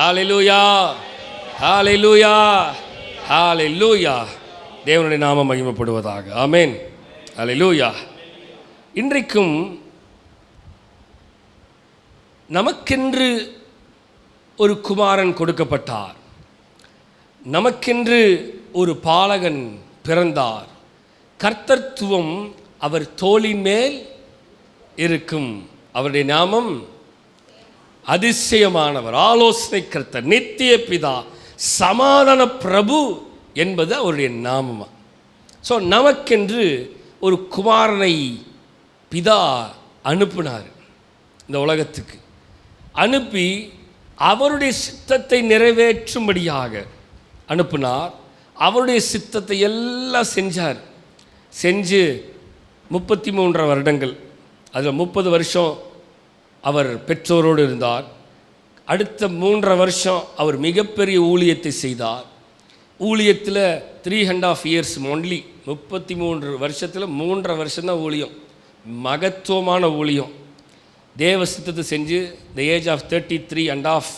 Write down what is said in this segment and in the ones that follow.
ஹல்லேலூயா, ஹல்லேலூயா, ஹல்லேலூயா. தேவனுடைய நாமம் மகிமைப்படுவதாக. ஆமென். ஹல்லேலூயா. இன்றைக்கும் நமக்கென்று ஒரு குமாரன் கொடுக்கப்பட்டார், நமக்கென்று ஒரு பாலகன் பிறந்தார். கர்த்தத்துவம் அவர் தோளின் மேல் இருக்கும். அவருடைய நாமம் அதிசயமானவர், ஆலோசனை கர்த்தர், நித்திய பிதா, சமாதான பிரபு என்பது அவருடைய நாமமா. ஸோ நமக்கென்று ஒரு குமாரனை பிதா அனுப்பினார் இந்த உலகத்துக்கு. அனுப்பி அவருடைய சித்தத்தை நிறைவேற்றும்படியாக அனுப்பினார். அவருடைய சித்தத்தை எல்லாம் செஞ்சார். செஞ்சு 33 வருடங்கள், அதில் 30 வருஷம் அவர் பெற்றோரோடு இருந்தார். அடுத்த 3.5 வருஷம் அவர் மிகப்பெரிய ஊழியத்தை செய்தார். ஊழியத்தில் 3.5 years ஒன்லி. 33 வருஷத்தில் 3.5 வருஷம்தான் ஊழியம், மகத்துவமான ஊழியம். தேவ சித்தத்தை செஞ்சு த ஏஜ் ஆஃப் 33.5,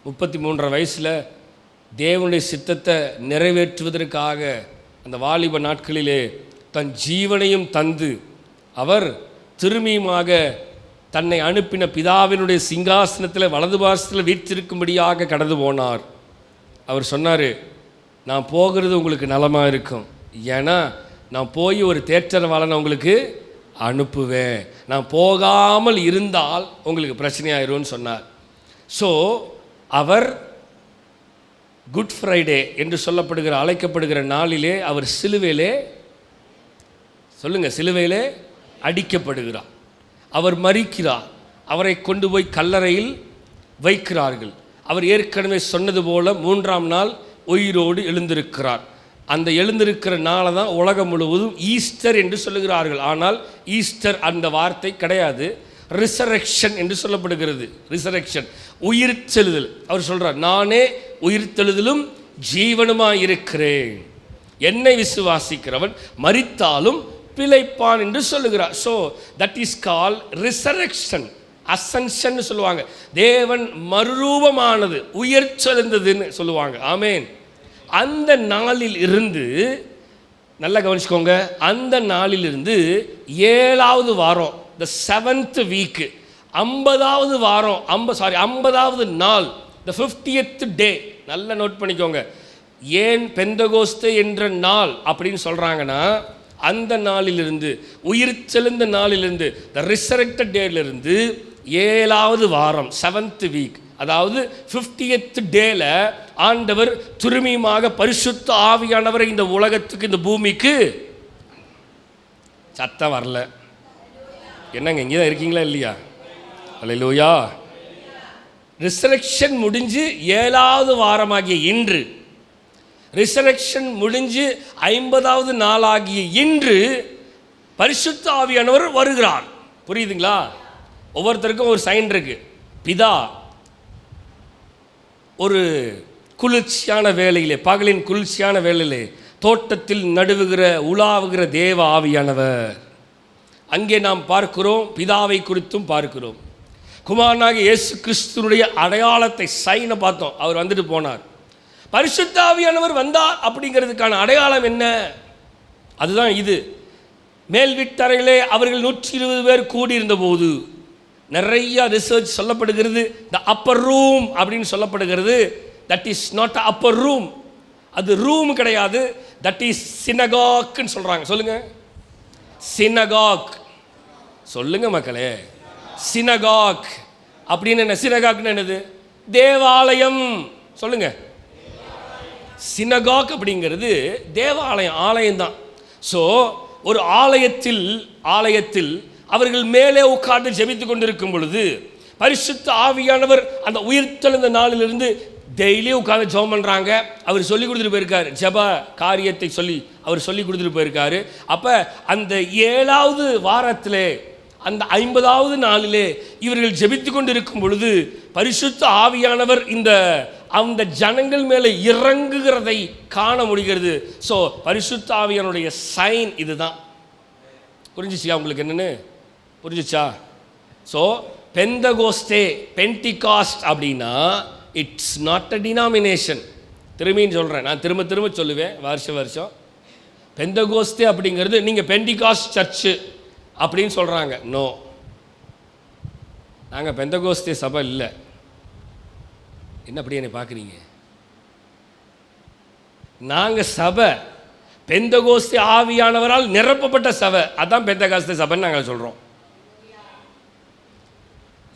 33 வயசில் தேவனுடைய சித்தத்தை நிறைவேற்றுவதற்காக அந்த வாலிப நாட்களிலே தன் ஜீவனையும் தந்து அவர் திரும்பியுமாக தன்னை அனுப்பின பிதாவினுடைய சிங்காசனத்தில் வலது பாரசத்தில் வீற்றிருக்கும்படியாக கடந்து போனார். அவர் சொன்னார், நான் போகிறது உங்களுக்கு நலமாக இருக்கும், ஏன்னா நான் போய் ஒரு தேற்றரவாளனை உங்களுக்கு அனுப்புவேன், நான் போகாமல் இருந்தால் உங்களுக்கு பிரச்சனையாயிரும்னு சொன்னார். ஸோ அவர் குட் ஃப்ரைடே என்று சொல்லப்படுகிற அழைக்கப்படுகிற நாளிலே அவர் சிலுவையிலே, சொல்லுங்கள், சிலுவையிலே அடிக்கப்படுகிறார். அவர் மரிக்கிறார். அவரை கொண்டு போய் கல்லறையில் வைக்கிறார்கள். அவர் ஏற்கனவே சொன்னது போல 3ஆம் நாள் உயிரோடு எழுந்திருக்கிறார். அந்த எழுந்திருக்கிற நாளை தான் உலகம் முழுவதும் ஈஸ்டர் என்று சொல்லுகிறார்கள். ஆனால் ஈஸ்டர் அந்த வார்த்தை கிடையாது, ரிசரெக்ஷன் என்று சொல்லப்படுகிறது. ரிசரெக்ஷன், உயிர்த்தெழுதல். அவர் சொல்கிறார், நானே உயிர்த்தெழுதலும் ஜீவனுமாய் இருக்கிறேன், என்னை விசுவாசிக்கிறவன் மரித்தாலும் பிழைப்பான் என்று சொல்லுகிறார். So that is call ரிசரெக்ஷன், Ascension சொல்லுவாங்க. தேவன் மறுரூபமானது, உயிர்த்தெழுந்ததுன்னு சொல்லுவாங்க. ஆமேன். அந்த நாளில் இருந்து, நல்லா கவனிச்சுக்கோங்க, அந்த நாளிலிருந்து 7வது வாரம், த 7th வீக், 50வது வாரம், 50வது நாள், த 50th டே. நல்லா நோட் பண்ணிக்கோங்க. ஏன் பெந்தகோஸ்தே என்ற நாள் அப்படின்னு சொல்கிறாங்கன்னா, அந்த நாளிலிருந்து, உயிர்த்தெழுந்த நாளிலிருந்து, த ரிசரெக்டட் டேலிருந்து 7வது வாரம், 7th வீக், அதாவது 50th டேல ஆண்டவர் திரும்பியுமாக பரிசுத்த ஆவியானவரை இந்த உலகத்துக்கு, இந்த பூமிக்கு, சத்தம் வரல, என்னங்க இங்கே தான் இருக்கீங்களா இல்லையா? அல்லேலூயா. ரிசரெக்ஷன் முடிஞ்சு 7வது வாரமாகிய இன்று, ரிசரெக்ஷன் முடிஞ்சு 50வது நாளாகிய இன்று பரிசுத்த ஆவியானவர் வருகிறார். புரியுதுங்களா? ஒவ்வொருத்தருக்கும் ஒரு சைன் இருக்கு. பிதா ஒரு குளிர்ச்சியான வேளையிலே, பகலின் குளிர்ச்சியான வேளையிலே தோட்டத்தில் நடுவுகிற உலாவுகிற தேவ ஆவியானவர். அங்கே நாம் பார்க்கிறோம், பிதாவை குறித்தும் பார்க்கிறோம். குமாரனாக இயேசு கிறிஸ்துனுடைய அடையாளத்தை, சைனை பார்த்தோம். அவர் வந்துட்டு போனார். பரிசுத்த ஆவியானவர் வந்தார் அப்படிங்கிறதுக்கான அடையாளம் என்ன? அதுதான் இது. மேல் வீட்டறையிலே அவர்கள் 120 பேர் கூடியிருந்த போது நிறைய ரிசர்ச் சொல்லப்படுகிறது. த அப்பர் ரூம் அப்படின்னு சொல்லப்படுகிறது. That is not a upper room, அது ரூம் கிடையாது, தட் இஸ் சினகாக்னு சொல்கிறாங்க. சொல்லுங்க, சினகாக். சொல்லுங்க மக்களே, சினகாக் அப்படின்னு என்ன? சினகாக்னு என்னது? தேவாலயம். சொல்லுங்க, சினகாக் அப்படிங்கிறது தேவாலயம், ஆலயம்தான். ஸோ ஒரு ஆலயத்தில் அவர்கள் மேலே உட்கார்ந்து ஜெபித்து கொண்டிருக்கும் பொழுது பரிசுத்த ஆவியானவர் அந்த உயிர்த்தெழுந்த நாளிலிருந்து டெய்லி உட்கார்ந்து ஜெபம் பண்ணுறாங்க. அவர் சொல்லி கொடுத்துட்டு போயிருக்காரு, ஜெப காரியத்தை அவர் சொல்லி கொடுத்துட்டு போயிருக்காரு. அப்போ அந்த 7வது வாரத்திலே, அந்த 50வது நாளிலே இவர்கள் ஜெபித்து கொண்டு இருக்கும் பொழுது பரிசுத்த ஆவியானவர் அந்த ஜனங்கள் மேலே இறங்குகிறதை காண முடிகிறது. ஸோ பரிசுத்த ஆவியானுடைய சைன் இதுதான். புரிஞ்சிச்சா உங்களுக்கு? என்னன்னு புரிஞ்சிச்சா? ஸோ பெந்தகோஸ்தே, பென்டிகாஸ்ட் அப்படின்னா இட்ஸ் நாட் அ டினாமினேஷன். திரும்பின்னு சொல்கிறேன், நான் திரும்ப திரும்ப சொல்லுவேன் வருஷம். பெந்தகோஸ்தே அப்படிங்கிறது நீங்கள் பெண்டிகாஸ்ட் சர்ச்சு அப்படின்னு சொல்கிறாங்க. நோ, நாங்கள் பெந்தகோஸ்தே சபை இல்லை. என்ன அப்படி என்னை பார்க்குறீங்க? நாங்கள் சபை பெந்தகோஸ்தே ஆவியானவரால் நிரப்பப்பட்ட சபை, அதான் பெந்தகோஸ்தே சபைன்னு நாங்கள் சொல்கிறோம்.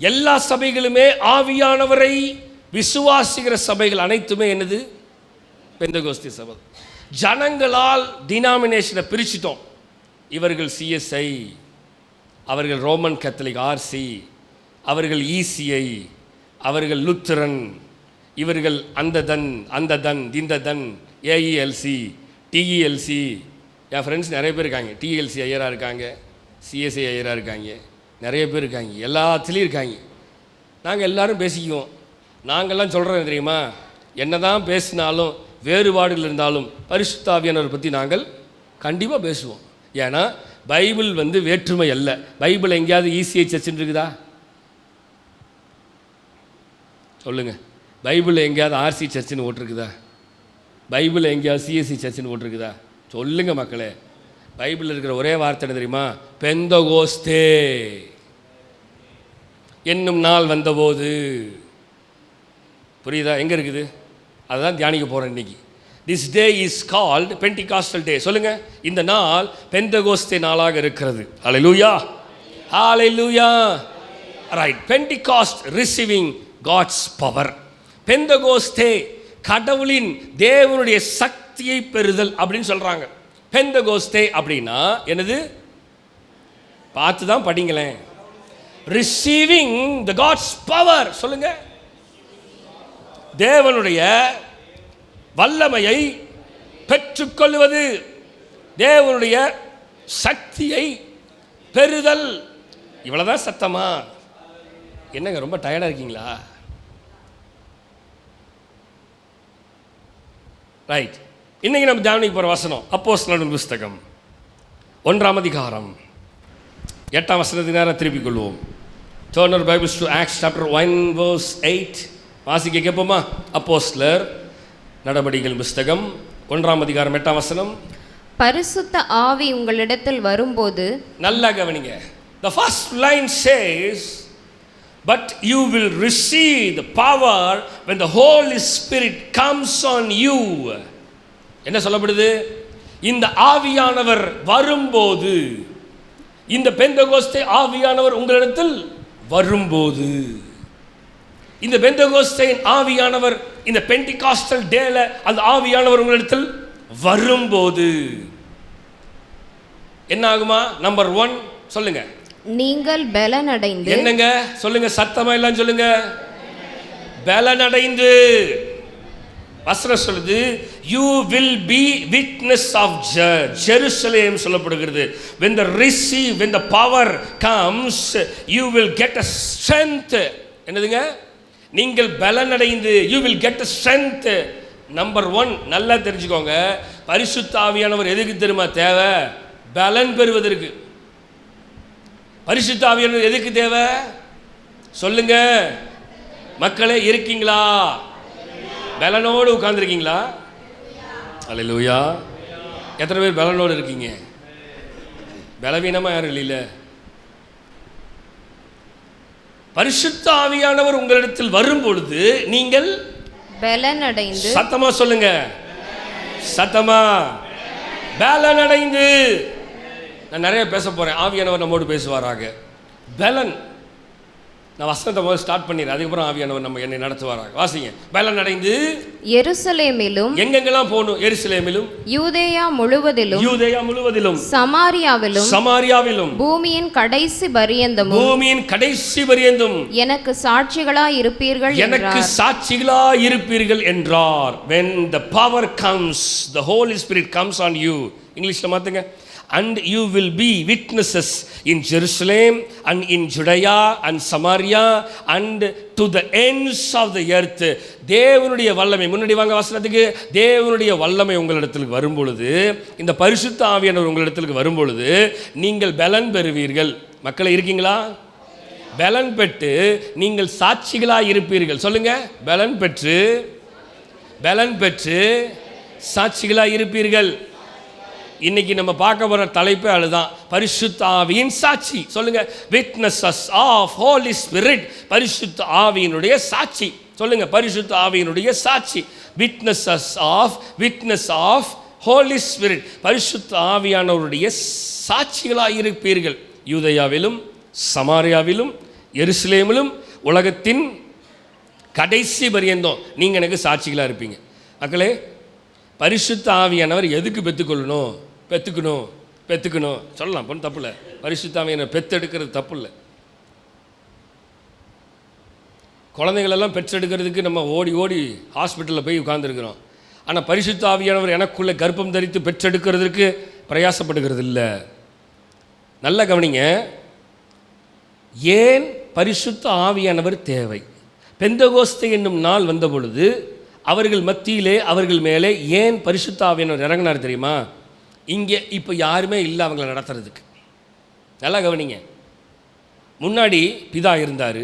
எல்லா சபைகளுமே ஆவியானவரை விசுவாசிக்கிற சபைகள் அனைத்துமே என்னது? பெந்தகோஸ்தே சபை. ஜனங்களால் டினாமினேஷனை பிரிச்சிட்டோம். இவர்கள் சிஎஸ்ஐ, அவர்கள் ரோமன் கத்தலிக் ஆர்சி, அவர்கள் இசிஐ, அவர்கள் லுத்தரன், இவர்கள் அந்த தன் இந்த தன் ஏஇஎல்சி டிஇஎல்சி. என் ஃப்ரெண்ட்ஸ் நிறைய பேர் இருக்காங்க, டிஎல்சி ஐயராக இருக்காங்க, சிஎஸ்ஐ ஐயராக இருக்காங்க, நிறைய பேர் இருக்காங்க, எல்லாத்துலேயும் இருக்காங்க. நாங்கள் எல்லோரும் பேசிக்குவோம். நாங்கள்லாம் சொல்கிறோம் தெரியுமா, என்ன தான் பேசினாலும் வேறுபாடுகள் இருந்தாலும் பரிசுத்த ஆவியானவரை பற்றி நாங்கள் கண்டிப்பாக பேசுவோம். ஏன்னா பைபிள் வேற்றுமை அல்ல. பைபிள் எங்கேயாவது இசிஐ சர்ச்சுன்னு இருக்குதா? சொல்லுங்கள். பைபிள் எங்கேயாவது ஆர்சி சர்ச்சுன்னு ஓட்டிருக்குதா? பைபிள் எங்கேயாவது சிஎஸ்சி சர்ச்சுன்னு ஓட்டிருக்குதா? சொல்லுங்கள் மக்களே. பைபிளில் இருக்கிற ஒரே வார்த்தை என்ன தெரியுமா? பெந்தகோஸ்தே என்னும் நாள் வந்தபோது. புரியுதா? எங்கே இருக்குது? அதுதான் தியானிக்க போகிறேன் இன்னைக்கு. This day is called Pentecostal day. சொல்லுங்கள், இந்த நாள் பெந்தகோஸ்தே நாளாக இருக்கிறது. ஹல்லேலூயா, ஹல்லேலூயா. Right, Pentecost receiving God's power. பெந்தகோஸ்தே கடவுளின் தேவனுடைய சக்தியை பெறுதல் அப்படின்னு சொல்கிறாங்க. பெந்தகோஸ்தே அப்படின்னா என்னது? பார்த்து தான் படிங்களேன். Receiving the God's power. சொல்லுங்க, தேவனுடைய வல்லமையை பெற்றுக்கொள்வது, தேவனுடைய சக்தியை பெறுதல். இவ்வளவுதான் சத்தமா? என்னங்க ரொம்ப டயர்டா இருக்கீங்களா? ரைட், இன்னைக்கு நம்ம தியானிக்க போகிற வசனம் அப்போஸ்தலர்களின் புஸ்தகம் 1ஆம் அதிகாரம் 8ஆம் வசனத்துக்கு நேரம் திருப்பிக் கொள்வோம். Turn your Bibles to Acts chapter 1 verse 8. வாசிக்க கேட்போமா? அப்போஸ்தலர் நடபடிகள் புஸ்தகம் 1ஆம் அதிகாரம் 8ஆம் வசனம். பரிசுத்த ஆவி உங்களிடத்தில் வரும்போது. நல்லா கவனிங்க. The first line says, but you will receive the power when the Holy Spirit comes on you. என்ன சொல்லப்படுது? இந்த ஆவியானவர் வரும்போது, இந்த பெந்தகோஸ்தே ஆவியானவர் உங்களிடத்தில் வரும்போது, இந்த பெந்தகோஸ்தே ஆவியானவர் இந்த பெண்டிகாஸ்டல் டேல அந்த ஆவியானவர் உங்களிடத்தில் வரும்போது என்ன ஆகுமா? நம்பர் 1 சொல்லுங்க. நீங்கள் பலனடைந்து. என்னங்க சொல்லுங்க, சத்தமா எல்லாம் சொல்லுங்க. பலனடைந்து. வசனம் சொல்லுது, you will be witness of Jerusalem சொல்லப்படுகிறது. when the power comes you will get a strength. என்னதுங்க? நீங்கள் பலனடைந்து you will get a strength. Number 1 நல்லா தெரிஞ்சுக்கோங்க. பரிசுத்த ஆவியானவர் எதுக்கு தெரியுமா தேவை? பலன் பெறுவதற்கு. பரிசுத்த ஆவியானவர் எதுக்கு தேவை? சொல்லுங்க மக்களே, இருக்கீங்களா? பலனோடு உட்கார்ந்துருக்கீங்களா? அல்லேலூயா. எத்தனை பேர் பலனோடு இருக்கீங்க? பலவீனமா யாரும் இல்லை. பரிசுத்த ஆவியானவர் உங்களிடத்தில் வரும் பொழுது நீங்கள் பலனடைந்து. சத்தமா சொல்லுங்க, சத்தமா. பலனடைந்து. நான் நிறைய பேச போறேன். ஆவியானவர் நம்மோடு பேசுவாராக. பலன். நான் வசனத்தை முதல்ல ஸ்டார்ட் பண்ணிடுறேன், அதுக்கப்புறம் ஆவியானவர் நம்ம என்னை நடத்துவாராக. வாசிங்க. பலனடைந்து எருசலேமிலும். எங்கெங்கெல்லாம் போகணும்? எருசலேமிலும், யூதேயா முழுவதிலும், சமாரியாவிலும், பூமியின் கடைசி பரியந்தமும் எனக்கு சாட்சிகளாய் இருப்பீர்கள் என்றார். when the power comes, the Holy Spirit comes on you. இங்கிலீஷ்ல மாத்துங்க. and you will be witnesses in Jerusalem and in Judea and Samaria and to the ends of the earth. தேவனுடைய வல்லமை. முன்னாடி வாங்க வசனத்துக்கு. தேவனுடைய வல்லமை உங்களிடத்திற்கு வரும் பொழுது, இந்த பரிசுத்த ஆவியானவர் உங்களிடத்திற்கு வரும் பொழுது நீங்கள் பலன் பெறுவீர்கள். மக்களே இருக்கீங்களா? பலன் பெற்று நீங்கள் சாட்சிகளாக இருப்பீர்கள். சொல்லுங்க, பலன் பெற்று சாட்சிகளாக இருப்பீர்கள். இன்னைக்கு நம்ம பார்க்க போற தலைப்பே அதுதான், பரிசுத்த ஆவியின் சாட்சி. சொல்லுங்க, விட்னஸஸ் ஆஃப் ஹோலி ஸ்பிரிட். பரிசுத்த ஆவியினுடைய சாட்சி. சொல்லுங்க, பரிசுத்த ஆவியினுடைய சாட்சி. Witness of Holy Spirit. பரிசுத்த ஆவியானவருடைய சாட்சிகளாக இருப்பீர்கள். யூதேயாவிலும் சமாரியாவிலும் எருசலேமிலும் உலகத்தின் கடைசி பரியந்தம் நீங்கள் எனக்கு சாட்சிகளாக இருப்பீங்க. மக்களே, பரிசுத்த ஆவியானவர் எதுக்கு பெற்றுக்கணும் சொல்லலாம், பொண்ணு தப்பு இல்லை. பரிசுத்த ஆவியானவர் பெற்றெடுக்கிறது தப்பு இல்லை. குழந்தைங்களெல்லாம் பெற்றெடுக்கிறதுக்கு நம்ம ஓடி ஹாஸ்பிட்டலில் போய் உட்கார்ந்துருக்கிறோம். ஆனால் பரிசுத்த ஆவியானவர் எனக்குள்ளே கர்ப்பம் தரித்து பெற்றெடுக்கிறதுக்கு பிரயாசப்படுகிறது இல்லை. நல்ல கவனிங்க, ஏன் பரிசுத்த ஆவியானவர் தேவை? பெந்தகோஸ்தே என்னும் நாள் வந்த பொழுது அவர்கள் மத்தியிலே, அவர்கள் மேலே ஏன் பரிசுத்த ஆவியானவர் இறங்கினார் தெரியுமா? இங்கே இப்போ யாருமே இல்லை அவங்களை நடத்துறதுக்கு. நல்லா கவனிங்க, முன்னாடி பிதா இருந்தார்,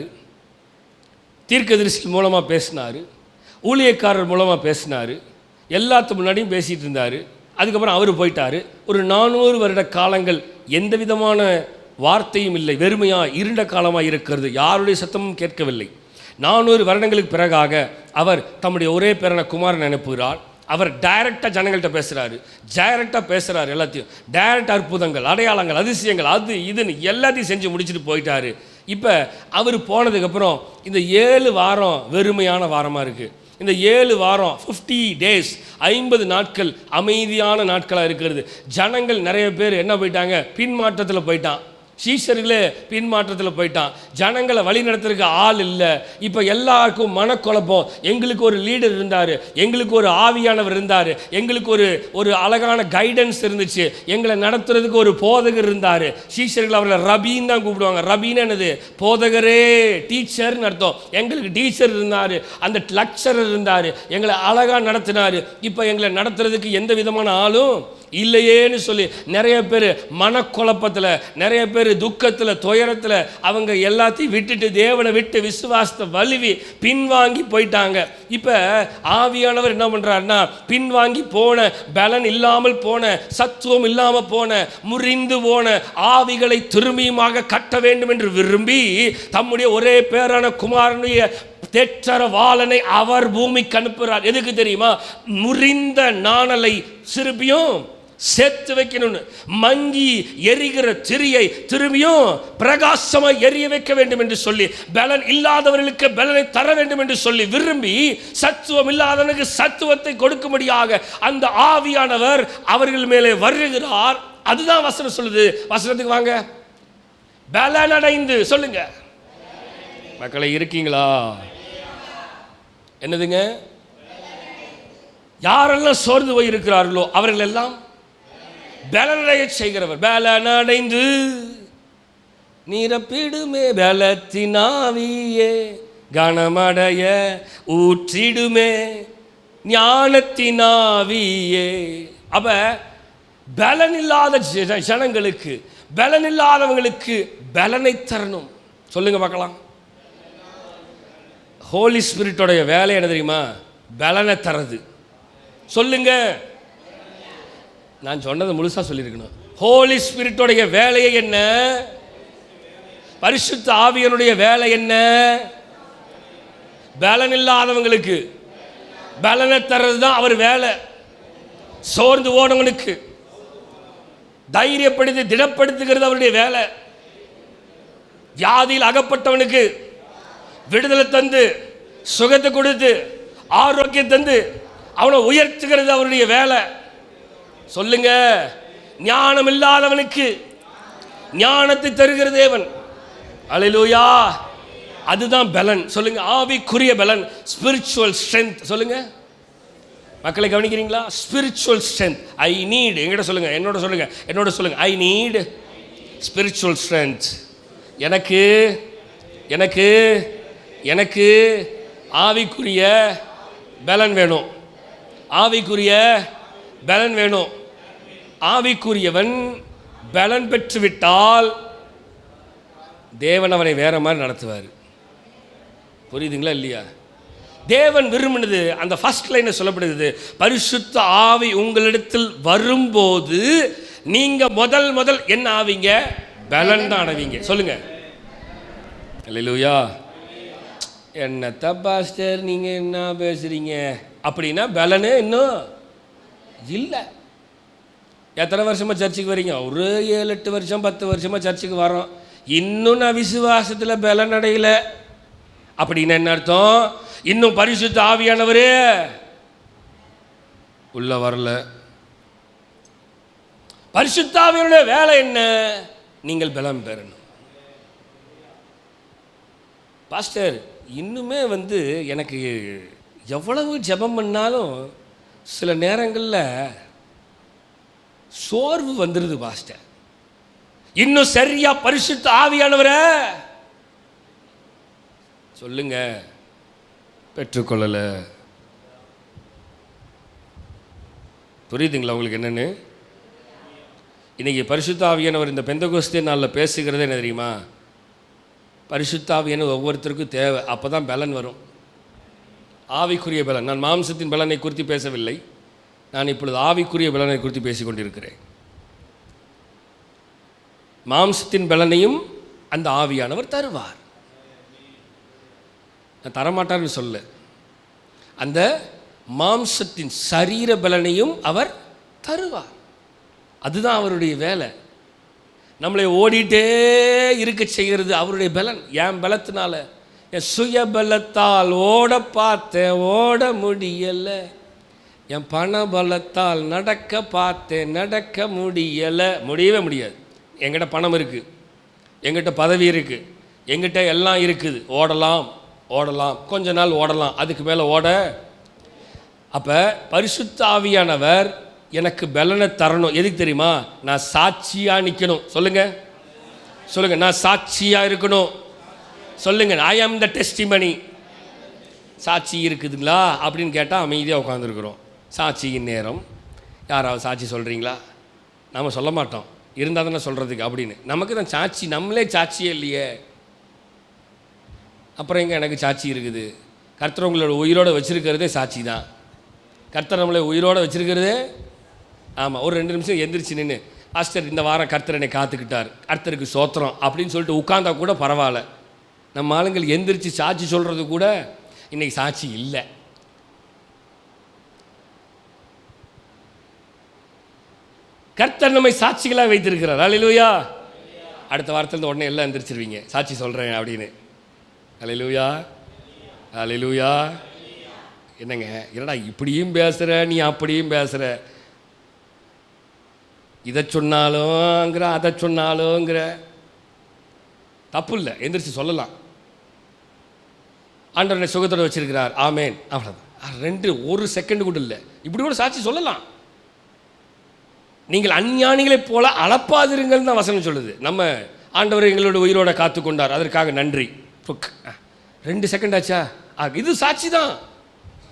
தீர்க்கதரிசி மூலமாக பேசினார், ஊழியக்காரர் மூலமாக பேசினார், எல்லாத்து முன்னாடியும் பேசிகிட்டு இருந்தார். அதுக்கப்புறம் அவர் போயிட்டார். ஒரு 400 வருட காலங்கள் எந்த விதமான வார்த்தையும் இல்லை, வெறுமையாக இருண்ட காலமாக இருக்கிறது, யாருடைய சத்தமும் கேட்கவில்லை. 400 வருடங்களுக்கு பிறகாக அவர் தம்முடைய ஒரே பேரான குமாரன் அனுப்புகிறார். அவர் டைரக்டாக ஜனங்கள்கிட்ட பேசுகிறார், எல்லாத்தையும் டைரக்ட் அற்புதங்கள், அடையாளங்கள், அதிசயங்கள், அது இதுன்னு எல்லாத்தையும் செஞ்சு முடிச்சுட்டு போயிட்டார். இப்போ அவர் போனதுக்கப்புறம் இந்த 7 வாரம் வெறுமையான வாரமாக இருக்குது. இந்த 7 வாரம் 50 days 50 நாட்கள் அமைதியான நாட்களாக இருக்கிறது. ஜனங்கள் நிறைய பேர் என்ன போயிட்டாங்க, பின்மாற்றத்தில் போயிட்டான். சீஷர்களே பின்மாற்றத்தில் போயிட்டான். ஜனங்களை வழி நடத்துறதுக்கு ஆள் இல்லை. இப்போ எல்லாருக்கும் மனக்குழப்பம். எங்களுக்கு ஒரு லீடர் இருந்தார், எங்களுக்கு ஒரு ஆவியானவர் இருந்தார், எங்களுக்கு ஒரு அழகான கைடன்ஸ் இருந்துச்சு, எங்களை நடத்துறதுக்கு ஒரு போதகர் இருந்தார். சீஷர்கள் அவர்களை ரபின்னு தான் கூப்பிடுவாங்க. ரபின்னு என்னது? போதகரே, டீச்சர்னு அர்த்தம். எங்களுக்கு டீச்சர் இருந்தார், அந்த லெக்சரர் இருந்தார், எங்களை அழகாக நடத்தினார். இப்போ எங்களை நடத்துறதுக்கு எந்த விதமான ஆளும் இல்லையேன்னு சொல்லி நிறைய பேர் மனக்குழப்பத்தில், நிறைய பேர் துக்கத்தில், துயரத்தில் அவங்க எல்லாத்தையும் விட்டுட்டு, தேவனை விட்டு விசுவாசத்தை வலுவி பின்வாங்கி போயிட்டாங்க. இப்போ ஆவியானவர் என்ன பண்ணுறாருன்னா, பின்வாங்கி போன, பலன் இல்லாமல் போன, சத்துவம் இல்லாமல் போன, முறிந்து போன ஆவிகளை திரும்பியுமாக கட்ட வேண்டும் என்று விரும்பி தம்முடைய ஒரே பேரான குமாரனுடைய தேற்றரவாளனை அவர் பூமிக்கு அனுப்புகிறார். எதுக்கு தெரியுமா? முறிந்த நாணலை சிறுபியும் சேர்த்து வைக்கணும்னு, மங்கி எரிகிற திரியை திரும்பியும் பிரகாசமாக எரிய வைக்க வேண்டும் என்று சொல்லி, பலன் இல்லாதவர்களுக்கு பலனை தர வேண்டும் என்று சொல்லி விரும்பி, சத்துவம் இல்லாதவனுக்கு சத்துவத்தை கொடுக்கும்படியாக அந்த ஆவியானவர் அவர்கள் மேலே வருகிறார். அதுதான் வசனம் சொல்லுது. வசனத்துக்கு வாங்க, பலன் அடைந்து சொல்லுங்க. மக்களை இருக்கீங்களா? என்னதுங்க? யாரெல்லாம் சோர்ந்து போய் இருக்கிறார்களோ அவர்கள் எல்லாம் பலனடைய செய்கிறவர். பலனடைந்து நிரப்பிடுமே பலத்தினாவியே, கனமடைய ஊற்றிடுமே ஞானத்தினாவியே. அப்ப பலன் இல்லாத ஜனங்களுக்கு, பலன் இல்லாதவங்களுக்கு பலனை தரணும். சொல்லுங்க பார்க்கலாம். ஹோலி ஸ்பிரிட்டோடைய வேலை என்ன தெரியுமா? பலனை தரது. சொல்லுங்க, நான் சொன்னதை முழுசா சொல்லியிருக்கணும். ஹோலி ஸ்பிரிட்டோடைய வேலையை என்ன? பரிசுத்த ஆவியனுடைய வேலை என்ன? பலன் இல்லாதவங்களுக்கு பலனை தர்றது தான் அவர் வேலை. சோர்ந்து ஓனவனுக்கு தைரியப்படுத்தி திடப்படுத்துகிறது அவருடைய வேலை. வியாதியில் அகப்பட்டவனுக்கு விடுதலை தந்து, சுகத்தை கொடுத்து, ஆரோக்கியம் தந்து அவனை உயர்த்துகிறது அவருடைய வேலை. சொல்லுங்க, ஞானம் இல்லாதவனுக்கு ஞானத்தை தருகிற தேவன். அல்லேலூயா. அதுதான் பலன். சொல்லுங்க, ஆவிக்குரிய பலன், ஸ்பிரிச்சுவல் ஸ்ட்ரென்த். சொல்லுங்க, மக்களை கவனிக்கிறீங்களா? Spiritual strength. ஐ நீட், எங்கிட்ட சொல்லுங்க, என்னோட சொல்லுங்க, ஐ நீட் ஸ்பிரிச்சுவல் ஸ்ட்ரென்த். எனக்கு எனக்கு எனக்கு ஆவிக்குரிய பலன் வேணும். ஆவிக்குரிய பலன் வேணும். ஆவிக்குரியவன் பலன் பெற்றுவிட்டால் தேவன் அவனை வேற மாதிரி நடத்துவார். புரியுதுங்களா இல்லையா? தேவன் விரும்பினது அந்த ஃபர்ஸ்ட் லைனை சொல்லப்படுது, பரிசுத்த ஆவி உங்களிடத்தில் வரும்போது நீங்க முதல் என்ன ஆவீங்க? பலன் தான் அடைவீங்க. சொல்லுங்க அல்லேலூயா. என்னத்த பாஸ்டர் நீங்க என்ன பேசுறீங்க அப்படின்னா பலனே இன்னும் இல்லை. எத்தனை வருஷமா சர்ச்சுக்கு வரீங்க? ஒரு 7-8 வருஷம் 10 வருஷமா சர்ச்சுக்கு வரோம், இன்னும் நான் விசுவாசத்தில் பலன் அடையல அப்படின்னு என்ன அர்த்தம்? இன்னும் பரிசுத்த ஆவியானவரே உள்ள வரல. பரிசுத்த ஆவியானுடைய வேலை என்ன? நீங்கள் பலம் பெறணும். பாஸ்டர் இன்னுமே எனக்கு எவ்வளவு ஜெபம் பண்ணாலும் சில நேரங்களில் சோர்வு வந்துடுது பாஸ்டர். இன்னும் சரியா பரிசுத்த ஆவியானவரை சொல்லுங்க பெற்றுக்கொள்ளல. புரியுதுங்களா உங்களுக்கு என்னன்னு? இன்னைக்கு பரிசுத்த ஆவியானவர் இந்த பெந்தகோஸ்தே நாளில் பேசுகிறதே என்ன தெரியுமா? பரிசுத்த ஆவியானவர் ஒவ்வொருத்தருக்கும் தேவை, அப்போ தான் பலன் வரும். ஆவிக்குரிய பலன். நான் மாம்சத்தின் பலனை குறித்து பேசவில்லை, நான் இப்பொழுது ஆவிக்குரிய பலனை குறித்து பேசிக் கொண்டிருக்கிறேன். மாம்சத்தின் பலனையும் அந்த ஆவியானவர் தருவார். நான் தரமாட்டார்னு சொல்ல, அந்த மாம்சத்தின் சரீர பலனையும் அவர் தருவார். அதுதான் அவருடைய வேலை. நம்மளை ஓடிட்டே இருக்க செய்கிறது அவருடைய பலன். என் பலத்தினால, என் சுய பலத்தால் ஓட பார்த்தேன், ஓட முடியலை. என் பண பலத்தால் நடக்க பார்த்தேன், நடக்க முடியவே முடியாது. எங்கிட்ட பணம் இருக்குது, எங்கிட்ட பதவி இருக்குது, எங்கிட்ட எல்லாம் இருக்குது, ஓடலாம் கொஞ்ச நாள் ஓடலாம், அதுக்கு மேலே ஓட. அப்போ பரிசுத்த ஆவியானவர் எனக்கு பலனை தரணும். எதுக்கு தெரியுமா? நான் சாட்சியாக நிற்கணும். சொல்லுங்க நான் சாட்சியாக இருக்கணும். சொல்லுங்க ஐ ஆம் த டெஸ்டிமனி. சாட்சி இருக்குதுங்களா அப்படின்னு கேட்டால் அமைதியாக உட்காந்துருக்குறோம். சாட்சியின் நேரம். யாராவது சாட்சி சொல்கிறீங்களா? நாம் சொல்ல மாட்டோம், இருந்தால் தானே சொல்கிறதுக்கு அப்படின்னு. நமக்கு தான் சாட்சி, நம்மளே சாட்சியே இல்லையே, அப்புறம் எங்கே எனக்கு சாட்சி இருக்குது? கர்த்தர் உங்களோட உயிரோடு வச்சுருக்கிறதே சாட்சி தான். கர்த்தர் நம்மளை உயிரோடு வச்சுருக்கிறதே. ஆமாம், ஒரு 2 நிமிஷம் எந்திரிச்சு நின்று, பாஸ்டர் இந்த வாரம் கர்த்தர் என்னை காத்துக்கிட்டார், கர்த்தருக்கு சோத்திரம் அப்படின்னு சொல்லிட்டு உட்கார்ந்தா கூட பரவாயில்ல. நம்ம ஆளுங்கள் எந்திரிச்சு சாட்சி சொல்கிறது கூட இன்றைக்கி சாட்சி இல்லை. கர்த்தர் நம்மை சாட்சிகளாக வைத்திருக்கிறார். அல்லேலூயா. அடுத்த வாரத்தில் உடனே எல்லாம் எந்திரிச்சிருவீங்க, சாட்சி சொல்கிறேன் அப்படின்னு. அல்லேலூயா, அல்லேலூயா. என்னங்க என்னடா இப்படியும் பேசுகிற, நீ அப்படியும் பேசுகிற, இதை சொன்னாலுங்கிற அதை சொன்னாலுங்கிற. தப்பு இல்லை, எந்திரிச்சு சொல்லலாம். ஆண்டவரை சுகத்தோடு வச்சிருக்கிறார், ஆமேன், அவ்வளோதான். 1 செகண்ட் கூட இல்லை, இப்படி கூட சாட்சி சொல்லலாம். நீங்கள் அஞ்ஞானிகளைப் போல அளப்பாதிருங்கள் தான் வசனம் சொல்லுது. நம்ம ஆண்டவர் எங்களோட உயிரோட காத்து கொண்டார், அதற்காக நன்றி. 2 செகண்ட் ஆச்சா? இது சாட்சி தான்.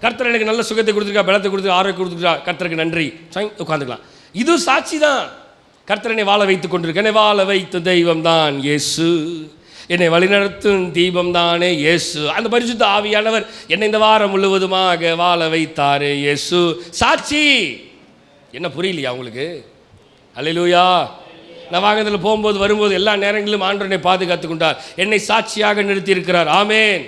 கர்த்தர் எனக்கு நல்ல சுகத்தை கொடுத்துருக்கா, பலத்தை கொடுத்துருக்கா, ஆரோக்கியம் கொடுத்துருக்கா, கர்த்தருக்கு நன்றி, உட்காந்துக்கலாம். இது சாட்சி தான். கர்த்தர் என்னை வாழ வைத்து கொண்டிருக்க, என்னை வாழ வைத்த தெய்வம் தான் இயேசு, என்னை வழிநடத்தும் தீபம் தானே இயேசு. அந்த பரிசுத்த ஆவியானவர் என்னை இந்த வாரம் முழுவதுமாக வாழ வைத்தாரே இயேசு. சாட்சி. என்ன புரியலையா உங்களுக்கு? அல்லேலூயா. நான் வாகனத்தில் போகும்போது வரும்போது எல்லா நேரங்களிலும் ஆண்டவர் என்னை பாதுகாத்து கொண்டார், என்னை சாட்சியாக நிறுத்தியிருக்கிறார். ஆமேன்.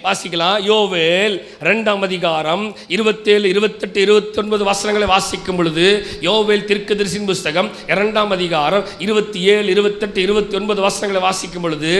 வாசிக்கலாம். யோவேல் 2ஆம் அதிகாரம் 27, 28, 29 வசனங்களை வாசிக்கும் பொழுது, யோவேல் தீர்க்கதரிசியின் புஸ்தகம் 2ஆம் அதிகாரம் 27, 28, 29 வசனங்களை வாசிக்கும் பொழுது,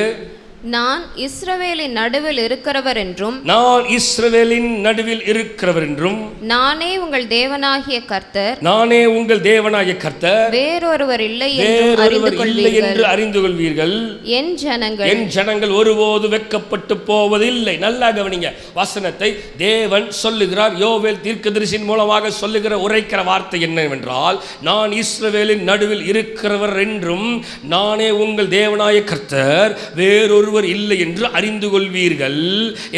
நான் இஸ்ரவேலின் நடுவில் இருக்கிறவர் என்றும், நான் இஸ்ரவேலின் நடுவில் இருக்கிறவர் என்றும், நானே உங்கள் தேவனாகிய கர்த்தர், நானே உங்கள் தேவனாகிய கர்த்தர், வேறொருவர் இல்லை என்று அறிந்து கொள்வீர்கள். என் ஜனங்கள் ஒருபோது வெட்கப்பட்டு போவதில்லை. நல்லா கவனிங்க வசனத்தை. தேவன் சொல்லுகிறார், யோவேல் தீர்க்கதரிசியின் மூலமாக சொல்லுகிற உரைக்கிற வார்த்தை என்னவென்றால், நான் இஸ்ரவேலின் நடுவில் இருக்கிறவர் என்றும், நானே உங்கள் தேவனாகிய கர்த்தர், வேறொரு ஒருவர் இல்லை என்று அறிந்து கொள்வீர்கள்.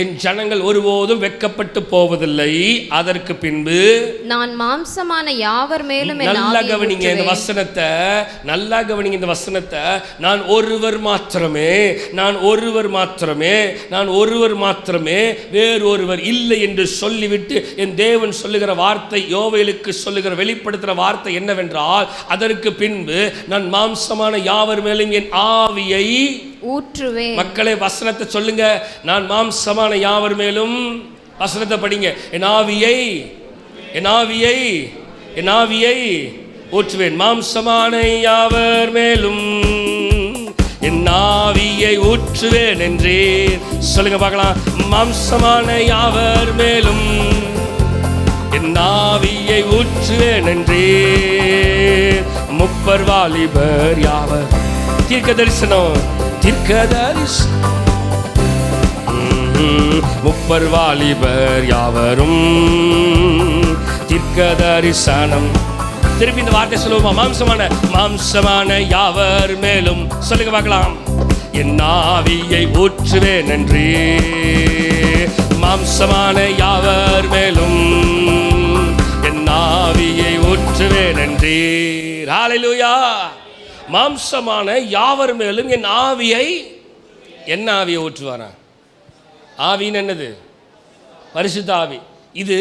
என் ஜனங்கள் ஒருபோதும் வெட்கப்பட்டு போவதில்லை. அதற்கு பின்பு நான் மாம்சமான யாவர் மேலும் நல்லா கவனிங்க இந்த வசனத்தை, நல்லா கவனிங்க இந்த வசனத்தை. நான் ஒருவர் மாத்திரமே, நான் ஒருவர் மாத்திரமே, நான் ஒருவர் மாத்திரமே, வேறொருவர் இல்லை என்று சொல்லிவிட்டு என் தேவன் சொல்லுகிற வார்த்தை, யோவேலுக்கு சொல்லுகிற வெளிப்படுத்துகிற வார்த்தை என்னவென்றால், அதற்கு பின்பு நான் மாம்சமான யாவர் மேலும் என் ஆவியை ஊற்றுவேன். மக்களே வசனத்தை சொல்லுங்க. நான் மாம்சமான யாவர் மேலும், வசனத்தை படிங்க. என் ஆவியை, என் ஆவியை, என் ஆவியை ஊற்றுவேன். மாம்சமான யாவர் மேலும் என் ஆவியை ஊற்றுவேன் என்றே சொல்லுங்க பார்க்கலாம். மாம்சமான யாவர் மேலும் என் ஆவியை ஊற்றுவேன் என்றே. முப்பர் வாலிபர் யாவர், தீர்க்க தரிசனம், தீர்க்க தரிசனம், முப்பர் வாலிபர் யாவரும் தீர்க்க தரிசனம். திருப்பி இந்த வார்த்தை சொல்லுவோமா? மாம்சமான யாவர் மேலும் சொல்லுங்க பார்க்கலாம். என் ஆவியை ஊற்றுவேன் என்றே. மாம்சமான யாவர் மேலும் என் ஆவியை ஊற்றுவேன் என்றே. ஹல்லேலூயா. மாம்சமான யாவர் மேலும் என் ஆவியை, என்ன ஆவியை ஊற்றுவாரா? ஆவின்னு என்னது? பரிசுத்த ஆவி. இது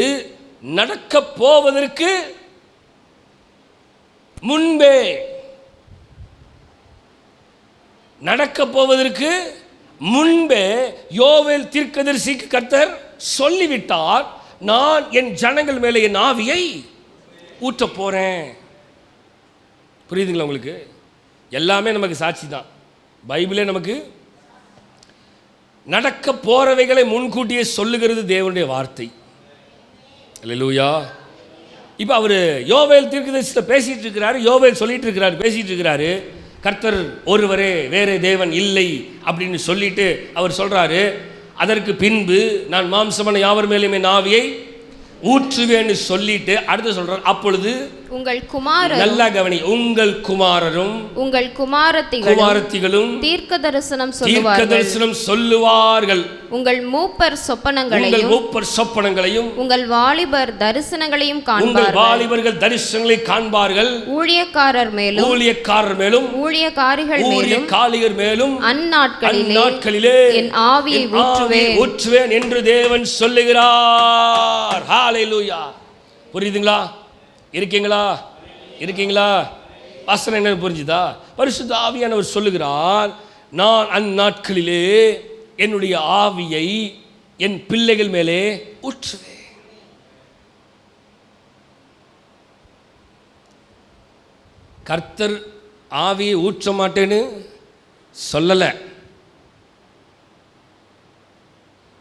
நடக்க போவதற்கு முன்பே, நடக்க போவதற்கு முன்பே யோவேல் தீர்க்கதரிசிக்கு கர்த்தர் சொல்லிவிட்டார், நான் என் ஜனங்கள் மேலே என் ஆவியை ஊற்ற போறேன். புரியுதுங்களா உங்களுக்கு? எல்லாமே நமக்கு சாட்சி தான். பைபிளே நமக்கு நடக்க போறவைகளை முன்கூட்டியே சொல்லுகிறது தேவனுடைய வார்த்தை. அல்லேலூயா. இப்போ அவர் யோவேல் தீர்க்கதரிசிட்ட பேசிட்டு இருக்கிறாரு, யோவேல் சொல்லிட்டு இருக்கிறாரு, பேசிட்டு இருக்கிறாரு. கர்த்தர் ஒருவரே, வேறே தேவன் இல்லை அப்படின்னு சொல்லிட்டு அவர் சொல்றாரு, அதற்கு பின்பு நான் மாம்சமான யாவர் மேலும் என் ஆவியை ஊற்றுவேன்னு சொல்லிட்டு அடுத்து சொல்றார், அப்பொழுது உங்கள் குமாரரும், நல்லா கவனி, உங்கள் குமாரரும் உங்கள் குமாரத்திகளும் தீர்க்க தரிசனம் சொல்லுவார்கள். உங்கள் மூப்பர் சொப்பனங்களையும் உங்கள் வாலிபர் தரிசனங்களையும் காண்பார்கள். ஊழியக்காரர் மேலும் ஊழியக்காரிகள் மேலும் அந்நாட்களிலே என் ஆவியை ஊற்றுவேன் என்று தேவன் சொல்லுகிறார். ஹல்லேலூயா. புரியுதுங்களா? இருக்கீங்களா? வசனம் என்ன புரிஞ்சுதா? பரிசுத்த ஆவியானவர் சொல்லுகிறார், நான் அந்நாட்களிலே என்னுடைய ஆவியை என் பிள்ளைகள் மேலே ஊற்றுவேன். கர்த்தர் ஆவியை ஊற்ற மாட்டேன்னு சொல்லல,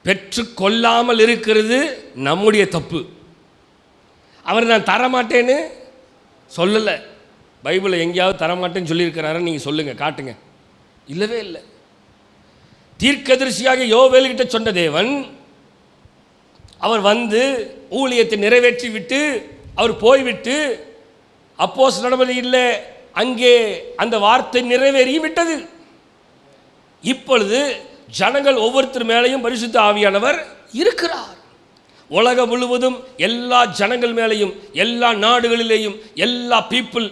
பெற்று கொள்ளாமல் இருக்கிறது நம்முடைய தப்பு. அவர் நான் தரமாட்டேன்னு சொல்லலை. பைபிளில் எங்கேயாவது தரமாட்டேன்னு சொல்லியிருக்கிறாரு? நீங்கள் சொல்லுங்கள், காட்டுங்க. இல்லவே இல்லை. தீர்க்கதரிசியாக யோவேல்கிட்ட சொன்ன தேவன், அவர் வந்து ஊழியத்தை நிறைவேற்றி விட்டு அவர் போய்விட்டு அப்போஸ் நடவடிக்கையில் அங்கே அந்த வார்த்தை நிறைவேறி விட்டது. இப்பொழுது ஜனங்கள் ஒவ்வொருத்தர் மேலேயும் பரிசுத்த ஆவியானவர் இருக்கிறார். உலகம் முழுவதும் எல்லா ஜனங்கள் மேலேயும், எல்லா நாடுகளிலேயும், எல்லா பீப்புள்,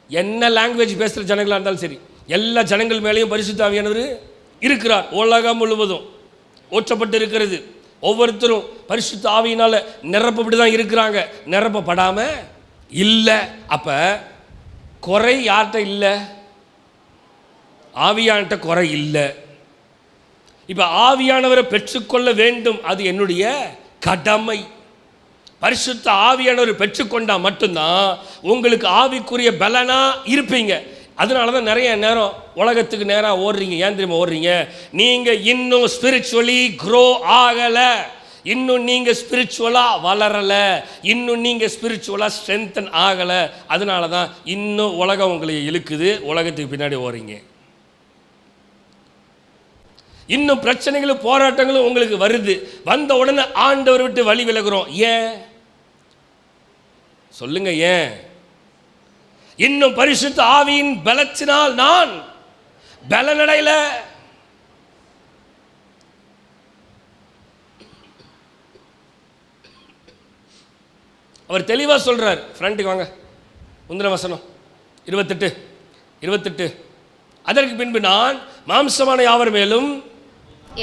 என்ன லாங்குவேஜ் பேசுகிற ஜனங்களாக இருந்தாலும் சரி, எல்லா ஜனங்கள் மேலேயும் பரிசுத்த ஆவியானவர் இருக்கிறார். உலகம் முழுவதும் ஊற்றப்பட்டு இருக்கிறது. ஒவ்வொருத்தரும் பரிசுத்த ஆவியினால் நிரப்பப்பட்டு தான் இருக்கிறாங்க, நிரப்பப்படாமல் இல்லை. அப்போ குறை யார்கிட்ட இல்லை? ஆவியான்கிட்ட குறை இல்லை. இப்போ ஆவியானவரை பெற்றுக்கொள்ள வேண்டும், அது என்னுடைய கடமை. பரிசுத்த ஆவியானவர் பெற்றுக்கொண்டா மட்டும்தான் உங்களுக்கு ஆவிக்குரிய பலனா இருப்பீங்க. அதனால தான் நிறைய நேரம் உலகத்துக்கு நேராக ஓடுறீங்க. ஏன் தெரியுமா ஓடுறீங்க? நீங்கள் இன்னும் ஸ்பிரிச்சுவலி க்ரோ ஆகலை, இன்னும் நீங்கள் ஸ்பிரிச்சுவலாக வளரலை, இன்னும் நீங்கள் ஸ்பிரிச்சுவலாக ஸ்ட்ரென்தன் ஆகலை. அதனால தான் இன்னும் உலகம் உங்களை இழுக்குது, உலகத்துக்கு பின்னாடி ஓடுறீங்க. இன்னும் பிரச்சனைகளும் போராட்டங்களும் உங்களுக்கு வருது. வந்த உடனே ஆண்டவர் விட்டு வழி விலகுறோம். ஏன் சொல்லுங்க? ஏன்? இன்னும் பரிசுத்த ஆவியின் பலத்தினால் நான் பலனடையல. அவர் தெளிவாக சொல்கிறார். ஃப்ரண்ட்டுக்கு வாங்க, முந்தின வசனம் 28. அதற்கு பின்பு நான் மாம்சமான யாவர் மேலும்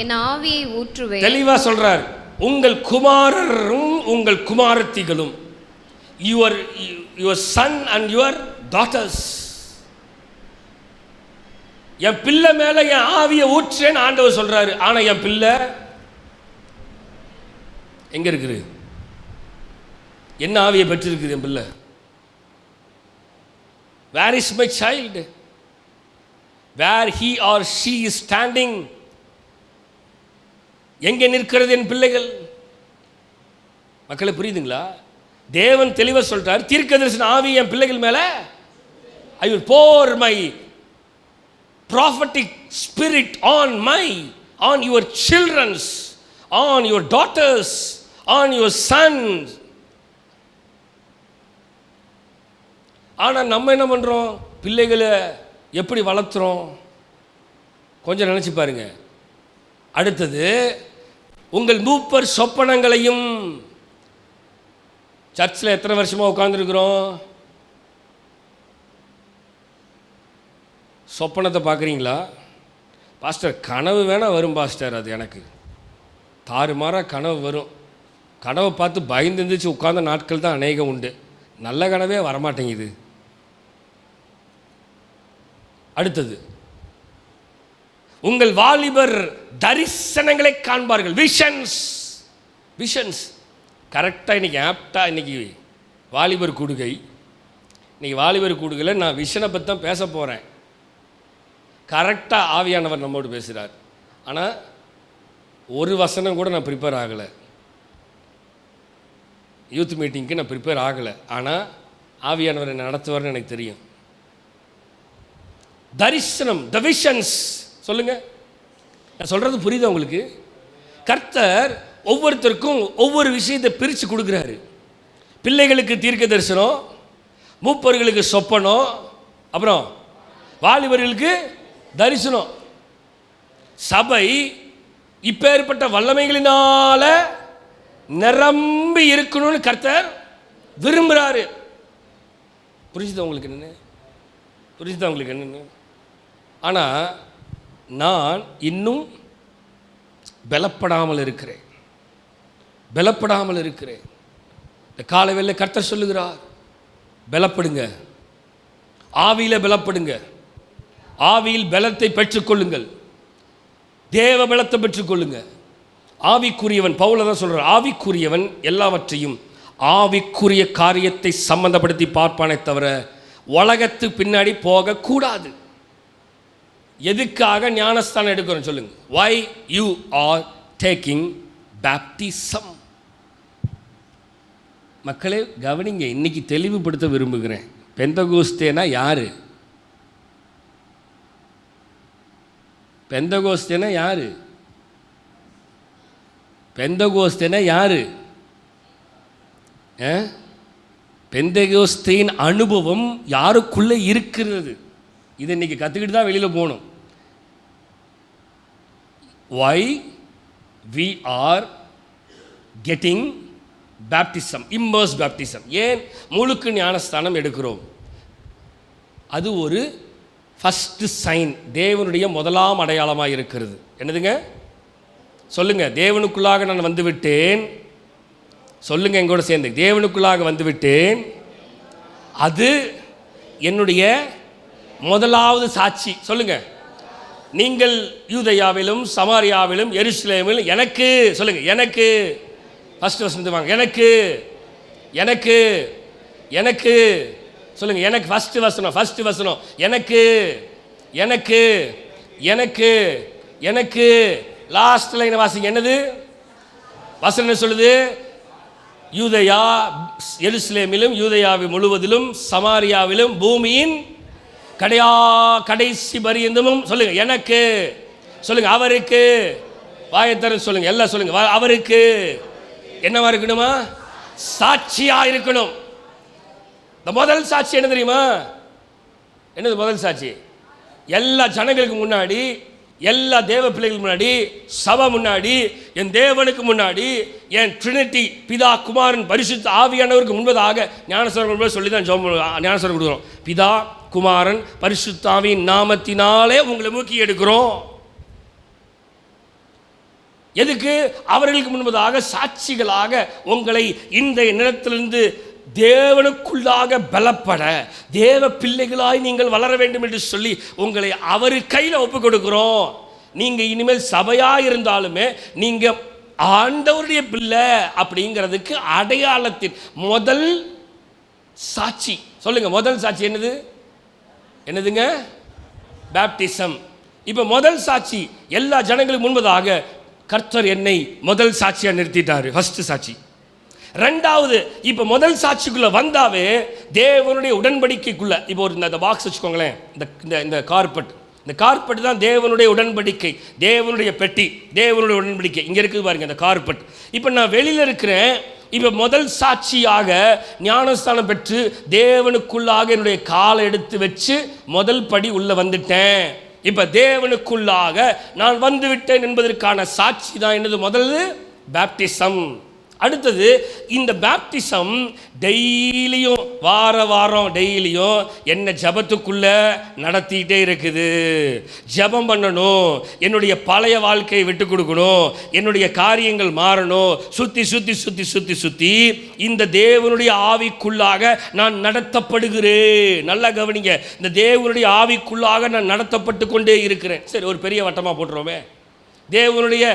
என் ஆவியை ஊற்றுவேன். தெளிவாக சொல்கிறார். உங்கள் குமாரரும் உங்கள் குமாரத்திகளும், your son and your daughters, என் பிள்ளை மேலே என் ஆவியை ஊற்றேன்னு ஆண்டவர் சொல்கிறாரு. ஆனால் என் பிள்ளை எங்கே இருக்குது? என்ன ஆவியை பெற்றிருக்குது என் பிள்ளை? Where is my child? Where he or she is standing? எங்கே நிற்கிறது என் பிள்ளைகள்? மக்களை புரியுதுங்களா? தேவன் தெளிவாக சொல்றார், தீர்க்கதரிசன ஆவி என் பிள்ளைகள் மேலே I will pour my prophetic spirit on your children's, on your daughters, on your sons. ஆனால் நம்ம என்ன பண்ணுறோம்? பிள்ளைகளை எப்படி வளர்த்துறோம்? கொஞ்சம் நினச்சி பாருங்க. அடுத்தது, உங்கள் மூப்பர் சொப்பனங்களையும். சர்ச்சில் எத்தனை வருஷமாக உட்காந்துருக்குறோம்? சொப்பனத்தை பார்க்குறீங்களா? பாஸ்டர் கனவு வேணால் வரும் பாஸ்டர், அது எனக்கு தாறுமாறாக கனவு வரும். கனவை பார்த்து பயந்து இருந்துச்சு உட்கார்ந்த நாட்கள் தான் அநேகம் உண்டு. நல்ல கனவே வரமாட்டேங்குது. அடுத்தது, உங்கள் வாலிபர் தரிசனங்களை காண்பார்கள். விஷன்ஸ் கரெக்டாக இன்றைக்கி ஆப்டாக இன்றைக்கி வாலிபர் கூடுகை. இன்றைக்கி வாலிபர் கூடுகையில் நான் விஷனை பற்றி தான் பேச போகிறேன். கரெக்டாக ஆவியானவர் நம்மோடு பேசுகிறார். ஆனால் ஒரு வசனம் கூட நான் ப்ரிப்பேர் ஆகலை. யூத் மீட்டிங்க்கு நான் ப்ரிப்பேர் ஆகலை. ஆனால் ஆவியானவர் என்னை நடத்துவார்னு எனக்கு தெரியும். தரிசனம், த விஷன்ஸ். சொல்லுங்க, நான் சொல்கிறது புரியுதா உங்களுக்கு? கர்த்தர் ஒவ்வொருத்தருக்கும் ஒவ்வொரு விஷயத்தை பிரித்து கொடுக்குறாரு. பிள்ளைகளுக்கு தீர்க்க தரிசனம், மூப்பர்களுக்கு சொப்பனம், அப்புறம் வாலிபர்களுக்கு தரிசனம். சபை இப்பேற்பட்ட வல்லமைகளினால நிரம்பி இருக்கணும்னு கர்த்தர் விரும்புகிறாரு. புரிஞ்சுதா உங்களுக்கு என்னன்னு? ஆனால் நான் இன்னும் பலப்படாமல் இருக்கிறேன். இந்த காலைவேளை கர்த்தர் சொல்லுகிறார், பலப்படுங்க, ஆவியில் பலப்படுங்க, ஆவியில் பலத்தை பெற்றுக்கொள்ளுங்கள், தேவ பலத்தை பெற்றுக்கொள்ளுங்க. ஆவிக்குரியவன், பவுல் தான் சொல்கிறார், ஆவிக்குரியவன் எல்லாவற்றையும் ஆவிக்குரிய காரியத்தை சம்பந்தப்படுத்தி பார்ப்பானே தவிர உலகத்து பின்னாடி போகக்கூடாது. எதுக்காக ஞானஸ்தானம் எடுக்கிறோம் சொல்லுங்க? why you are taking baptism? மக்களே கவனிங்க, இன்னைக்கு தெளிவுபடுத்த விரும்புகிறேன். பெந்தகோஸ்தேனா யாரு? பெந்தகோஸ்தேனா யாரு? பெந்தகோஸ்தேயின் அனுபவம் யாருக்குள்ளே இருக்கிறது? இதை இன்னைக்கு கற்றுக்கிட்டு தான் வெளியில் போகணும். why we are getting baptism, immersed baptism. ஏன் முழுக்கு ஞானஸ்தானம் எடுக்கிறோம்? அது ஒரு ஃபஸ்ட் சைன், தேவனுடைய முதலாம் அடையாளமாக இருக்கிறது. என்னதுங்க? சொல்லுங்க. தேவனுக்குள்ளாக நான் வந்து விட்டேன். சொல்லுங்க எங்கூட சேர்ந்து, தேவனுக்குள்ளாக வந்து விட்டேன். அது என்னுடைய முதலாவது சாட்சி. சொல்லுங்க. நீங்கள் யூதேயாவிலும் சமாரியாவிலும் எருசலேமிலும் எனக்கு, சொல்லுங்க, எனக்கு ஃபர்ஸ்ட் வசனத்தை வாங்க, எனக்கு சொல்லுங்க, எனக்கு ஃபர்ஸ்ட் வசனம் எனக்கு லாஸ்ட் லைன் வாசிங்க. என்னது வசனம் சொல்லுது? யூதேயா எருசலேமிலும் யூதேயாவின் முழுவதிலும் சமாரியாவிலும் பூமியின் கடைசி பரியந்தமும். சொல்லுங்க, எனக்கு, சொல்லுங்க, அவருக்கு. வாயத்தர சொல்லுங்க, எல்லாம் சொல்லுங்க. அவருக்கு என்னவா இருக்கணுமா? சாட்சியா இருக்கணும். இந்த முதல் சாட்சி என்ன தெரியுமா? என்னது முதல் சாட்சி? எல்லா ஜனங்களுக்கு முன்னாடி எல்லா தேவ பிள்ளைகள் முன்னாடி, சபை முன்னாடி, என் தேவனுக்கு முன்னாடி, என் ட்ரினிட்டி பிதா குமாரன் பரிசுத்த ஆவியானவருக்கு முன்பதாக ஞானஸ்நானம் சொல்லி தான் ஞானஸ்நானம் கொடுக்குறோம். பிதா குமாரன் பரிசுத்த ஆவியின் நாமத்தினாலே உங்களை மூக்கி எடுக்கிறோம். எதுக்கு? அவர்களுக்கு முன்பதாக சாட்சிகளாக உங்களை இந்த நிலத்திலிருந்து தேவனுக்குள்ளாக பலப்பட, தேவ பிள்ளைகளாய் நீங்கள் வளர வேண்டும் என்று சொல்லி உங்களை அவர் கையில் ஒப்பு கொடுக்கிறோம். நீங்கள் இனிமேல் சபையாக இருந்தாலுமே நீங்கள் ஆண்டவருடைய பிள்ளை அப்படிங்கிறதுக்கு அடையாளத்தின் முதல் சாட்சி. சொல்லுங்க, முதல் சாட்சி என்னது? என்னதுங்க? பேப்டிசம். இப்போ முதல் சாட்சி எல்லா ஜனங்களுக்கு முன்பதாக கர்த்தர் என்னை முதல் சாட்சியாக நிறுத்திட்டாரு. ஃபர்ஸ்ட் சாட்சி. ரெண்டாவது, இப்போ முதல் சாட்சிக்குள்ளே வந்தாவே தேவனுடைய உடன்படிக்கைக்குள்ள, இப்போ ஒரு இந்த பாக்ஸ் வச்சுக்கோங்களேன், இந்த கார்பெட், இந்த கார்பெட் தான் தேவனுடைய உடன்படிக்கை, தேவனுடைய பெட்டி, தேவனுடைய உடன்படிக்கை. இங்கே இருக்குது பாருங்க இந்த கார்பெட். இப்போ நான் வெளியில் இருக்கிறேன். இப்போ முதல் சாட்சியாக ஞானஸ்தானம் பெற்று தேவனுக்குள்ளாக என்னுடைய காலை எடுத்து வச்சு முதல் படி உள்ளே வந்துட்டேன். இப்போ தேவனுக்குள்ளாக நான் வந்து விட்டேன் என்பதற்கான சாட்சி தான் என்னது? முதல்ல பேப்டிசம். அடுத்தது, இந்த பேப்டிசம் டெய்லியும் வாரம் டெய்லியும் என்ன ஜபத்துக்குள்ள நடத்திக்கிட்டே இருக்குது. ஜபம் பண்ணணும், என்னுடைய பழைய வாழ்க்கையை விட்டு கொடுக்கணும், என்னுடைய காரியங்கள் மாறணும். சுற்றி சுற்றி சுற்றி சுற்றி சுற்றி இந்த தேவனுடைய ஆவிக்குள்ளாக நான் நடத்தப்படுகிறேன். நல்லா கவனிங்க, இந்த தேவனுடைய ஆவிக்குள்ளாக நான் நடத்தப்பட்டு கொண்டே இருக்கிறேன். சரி, ஒரு பெரிய வட்டமாக போட்டுருவோமே. தேவனுடைய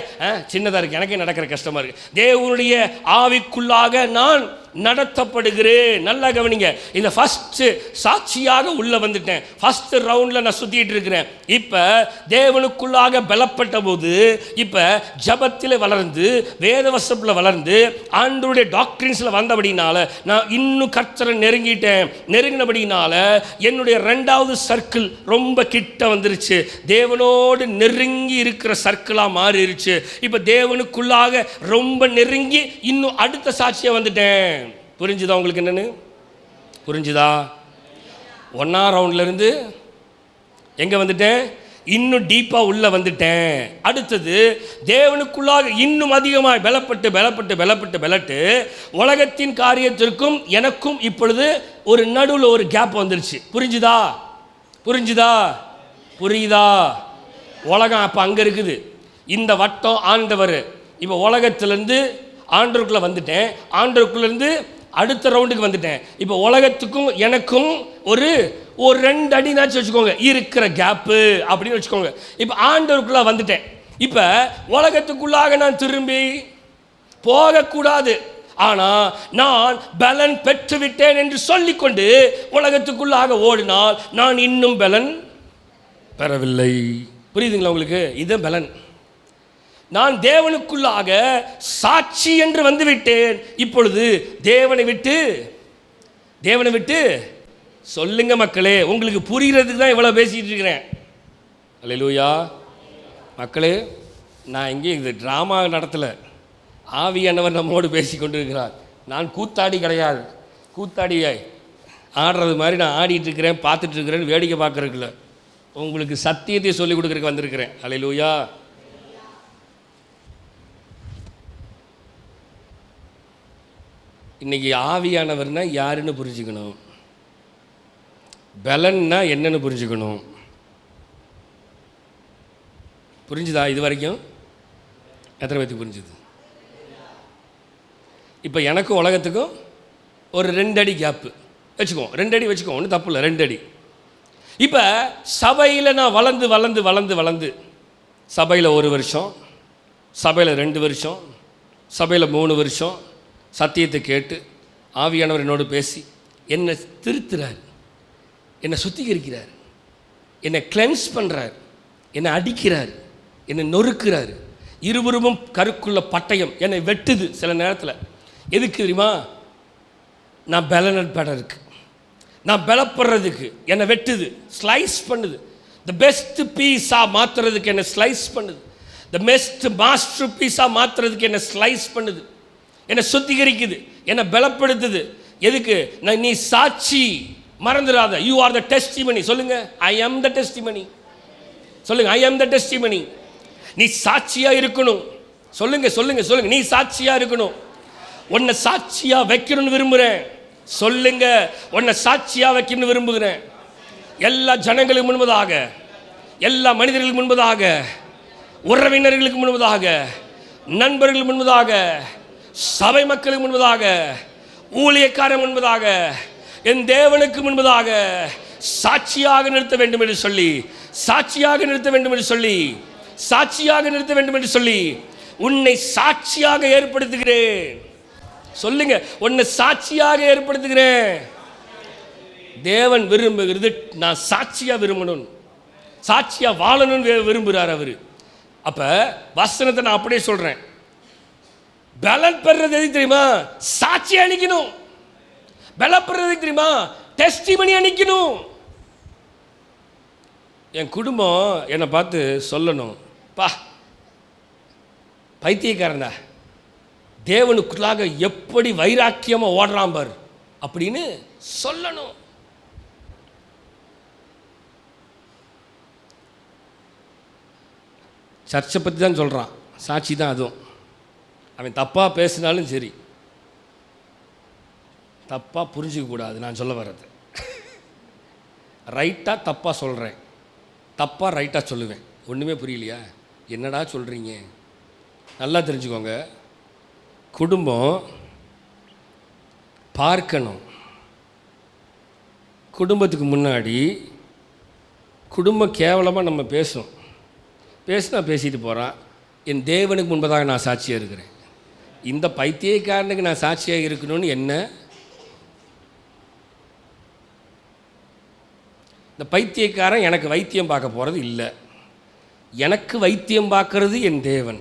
சின்னதாக இருக்குது, எனக்கே நடக்கிற கஷ்டமாக இருக்குது. தேவனுடைய ஆவிக்குள்ளாக நான் நடத்தப்படுகிறேன். நல்லா கவனிங்க, இந்த ஃபஸ்ட்டு சாட்சியாக உள்ளே வந்துட்டேன். ஃபஸ்ட்டு ரவுண்டில் நான் சுற்றிட்டு இருக்கிறேன். இப்போ தேவனுக்குள்ளாக பலப்பட்ட போது, இப்போ ஜபத்தில் வளர்ந்து, வேதவசத்தில் வளர்ந்து, ஆண்டவருடைய டாக்டரின்ஸில் வந்தபடினால நான் இன்னும் கர்த்தரை நெருங்கினபடினால என்னுடைய ரெண்டாவது சர்க்கிள் ரொம்ப கிட்ட வந்துருச்சு. தேவனோடு நெருங்கி இருக்கிற சர்க்கிளாக மாறிடுச்சு. இப்போ தேவனுக்குள்ளாக ரொம்ப நெருங்கி இன்னும் அடுத்த சாட்சியாக வந்துட்டேன். புரிஞ்சுதா உங்களுக்கு? என்னன்னு புரிஞ்சுதா? 1ஆம் ரவுண்ட்லேருந்து எங்கே வந்துட்டேன்? இன்னும் டீப்பாக உள்ளே வந்துட்டேன். அடுத்தது, தேவனுக்குள்ளாக இன்னும் அதிகமாக பலப்பட்டு உலகத்தின் காரியத்திற்கும் எனக்கும் இப்பொழுது ஒரு நடுவில் ஒரு கேப் வந்துருச்சு. புரிஞ்சுதா? புரியுதா? உலகம் அப்போ அங்கே இருக்குது, இந்த வட்டம் ஆண்டவர். இப்போ உலகத்திலேருந்து ஆண்டவருக்குள்ளே வந்துட்டேன், ஆண்டவருக்குள்ளேருந்து அடுத்த ரவுண்டுக்கு வந்துட்டேன். இப்போ உலகத்துக்கும் எனக்கும் ஒரு 2 அடினாச்சும் வச்சுக்கோங்க இருக்கிற கேப்பு அப்படின்னு வச்சுக்கோங்க. இப்போ ஆண்டவருக்குள்ளே வந்துட்டேன். இப்போ உலகத்துக்குள்ளாக நான் திரும்பி போகக்கூடாது. ஆனால் நான் பலன் பெற்றுவிட்டேன் என்று சொல்லிக்கொண்டு உலகத்துக்குள்ளாக ஓடினால் நான் இன்னும் பலன் பெறவில்லை. புரியுதுங்களா உங்களுக்கு? இது பலன். நான் தேவனுக்குள்ளாக சாட்சி என்று வந்துவிட்டேன். இப்பொழுது தேவனை விட்டு சொல்லுங்க மக்களே, உங்களுக்கு புரிகிறதுக்கு தான் இவ்வளோ பேசிகிட்டு இருக்கிறேன். அல்லேலூயா மக்களே. நான் இங்கே இது ட்ராமா நடத்தலை, ஆவியானவர் நம்மோடு பேசி கொண்டு இருக்கிறார். நான் கூத்தாடி கிடையாது, கூத்தாடியாய் ஆடுறது மாதிரி நான் ஆடிட்டு இருக்கிறேன், பார்த்துட்டு இருக்கிறேன், வேடிக்கை பார்க்குறதுக்குல உங்களுக்கு சத்தியத்தை சொல்லிக் கொடுக்குறதுக்கு வந்திருக்கிறேன். அல்லேலூயா. இன்றைக்கி ஆவியானவர்னா யாருன்னு புரிஞ்சுக்கணும், பலன்னா என்னன்னு புரிஞ்சுக்கணும். புரிஞ்சுதா? இது வரைக்கும் எத்தனை பேருக்கு புரிஞ்சுது? இப்போ எனக்கும் உலகத்துக்கும் ஒரு 2 அடி கேப்பு வச்சுக்குவோம். 2 அடி வச்சுக்குவோம், ஒன்றும் தப்பு இல்லை, 2 அடி. இப்போ சபையில் நான் வளர்ந்து சபையில் 1 வருஷம், சபையில் 2 வருஷம், சபையில் 3 வருஷம் சத்தியத்தை கேட்டு ஆவியானவர் என்னோடு பேசி என்னை திருத்துறார், என்னை சுத்திகரிக்கிறார், என்னை கிளென்ஸ் பண்ணுறார், என்னை அடிக்கிறார், என்னை நொறுக்கிறார். இருபுறமும் கருக்குள்ள பட்டயம் என்னை வெட்டுது சில நேரத்தில். எதுக்கு தெரியுமா? நான் பலனப்படறதுக்கு, நான் பலப்படுறதுக்கு என்னை வெட்டுது, ஸ்லைஸ் பண்ணுது. த பெஸ்ட் பீஸாக மாற்றுறதுக்கு என்னை ஸ்லைஸ் பண்ணுது. த பெஸ்ட் மாஸ்டர் பீஸாக மாற்றுறதுக்கு என்னை ஸ்லைஸ் பண்ணுது, என்னை சுத்திகரிக்குது, என்னை பலப்படுத்துது. எதுக்கு? நீ சாட்சி, மறந்துடாத. You are the testimony. சொல்லுங்க, ஐ ஆம் த டெஸ்டிமனி. சொல்லுங்க, ஐ ஆம் த டெஸ்டிமனி. நீ சாட்சியா இருக்கணும். சொல்லுங்க சொல்லுங்க சொல்லுங்க, நீ சாட்சியா இருக்கணும். உன்னை சாட்சியா வைக்கணும்னு விரும்புகிறேன். சொல்லுங்க, உன்னை சாட்சியா வைக்கணும்னு விரும்புகிறேன். எல்லா ஜனங்களுக்கு முன்பதாக, எல்லா மனிதர்களுக்கு முன்பதாக, உறவினர்களுக்கு முன்பதாக, நண்பர்களுக்கு முன்பதாக, சபை மக்களுக்கு முன்பதாக, ஊழியக்காரன் முன்பதாக, என் தேவனுக்கு முன்பதாக சாட்சியாக நிறுத்த வேண்டும் என்று சொல்லி, சாட்சியாக நிறுத்த வேண்டும் என்று சொல்லி, சாட்சியாக நிறுத்த வேண்டும் என்று சொல்லி உன்னை சாட்சியாக ஏற்படுத்துகிறேன். சொல்லுங்க, உன்னை சாட்சியாக ஏற்படுத்துகிறேன். தேவன் விரும்புகிறது நான் சாட்சியா விரும்பணும், சாட்சியா வாழணும்னு விரும்புகிறார் அவர். அப்ப வசனத்தை நான் அப்படியே சொல்றேன். பலன் பெறுறது எது தெரியுமா? சாட்சி அணிக்கணும். பலன் பெறுறது தெரியுமா? டெஸ்டிமனி அணிக்கணும். என் குடும்பம் என்னை பார்த்து சொல்லணும், பா பைத்தியக்காரன் தேவனுக்குள்ளாக எப்படி வைராக்கியமா ஓடுறான் பார் அப்படின்னு சொல்லணும். சர்ச்சை பற்றி தான் சொல்கிறான், சாட்சி தான் அதுவும். அவன் தப்பாக பேசினாலும் சரி, தப்பாக புரிஞ்சிக்க கூடாது. நான் சொல்ல வர்றது ரைட்டாக தப்பாக சொல்கிறேன், தப்பாக ரைட்டாக சொல்லுவேன். ஒன்றுமே புரியலையா? என்னடா சொல்கிறீங்க? நல்லா தெரிஞ்சுக்கோங்க, குடும்பம் பார்க்கணும். குடும்பத்துக்கு முன்னாடி குடும்பம் கேவலமாக நம்ம பேசினா பேசிட்டு போகிறான். என் தேவனுக்கு முன்பதாக நான் சாட்சியாக இருக்கிறேன். இந்த பைத்தியக்காரனுக்கு நான் சாட்சியாக இருக்கணும்னு என்ன? இந்த பைத்தியக்காரன் எனக்கு வைத்தியம் பார்க்க போகிறது இல்லை. எனக்கு வைத்தியம் பார்க்கறது என் தேவன்.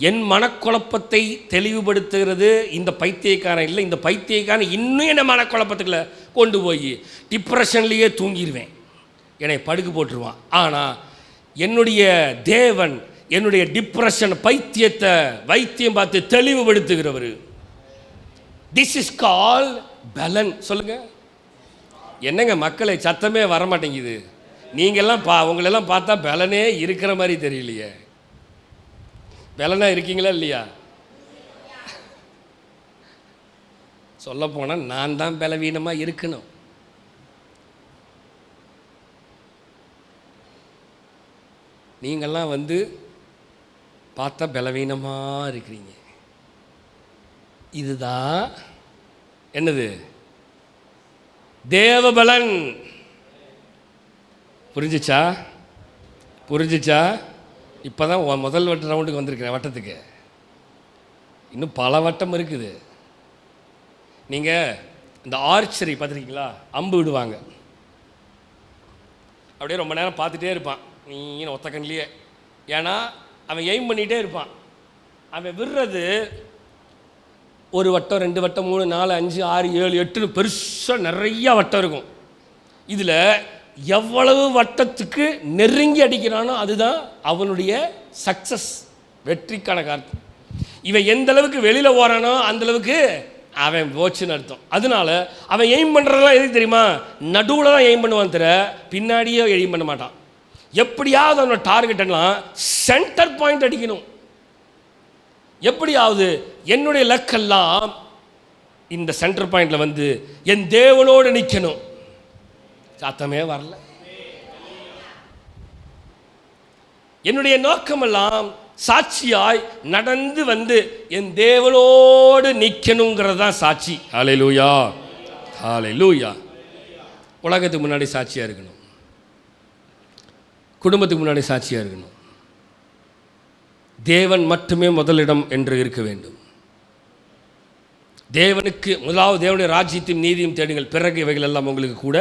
என் மனக்குழப்பத்தை தெளிவுபடுத்துகிறது இந்த பைத்தியக்காரன் இல்லை. இந்த பைத்தியக்காரன் இன்னும் என்ன மனக்குழப்பத்துக்குள்ள கொண்டு போய் டிப்ரெஷன்லேயே தூங்கிடுவேன், என்னை படுக்க போட்டுருவான். ஆனால் என்னுடைய தேவன் என்னுடைய டிப்ரெஷன் பைத்தியத்தை வைத்தியம் பார்த்து தெளிவுபடுத்துகிறவர். திஸ் இஸ் கால் பலன். சொல்லுங்க, என்னங்க மக்களை சத்தமே வரமாட்டேங்குது. நீங்கள்லாம் உங்களெல்லாம் பார்த்தா பலனே இருக்கிற மாதிரி தெரியலையே. பலனா இருக்கீங்களா இல்லையா? சொல்ல போனால் நான் தான் பலவீனமாக இருக்கணும். நீங்கள்லாம் பார்த்தா பலவீனமாக இருக்கிறீங்க. இதுதான் என்னது? தேவபலன். புரிஞ்சிச்சா? இப்போ தான் முதல் ரவுண்டுக்கு வந்திருக்கிறேன். வட்டத்துக்கு இன்னும் பல வட்டம் இருக்குது. நீங்கள் இந்த ஆர்ச்சரி பார்த்துருக்கீங்களா? அம்பு விடுவாங்க, அப்படியே ரொம்ப நேரம் பார்த்துட்டே இருப்பான் நீ ஒத்த கண்ணிலேயே. ஏன்னா அவன் எய்ம் பண்ணிகிட்டே இருப்பான். அவன் விடுறது ஒரு வட்டம், 2 வட்டம், 3, 4, 5, 6, 7, 8 பெருசாக நிறையா வட்டம் இருக்கும். இதில் எவ்வளவு வட்டத்துக்கு நெருங்கி அடிக்கிறானோ அதுதான் அவனுடைய சக்சஸ், வெற்றிக்கான காரணம். இவன் எந்த அளவுக்கு வெளியில் ஓரானோ அந்தளவுக்கு அவன் போச்சுன்னு அர்த்தம். அதனால அவன் எய்ம் பண்ணுறதெல்லாம் எதுக்கு தெரியுமா? நடுவில் தான் எய்ம் பண்ணுவான், தவிர பின்னாடியே எய்ம் பண்ண மாட்டான். எப்படியாவது அவனோட டார்கெட் எல்லாம் சென்டர் பாயிண்ட் அடிக்கணும். எப்படியாவது என்னுடைய லக்கெல்லாம் இந்த சென்டர் பாயிண்ட்ல என் தேவனோடு நிற்கணும். சாத்தமே வரல. என்னுடைய நோக்கமெல்லாம் சாட்சியாய் நடந்து என் தேவனோடு நிற்கணுங்கிறது தான் சாட்சி. ஹல்லேலூயா, ஹல்லேலூயா. உலகத்துக்கு முன்னாடி சாட்சியாக இருக்கணும், குடும்பத்துக்கு முன்னாடி சாட்சியாக இருக்கணும். தேவன் மட்டுமே முதலிடம் என்று இருக்க வேண்டும். தேவனுக்கு முதலாவது தேவனுடைய ராஜ்யத்தையும் நீதியும் தேடுங்கள், பிறகு இவைகள் எல்லாம் உங்களுக்கு கூட.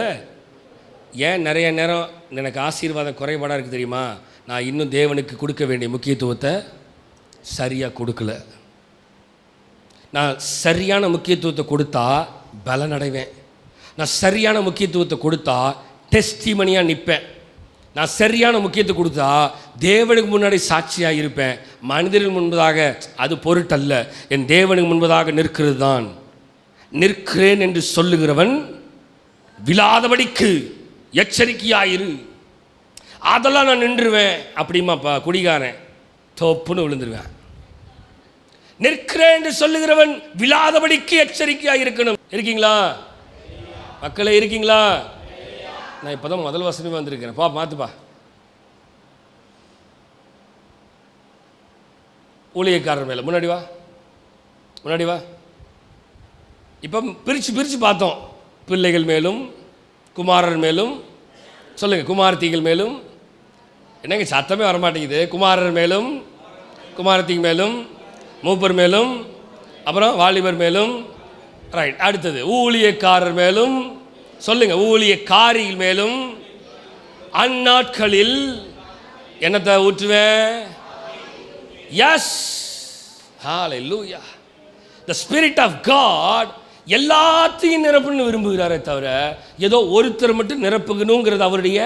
ஏன் நிறைய நேரம் எனக்கு ஆசீர்வாதம் குறைபாடாக இருக்குது தெரியுமா? நான் இன்னும் தேவனுக்கு கொடுக்க வேண்டிய முக்கியத்துவத்தை சரியாக கொடுக்கல. நான் சரியான முக்கியத்துவத்தை கொடுத்தா பலன் அடைவேன். நான் சரியான முக்கியத்துவத்தை கொடுத்தா டெஸ்டிமனியாக நிற்பேன். நான் சரியான முக்கியத்துவம் கொடுத்தா தேவனுக்கு முன்னாடி சாட்சியாக இருப்பேன். மனிதர்கள் முன்பதாக அது பொருட்டல்ல, என் தேவனுக்கு முன்பதாக நிற்கிறது தான். நிற்கிறேன் என்று சொல்லுகிறவன் விழாதபடிக்கு எச்சரிக்கையாயிரு. அதெல்லாம் நான் நின்றுவேன் அப்படிமாப்பா குடிகாரன் தொப்புன்னு விழுந்துருவேன். நிற்கிறேன் என்று சொல்லுகிறவன் விழாதபடிக்கு எச்சரிக்கையாக இருக்கணும். இருக்கீங்களா மக்களே, இருக்கீங்களா? நான் இப்போதான் முதல் வசனமே வந்திருக்கிறேன். மாத்துப்பா. ஊழியக்காரர் மேலே முன்னாடி வா. இப்போ பிரித்து பார்த்தோம். பிள்ளைகள் மேலும் குமாரர் மேலும், சொல்லுங்கள், குமாரத்திகள் மேலும். என்னங்க சத்தமே வரமாட்டேங்குது? குமாரர் மேலும், குமாரத்திகள் மேலும், மூப்பர் மேலும், அப்புறம் வாலிபர் மேலும். ரைட். அடுத்தது ஊழியக்காரர் மேலும், சொல்லுங்கள், ஊழியக்காரிகள் மேலும் அந்நாட்களில் என்னத்தை ஊற்றுவேன்? எஸ், ஹalleluya. The Spirit of God எல்லாத்தையும் நிரப்புன்னு விரும்புகிறாரே தவிர ஏதோ ஒருத்தர் மட்டும் நிரப்புகணுங்கிறது அவருடைய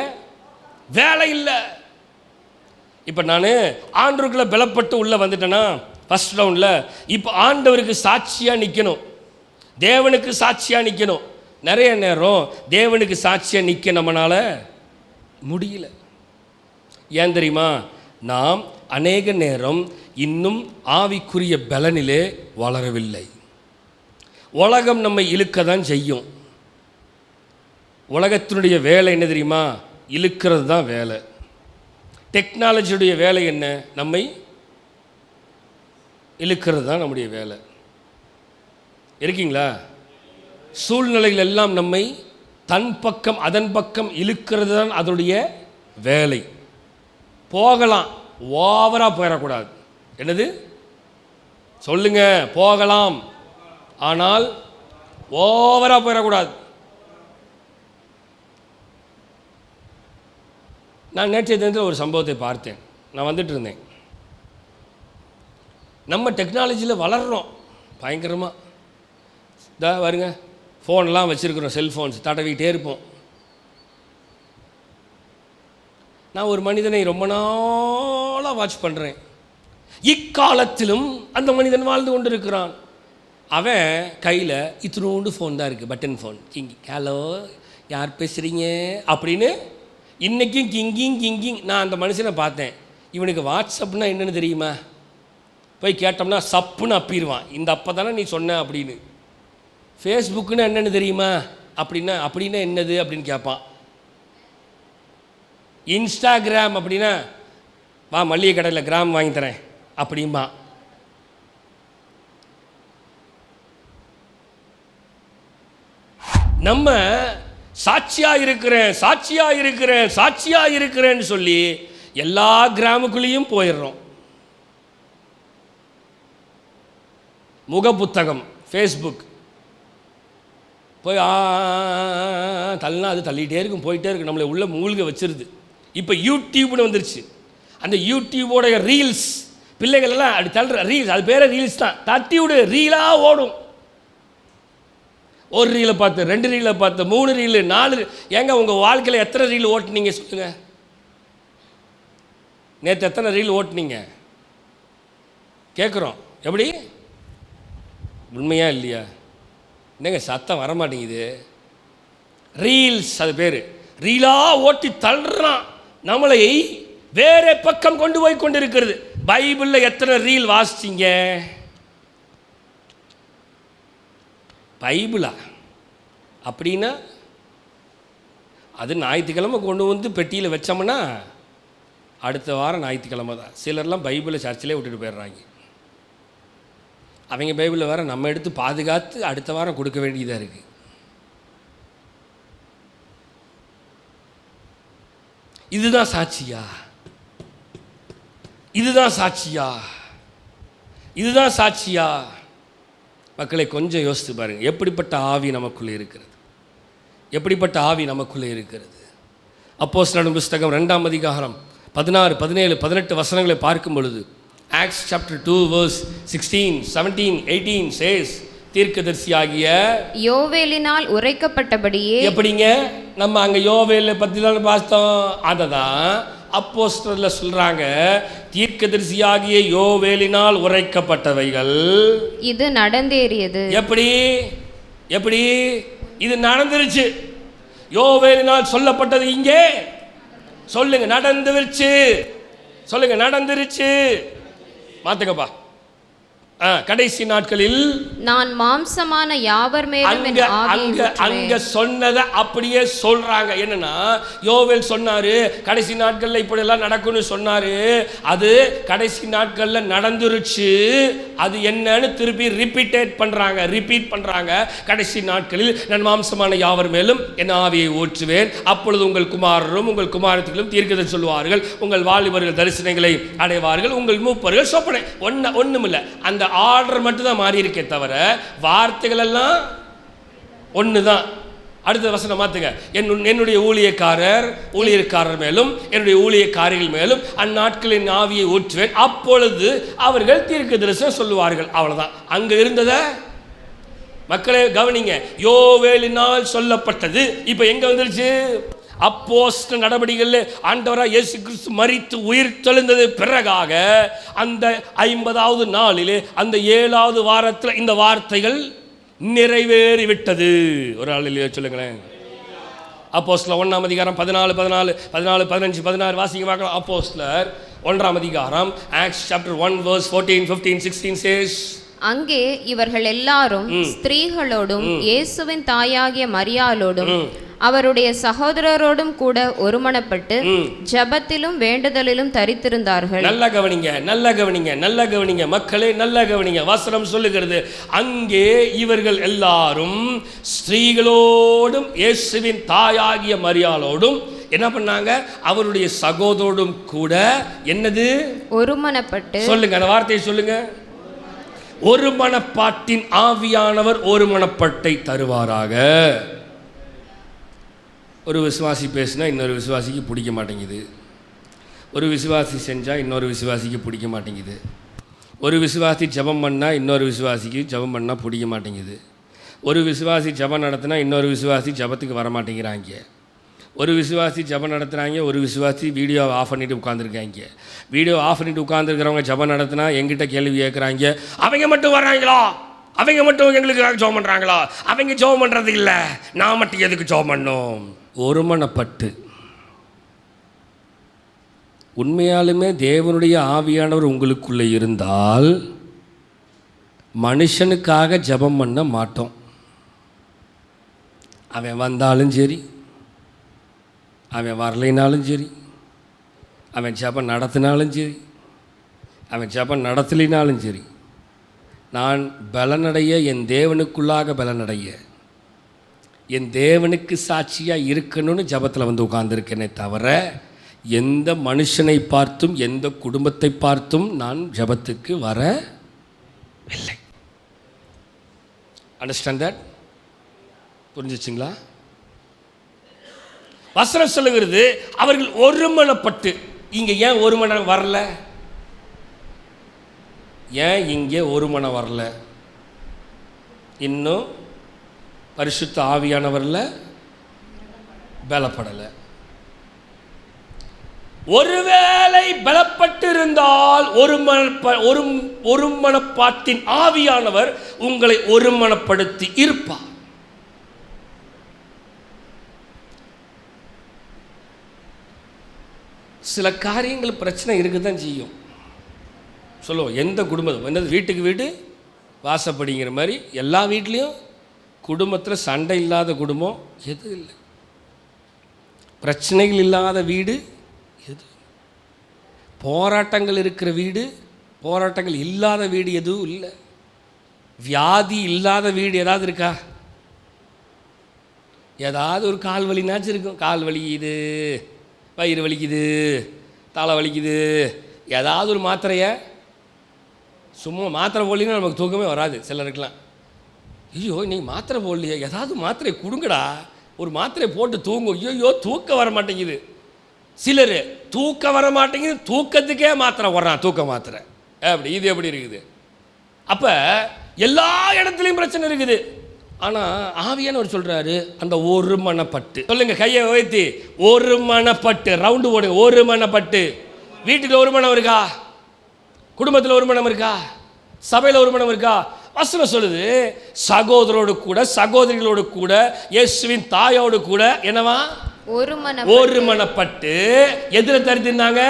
வேலை இல்லை. இப்போ நான் ஆண்டவருக்குள்ள பலப்பட்டு உள்ளே வந்துட்டேன்னா ஃபர்ஸ்ட் ரவுண்டில், இப்போ ஆண்டவருக்கு சாட்சியாக நிற்கணும், தேவனுக்கு சாட்சியாக நிற்கணும். நிறைய நேரம் தேவனுக்கு சாட்சியாக நிற்க நம்மளால முடியல. ஏன் தெரியுமா? நாம் அநேக நேரம் இன்னும் ஆவிக்குரிய பலனிலே வளரவில்லை. உலகம் நம்மை இழுக்க தான் செய்யும். உலகத்தினுடைய வேலை என்ன தெரியுமா? இழுக்கிறது தான் வேலை. டெக்னாலஜியுடைய வேலை என்ன? நம்மை இழுக்கிறது தான் நம்முடைய வேலை. இருக்கீங்களா? சூழ்நிலைகள் எல்லாம் நம்மை தன் பக்கம் அதன் பக்கம் இழுக்கிறது தான் அதனுடைய வேலை. போகலாம், ஓவராக போயிடக்கூடாது. என்னது சொல்லுங்க? போகலாம், ஆனால் ஓவராக போயிடக்கூடாது. நான் நேற்றைய தினத்தில் ஒரு சம்பவத்தை பார்த்தேன். நான் வந்துட்டு இருந்தேன். நம்ம டெக்னாலஜியில் வளர்கிறோம் பயங்கரமாக. வருங்க, ஃபோன்லாம் வச்சுருக்குறோம், செல்ஃபோன்ஸ் தடவிக்கிட்டே இருப்போம். நான் ஒரு மனிதனை ரொம்ப நாளாக வாட்ச் பண்ணுறேன். இக்காலத்திலும் அந்த மனிதன் வாழ்ந்து கொண்டு இருக்கிறான். அவன் கையில் இத்தினோண்டு ஃபோன் தான் இருக்குது, பட்டன் ஃபோன். ஹலோ, யார் பேசுகிறீங்க அப்படின்னு இன்றைக்கும் கிங்கிங். நான் அந்த மனுஷனை பார்த்தேன். இவனுக்கு வாட்ஸ்அப்னா என்னென்னு தெரியுமா? போய் கேட்டோம்னா சப்புன்னு அப்பிடுவான். இந்த அப்போ தானே நீ சொன்ன அப்படின்னு. ஃபேஸ்புக்குன்னு என்னென்னு தெரியுமா அப்படின்னா என்னது அப்படின்னு கேட்பான். இன்ஸ்டாகிராம் அப்படின்னா வா மல்லிகை கடையில் கிராம் வாங்கி தரேன் அப்படிம்பா. நம்ம சாட்சியாக இருக்கிறேன்னு சொல்லி எல்லா கிராமுக்குள்ளேயும் போயிடுறோம். முகப்புத்தகம் ஃபேஸ்புக் போய் தள்ளினா அது தள்ளிகிட்டே இருக்கும், போயிட்டே இருக்கும், நம்மளை உள்ள மூழ்க வச்சிருது. இப்போ யூடியூப்னு வந்துருச்சு. அந்த யூடியூபோடைய ரீல்ஸ், பிள்ளைகள் எல்லாம் அப்படி தள்ளுற ரீல்ஸ், அது பேரே ரீல்ஸ் தான். தட்டி விடு, ரீலாக ஓடும். ஒரு ரீலை பார்த்து, 2 ரீலை பார்த்து, 3 ரீலு, 4. ஏங்க உங்கள் வாழ்க்கையில் எத்தனை ரீல் ஓட்டுனீங்க சொல்லுங்கள்? நேற்று எத்தனை ரீல் ஓட்டுனீங்க கேட்குறோம். எப்படி? உண்மையா இல்லையா? என்னங்க சத்தம் வரமாட்டேங்குது? ரீல்ஸ், அது பேர். ரீலாக ஓட்டி தள்ளுறான் நம்மளை வேற பக்கம் கொண்டு போய் கொண்டு இருக்கிறது. பைபிளில் எத்தனை ரீல் வாசிச்சிங்க? பைபிளா அப்படின்னா அது ஞாயிற்றுக்கிழமை கொண்டு வந்து பெட்டியில் வச்சோம்னா அடுத்த வாரம் ஞாயிற்றுக்கிழமை தான். சிலர்லாம் பைபிளை சர்ச்சிலே விட்டுட்டு போயிடுறாங்க. அவங்க பைபிளில் வேறு நம்ம எடுத்து பாதுகாத்து அடுத்த வாரம் கொடுக்க வேண்டியதாக இருக்குது. இதுதான் சாட்சியா? இதுதான் சாட்சியா? மக்களை கொஞ்சம் யோசித்து பாருங்கள். எப்படிப்பட்ட ஆவி நமக்குள்ளே இருக்கிறது? அப்போஸ்தலர் புத்தகம் 2ஆம் அதிகாரம் 16, 17, 18 வசனங்களை பார்க்கும் பொழுது, ஆக்ட்ஸ் சாப்டர் 2 verse 16, 17, 18 says, தீர்க்கதரிசியாகிய யோவேலினால் உரைக்கப்பட்டபடியே. எப்படிங்க? நம்ம அங்கே யோவேலை பற்றி தான் பார்த்தோம். அதை தான் அப்போஸ்தலர்ல சொல்றாங்க. தீர்க்கதரிசியாகிய யோவேலினால் உரைக்கப்பட்டவைகள் இது நடந்தேறியது. எப்படி இது நடந்துருச்சு? யோவேலினால் சொல்லப்பட்டது இங்கே சொல்லுங்க, நடந்துருச்சு. சொல்லுங்க, நடந்துருச்சு. மாத்துக்கப்பா. கடைசி நாட்களில் நான் மாம்சமான யாவர் மேலும் என் ஆவியை ஊற்றுவேன். அங்க சொன்னதை அப்படியே சொல்றாங்க. என்னன்னா, யோவேல் சொன்னாரு கடைசி நாட்கள்ல இப்படி எல்லாம் நடக்கும்னு சொன்னாரு. அது கடைசி நாட்கள்ல நடந்துருச்சு. அது என்னன்னு திருப்பி ரிப்பீட் பண்றாங்க. கடைசி நாட்களில் நான் மாம்சமான யாவர் மேலும் என் ஆவியை ஊற்றுவேன். அப்பொழுது உங்கள் குமாரரும் உங்கள் குமாரத்திலும் தீர்க்கதரிசி சொல்வார்கள். உங்கள் வாலிபர்கள் தரிசனங்களை அடைவார்கள். உங்கள் மூப்பர்கள் சொப்பனை. ஒண்ணுமில்லை, அந்த ஆர்டர் மட்டும் தான் மாறி இருக்கே தவிர வார்த்தைகள் எல்லாம் ஒண்ணுதான். அடுத்த வசனம் மாத்துங்க. என்னுடைய ஊழியக்காரர் மேலும் என்னுடைய ஊழியக்காரிகள் மேலும் அந்நாட்களின் ஆவியை ஊற்றுவேன். அப்பொழுது அவர்கள் தீர்க்கதரிசனம் சொல்லுவார்கள். அவ்வளவுதான். அங்க இருந்தத மக்களே கவனிங்க. யோவேலினால் சொல்லப்பட்டது இப்ப எங்க வந்துருச்சு? அப்போஸ்தலர் நடவடிக்கைகளில் ஆண்டவராக இயேசு கிறிஸ்து மரித்து உயிர் தெழுந்தது பிறகாக அந்த 50வது நாளிலே அந்த 7வது வாரத்தில் இந்த வார்த்தைகள் நிறைவேறிவிட்டது. ஒரு ஆளிலே சொல்லுங்களேன். அப்போஸ்தலர் 1ஆம் அதிகாரம் 14, 15, 16 வாசிக்க பார்க்கலாம். அப்போஸ்தலர் 1ஆம் அதிகாரம், Acts chapter 1 verse 14, 15, 16 says, அங்கே இவர்கள் எல்லாரும் ஸ்திரீகளோடும் இயேசுவின் தாயாகிய மரியாளோடும் அவருடைய சகோதரரோடும் கூட ஒருமனப்பட்டு ஜெபத்திலும் வேண்டுதலிலும் தரித்திருந்தார்கள். நல்ல கவனிங்க மக்களே, நல்ல கவனிங்க. வசனம் சொல்லுகிறது, அங்கே இவர்கள் எல்லாரும் ஸ்திரீகளோடும் இயேசுவின் தாயாகிய மரியாளோடும் என்ன பண்ணாங்க? அவருடைய சகோதரோடும் கூட என்னது? ஒருமனப்பட்டு. சொல்லுங்க, அந்த வார்த்தையை சொல்லுங்க. ஒரு மனப்பாட்டின் ஆவியானவர் ஒரு மனப்பட்டை தருவாராக. ஒரு விசுவாசி பேசினா இன்னொரு விசுவாசிக்கு பிடிக்க மாட்டேங்குது. ஒரு விசுவாசி செஞ்சால் இன்னொரு விசுவாசிக்கு பிடிக்க மாட்டேங்குது. ஒரு விசுவாசி ஜெபம் பண்ணால் இன்னொரு விசுவாசிக்கு ஜெபம் பண்ணால் பிடிக்க மாட்டேங்குது. ஒரு விசுவாசி ஜெபம் நடத்தினா இன்னொரு விசுவாசி ஜெபத்துக்கு வர மாட்டேங்கிறாங்க. ஒரு விசுவாசி ஜெபம் நடத்துகிறாங்க, ஒரு விசுவாசி வீடியோவை ஆஃப் பண்ணிவிட்டு உட்காந்துருக்காங்க. வீடியோ ஆஃப் பண்ணிவிட்டு உட்காந்துருக்கிறவங்க ஜெபம் நடத்தினா எங்கிட்ட கேள்வி கேட்குறாங்க, அவங்க மட்டும் வர்றாங்களா? அவங்க மட்டும் எங்களுக்காக ஜெபம் பண்ணுறாங்களா? அவங்க ஜெபம் பண்ணுறது இல்லை, நான் மட்டும் எதுக்கு ஜெபம் பண்ணோம்? ஒருமனப்பட்டு உண்மையாலுமே தேவனுடைய ஆவியானவர் உங்களுக்குள்ளே இருந்தால் மனுஷனுக்காக ஜெபம் பண்ண மாட்டோம். அவன் வந்தாலும் சரி, அவன் வரலைனாலும் சரி, அவன் ஜெபம் நடத்தினாலும் சரி, அவன் ஜெபம் நடத்தலினாலும் சரி, நான் பலனடைய, என் தேவனுக்குள்ளாக பலனடைய, என் தேவனுக்கு சாட்சியாக இருக்கணும்னு ஜெபத்தில் வந்து உட்கார்ந்துருக்கேனே தவிர எந்த மனுஷனை பார்த்தும் எந்த குடும்பத்தை பார்த்தும் நான் ஜெபத்துக்கு வரவில்லை. Understand that? புரிஞ்சிச்சுங்களா? வசனம் சொல்லுகிறது அவர்கள் ஒருமனப்பட்டு. இங்கே ஏன் ஒரு மனம் வரல? ஏன் இங்கே ஒரு மனம் வரல? இன்னும் பரிசுத்த ஆவியானவரில் பலப்படலை. ஒருவேளை பலப்பட்டு இருந்தால் ஒரு மனப்பாட்டின் ஆவியானவர் உங்களை ஒருமனப்படுத்தி இருப்பார். சில காரியங்கள் பிரச்சனை இருக்குதான் செய்யும். சொல்லுவோம், எந்த குடும்பம் என்னது வீட்டுக்கு வீடு வாசப்படிங்கிற மாதிரி எல்லா வீட்லேயும் குடும்பத்தில் சண்டை இல்லாத குடும்பம் எதுவும் இல்லை. பிரச்சனைகள் இல்லாத வீடு எது? போராட்டங்கள் இருக்கிற வீடு, போராட்டங்கள் இல்லாத வீடு எதுவும் இல்லை. வியாதி இல்லாத வீடு ஏதாவது இருக்கா? ஏதாவது ஒரு கால் வலினாச்சும் இருக்கும். கால் வலிக்குது, வயிறு வலிக்குது, தலை வலிக்குது, ஏதாவது ஒரு மாத்திரையை சும்மா மாத்திரை போடலின்னா நமக்கு தூக்கமே வராது. சிலருக்கெல்லாம் ஐயோ நீங்கள் மாத்திரை போடலையே, ஏதாவது மாத்திரை கொடுங்கடா, ஒரு மாத்திரை போட்டு தூங்கும். ஐயோ தூக்கம் வர மாட்டேங்குது. சிலர் தூக்கம் வர மாட்டேங்குது, தூக்கத்துக்கே மாத்திரை வர்றான், தூக்க மாத்திரை. அப்படி இது எப்படி இருக்குது? அப்போ எல்லா இடத்துலையும் பிரச்சனை இருக்குது. ஆனால் ஆவியானவர் சொல்கிறாரு அந்த ஒரு மனப்பட்டு. சொல்லுங்க, கையை வைத்து ஒரு மனப்பட்டு ரவுண்டு போடுங்க. ஒரு மனப்பட்டு. வீட்டுக்கு ஒரு மனம் இருக்கா? குடும்பத்தில் ஒரு மனம் இருக்கா? சபையில் ஒரு மனம் இருக்கா? வசனம் சொல்லுது சகோதரோடு கூட, சகோதரிகளோடு கூட, இயேசுவின் தாயோடு கூட என்னவா ஒருமனப்பட்டு எதுல தரித்திருந்தாங்க?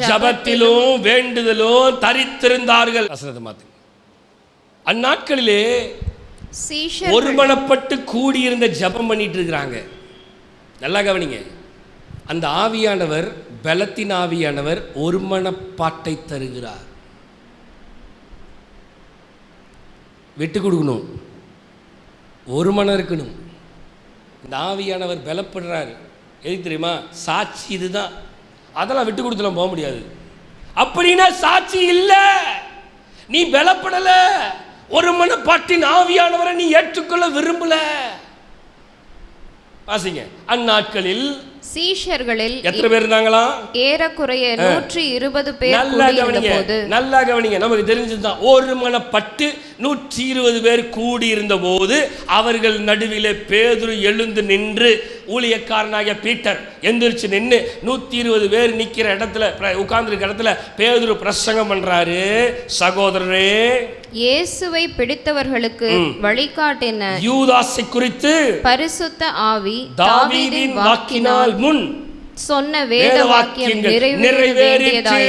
ஜபத்திலும் வேண்டுதலும் தரித்திருந்தார்கள். அந்நாட்களிலே ஒருமனப்பட்டு கூடியிருந்த ஜபம் பண்ணிட்டு இருக்கிறாங்க. நல்லா கவனிங்க. அந்த ஆவியானவர், பலத்தின் ஆவியானவர் ஒருமனப்பாட்டை தருகிறார். விட்டு கொடுக்கணும், ஒரு மனம் இருக்கணும். இந்த ஆவியானவர் பலப்படுறாரு. எது தெரியுமா? சாட்சி இதுதான். அதெல்லாம் விட்டு கொடுத்துலாம் போக முடியாது. அப்படின்னா சாட்சி இல்லை, நீ பலப்படல, ஒரு மனப்பாட்டின் ஆவியானவரை நீ ஏற்றுக்கொள்ள விரும்பல. வாசிங்க. அந்நாட்களில் சீஷர்களில் எத்தனை பேர் இருந்தாங்களா? ஏறக்குறைய 120 பேர். நல்லா கவனிங்க. நமக்கு தெரிஞ்சதுதான். ஒரு மனப்பட்டு 120 பேர் கூடி இருந்த போது அவர்கள் நடுவிலே பேதுரு எழுந்து நின்று, ஊழியக்காரனாகிய பீட்டர் எந்திரிச்சு நின்று 120 பேர் நிக்கிற இடத்துல, உட்கார்ந்துருக்க இடத்துல பேதுரு பிரசங்கம் பண்றாரு. சகோதரரே, இயேசுவை பிடித்தவர்களுக்கு வழிகாட்டின யூதாசை குறித்து பரிசுத்த ஆவி தாவீதின் வாக்கினால் முன் சொன்ன வேத வாக்கியம் நிறைவேறியது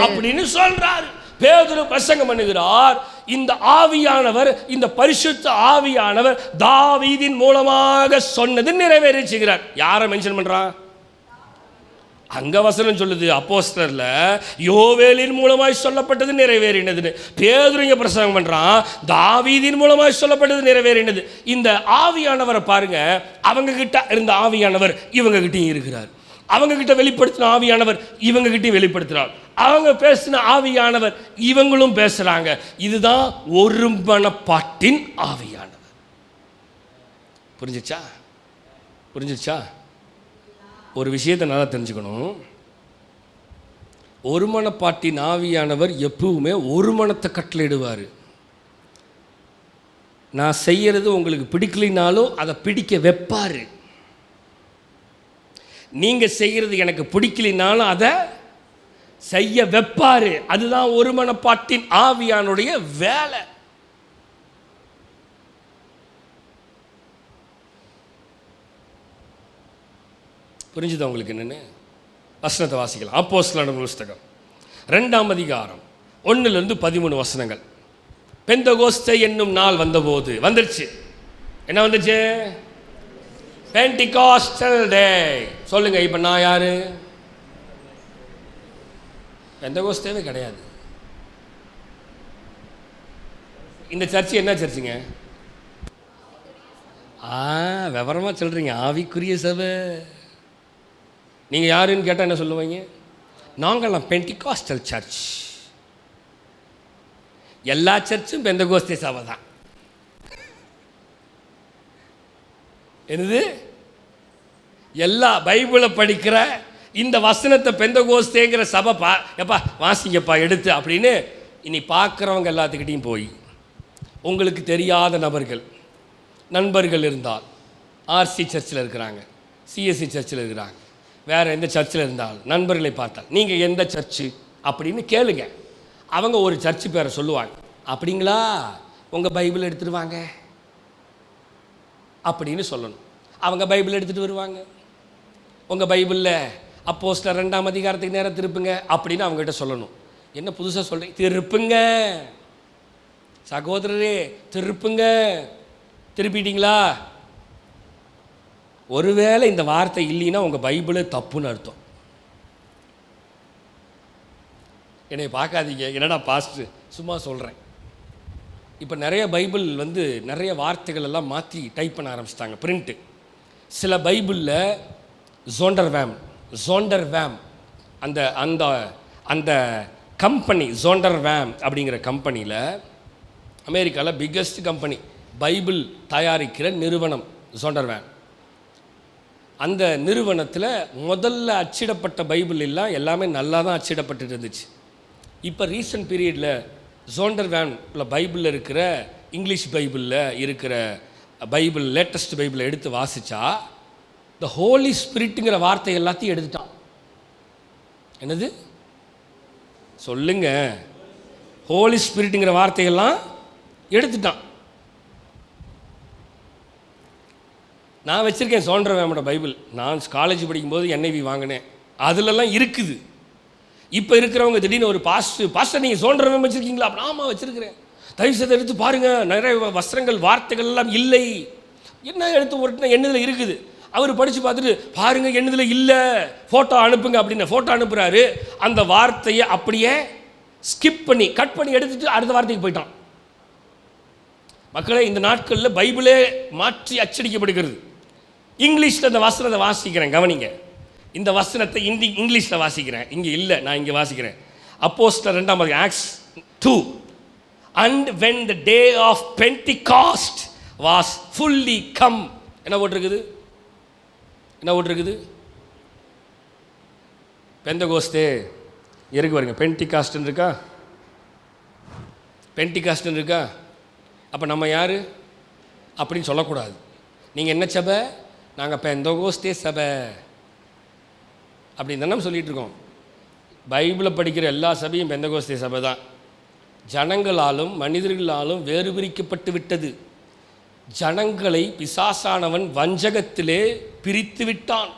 அப்படின்னு சொல்றார். பேதுரு பிரசங்கம் பண்ணுகிறார். இந்த ஆவியானவர், இந்த பரிசுத்த ஆவியானவர் தாவீதின் மூலமாக சொன்னது நிறைவேறிச்சுகிறார். யாரை மென்ஷன் பண்றான்? அங்க வசனம் சொல்லுது, அப்போஸ்தலர்ல யோவேலின் மூலமாய் சொல்லப்பட்டது நிறைவேறினது. பேதுரு இங்க பிரசங்கம் பண்றான், தாவீதின் மூலமாய் சொல்லப்பட்டது நிறைவேறினது. இந்த ஆவியானவரை பாருங்க. அவங்க கிட்ட இருந்த ஆவியானவர் இவங்க கிட்டையும் இருக்கிறார். அவங்க கிட்ட வெளிப்படுத்தின ஆவியானவர் இவங்க கிட்டையும் வெளிப்படுத்துறார். அவங்க பேசின ஆவியானவர் இவங்களும் பேசுறாங்க. இதுதான் ஒருமனப்பாட்டின் ஆவியானவர். புரிஞ்சிச்சா? புரிஞ்சிச்சா? ஒரு விஷயத்தை நல்லா தெரிஞ்சுக்கணும். ஒருமனப்பாட்டின் ஆவியானவர் எப்பவுமே ஒரு மனத்தை கட்டளையிடுவார். நான் செய்யறது உங்களுக்கு பிடிக்கலினாலும் அதை பிடிக்க வைப்பாரு. நீங்க செய்யறது எனக்கு பிடிக்கலினாலும் அதை செய்ய வைப்பாரு. அதுதான் ஒருமனப்பாட்டின் ஆவியானுடைய வேலை. புரிஞ்சுதா உங்களுக்கு என்னன்னு? வசனத்தை வாசிக்கலாம். அப்போஸ்தலர் புத்தகம் 2ஆம் அதிகாரம் 1 to 13 வசனங்கள். பெந்தகோஸ்தே என்னும் நாள் வந்தபோது, வந்துருச்சு. என்ன வந்துச்சு? பெண்டிகாஸ்டல் டே. சொல்லுங்க, இப்ப நான் யாரு? பெந்தகோஸ்தேவே கிடையாது. இந்த சர்ச்சு என்ன சர்ச்சுங்க? விவரமா சொல்றீங்க. ஆவிக்குரிய சபை. நீங்கள் யாருன்னு கேட்டால் என்ன சொல்லுவீங்க? நாங்கள்லாம் பெண்டிகாஸ்டல் சர்ச். எல்லா சர்ச்சும் பெந்தகோஸ்தே சபை தான். என்னது? எல்லா பைபிளை படிக்கிற இந்த வசனத்தை பெந்தகோஸ்தேங்கிற சபை எப்பா வாசிங்கப்பா எடுத்து அப்படின்னு இனி பார்க்குறவங்க எல்லாத்துக்கிட்டையும் போய், உங்களுக்கு தெரியாத நண்பர்கள் இருந்தால், ஆர்சி சர்ச்சில் இருக்கிறாங்க, சிஎஸ்சி சர்ச்சில் இருக்கிறாங்க, வேறு எந்த சர்ச்சில் இருந்தாலும் நண்பர்களை பார்த்தால் நீங்கள் எந்த சர்ச்சு அப்படின்னு கேளுங்க. அவங்க ஒரு சர்ச்சு பேரை சொல்லுவாங்க. அப்படிங்களா, உங்கள் பைபிள் எடுத்துகிட்டு வாங்க அப்படின்னு சொல்லணும். அவங்க பைபிள் எடுத்துகிட்டு வருவாங்க. உங்கள் பைபிளில் அப்போஸ்தலர் 2ஆம் அதிகாரத்துக்கு நேரம் திருப்புங்க அப்படின்னு அவங்ககிட்ட சொல்லணும். என்ன புதுசாக சொல்கிறீங்க? திருப்புங்க சகோதரரே, திருப்புங்க. திருப்பிட்டீங்களா? ஒருவேளை இந்த வார்த்தை இல்லைன்னா உங்கள் பைபிளே தப்புன்னு அர்த்தம். என்னை பார்க்காதீங்க, என்னடா பாஸ்டர் சும்மா சொல்கிறேன். இப்போ நிறைய பைபிள் நிறைய வார்த்தைகள் எல்லாம் மாற்றி டைப் பண்ண ஆரம்பிச்சிட்டாங்க, பிரிண்ட்டு. சில பைபிளில் ஜோண்டர் வேம் அந்த அந்த அந்த கம்பெனி ஜோண்டர் வேம் அப்படிங்கிற கம்பெனியில், அமெரிக்காவில் பிக்கஸ்ட் கம்பெனி, பைபிள் தயாரிக்கிற நிறுவனம் ஜோண்டர் வேம். அந்த நிறுவனத்தில் முதல்ல அச்சிடப்பட்ட பைபிள் எல்லாமே நல்லா தான் அச்சிடப்பட்டு இருந்துச்சு. இப்போ ரீசன்ட் பீரியடில் ஜோண்டர் வேனில் பைபிளில் இருக்கிற இங்கிலீஷ் பைபிளில் இருக்கிற பைபிள், லேட்டஸ்ட் பைபிளை எடுத்து வாசித்தா த ஹோலி ஸ்பிரிட்டுங்கிற வார்த்தை எல்லாத்தையும் எடுத்துட்டான். என்னது சொல்லுங்க? ஹோலி ஸ்பிரிட்டுங்கிற வார்த்தையெல்லாம் எடுத்துட்டான். நான் வச்சுருக்கேன் சோன்ற வேமோட பைபிள். நான் காலேஜ் படிக்கும்போது NIV வாங்கினேன். அதுலலாம் இருக்குது. இப்போ இருக்கிறவங்க திடீர்னு ஒரு பாஸ்டர் நீங்கள் சோன்ற வேம் வச்சுருக்கீங்களா? ஆமாம் வச்சுருக்கிறேன். தயவுசெய்து எடுத்து பாருங்கள், நிறைய வஸ்திரங்கள் வார்த்தைகள் எல்லாம் இல்லை. என்ன எடுத்து ஒருட்டினா என்னதில் இருக்குது. அவர் படித்து பார்த்துட்டு பாருங்கள் என்னதில் இல்லை, ஃபோட்டோ அனுப்புங்க அப்படின்னு ஃபோட்டோ அனுப்புகிறாரு. அந்த வார்த்தையை அப்படியே ஸ்கிப் பண்ணி கட் பண்ணி எடுத்துகிட்டு அடுத்த வார்த்தைக்கு போயிட்டான். மக்களே, இந்த நாட்களில் பைபிளே மாற்றி அச்சடிக்கப்படுகிறது. இங்கிலீஷில் இந்த வசனத்தை வாசிக்கிறேன், கவனிங்க. இந்த வசனத்தை இங்கிலீஷில் வாசிக்கிறேன். இங்கே இல்லை, நான் இங்கே வாசிக்கிறேன். அப்போஸ்தலர் 2 Acts 2. And when the day of Pentecost was fully come. என்ன போட்டிருக்குது? பெந்தகோஸ்தே இருக்கு பாருங்க. பென்டிகாஸ்ட்னு இருக்கா? அப்போ நம்ம யார் அப்படின்னு சொல்லக்கூடாது. நீங்கள் என்ன சபை? நாங்கள் பெந்தகோஸ்தே சபை அப்படின்னு தானே சொல்லிகிட்டு இருக்கோம். பைபிளை படிக்கிற எல்லா சபையும் பெந்தகோஸ்தே சபை தான். ஜனங்களாலும் மனிதர்களாலும் வேறு பிரிக்கப்பட்டு விட்டது. ஜனங்களை பிசாசானவன் வஞ்சகத்திலே பிரித்து விட்டான்.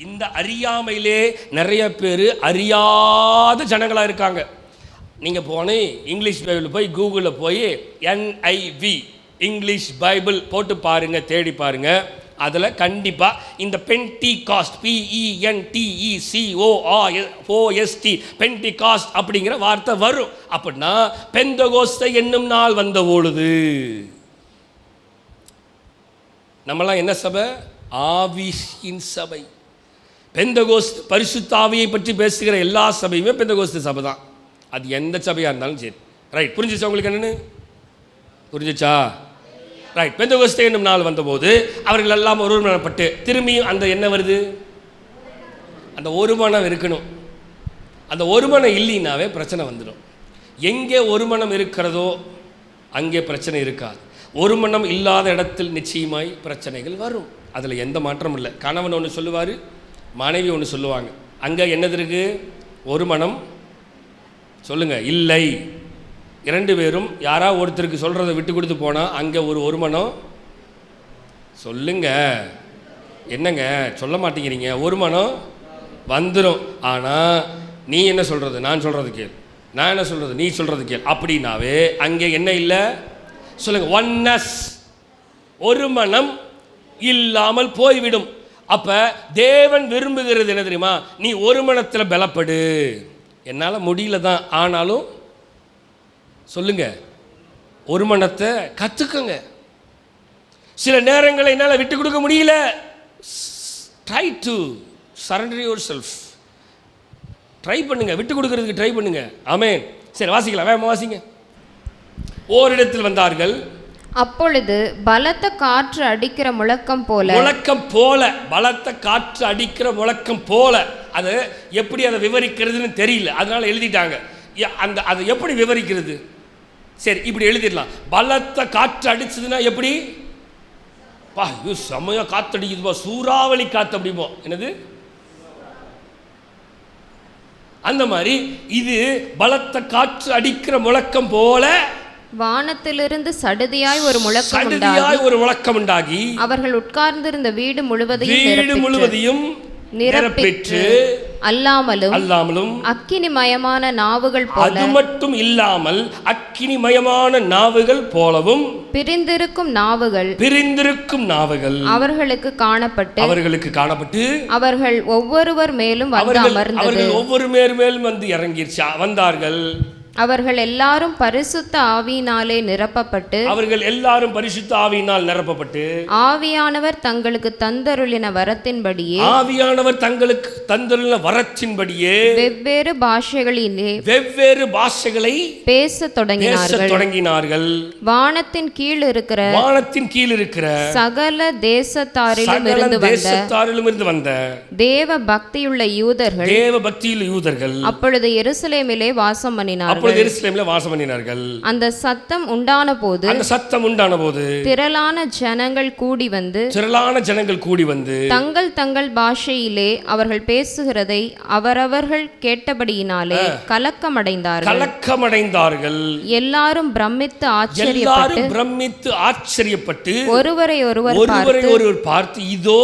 இந்த அறியாமையிலே நிறைய பேர் அறியாத ஜனங்களாக இருக்காங்க. நீங்கள் போனே இங்கிலீஷ் பைபிள் போய் கூகுளில் போய் NIV இங்கிலீஷ் பைபிள் போட்டு பாருங்கள், தேடி பாருங்கள். அதில் கண்டிப்பாக இந்த பென்டிகாஸ்ட் PENTECOST பென்டிகாஸ்ட் அப்படிங்கிற வார்த்தை வரும். அப்படின்னா பெந்தகோஸ்தே என்னும் நாள் வந்த பொழுது. நம்மளாம் என்ன சபை? ஆவியின் சபை. பெந்தகோஸ்து பரிசுத்த ஆவியை பற்றி பேசுகிற எல்லா சபையுமே பெந்தகோஸ்து சபை தான். அது எந்த சபையாக இருந்தாலும் சரி. ரைட், புரிஞ்சிச்சா உங்களுக்கு? என்னன்னு புரிஞ்சிச்சா? ரைட். பெந்தகோஸ்தே என்னும் நாள் வந்தபோது அவர்கள் எல்லாம் ஒருமனப்பட்டு, திரும்பியும் அந்த என்ன வருது? அந்த ஒருமனம் இருக்கணும். அந்த ஒருமனம் இல்லைனாவே பிரச்சனை வந்துடும். எங்கே ஒருமனம் இருக்கிறதோ அங்கே பிரச்சனை இருக்காது. ஒருமனம் இல்லாத இடத்தில் நிச்சயமாய் பிரச்சனைகள் வரும். அதில் எந்த மாற்றமும் இல்லை. கணவன் ஒன்று சொல்லுவார், மனைவி ஒன்று சொல்லுவாங்க. அங்கே என்னது இருக்குது? ஒரு மனம் சொல்லுங்கள் இல்லை. 2 பேரும் யாராவது ஒருத்தருக்கு சொல்கிறத விட்டு கொடுத்து போனால் அங்கே ஒரு மனம் சொல்லுங்க. என்னங்க சொல்ல மாட்டேங்கிறீங்க? ஒரு மனம் வந்துடும். ஆனால் நீ என்ன சொல்கிறது, நான் சொல்கிறது கேள், நான் என்ன சொல்கிறது நீ சொல்கிறது கேள் அப்படின்னாவே அங்கே என்ன இல்லை? சொல்லுங்க, ஒன்னஸ், ஒரு மனம் இல்லாமல் போய்விடும். அப்போ தேவன் விரும்புகிறது என்ன தெரியுமா? நீ ஒரு மனத்தில் பலப்படு. என்னால் முடியல தான், ஆனாலும் சொல்லுங்க, ஒரு மனத்தை கற்றுக்கங்க. சில நேரங்களை என்னால் விட்டு கொடுக்க முடியல. Try to surrender your self. Try பண்ணுங்க, விட்டு கொடுக்கறதுக்கு ட்ரை பண்ணுங்க. ஆமென். சரி, வாசிக்கலாம், வேகமாக வாசிங்க. ஓரிடத்தில் வந்தார்கள். அப்பொழுது பலத்த காற்று அடிக்கிற முழக்கம் போல, பலத்த காற்று அடிக்கிற முழக்கம் போல. அது எப்படி அதை விவரிக்கிறதுன்னு தெரியல, அதனால எழுதிட்டாங்க. அந்த அதை எப்படி விவரிக்கிறது? சரி, இப்படி எழுதிடலாம். பலத்த காற்று அடிச்சதுன்னா எப்படி? பா, இது செம்மையா காற்று அடிக்குதுப்பா, சூறாவளி காற்று அப்படிப்போம். என்னது? அந்த மாதிரி இது பலத்த காற்று அடிக்கிற முழக்கம் போல வானத்திலிருந்து சடுதியாய் ஒரு முழக்கம் உண்டாகி அவர்கள் உட்கார்ந்திருந்த வீடு முழுவதையும் நிரப்பிற்று. அல்லாமலும் அக்கினிமயமான நாவுகள் போல, அது மட்டும் இல்லாமல் அக்கினிமயமான நாவுகள் போலவும் பிரிந்திருக்கும் நாவுகள் அவர்களுக்கு காணப்பட்டு அவர்கள் ஒவ்வொருவர் மேலும் வந்து இறங்கிருச்சா வந்தார்கள். அவர்கள் எல்லாரும் பரிசுத்த ஆவியினாலே நிரப்பப்பட்டு ஆவியானவர் தங்களுக்கு தந்தருளின வரத்தின்படியே வெவ்வேறு பாஷைகளை பேசத் தொடங்கினார்கள். வானத்தின் கீழ் இருக்கிற சகல தேசத்தாரிலும் இருந்து வந்த தேவ பக்தியுள்ள யூதர்கள் அப்பொழுது எருசலேமிலே வாசம் பண்ணினார்கள். பண்ணினார்கள். எருசலேமில் வாசம் பண்ணினார்கள். அந்த சத்தம் உண்டான போது திரளான ஜனங்கள் கூடி வந்து தங்கள் தங்கள் பாஷையிலே அவர்கள் பேசுகிறதை அவரவர்கள் கேட்டபடியினாலே கலக்கமடைந்தார்கள். எல்லாரும் பிரமித்து ஆச்சரியப்பட்டு ஒருவரை ஒருவர் பார்த்து இதோ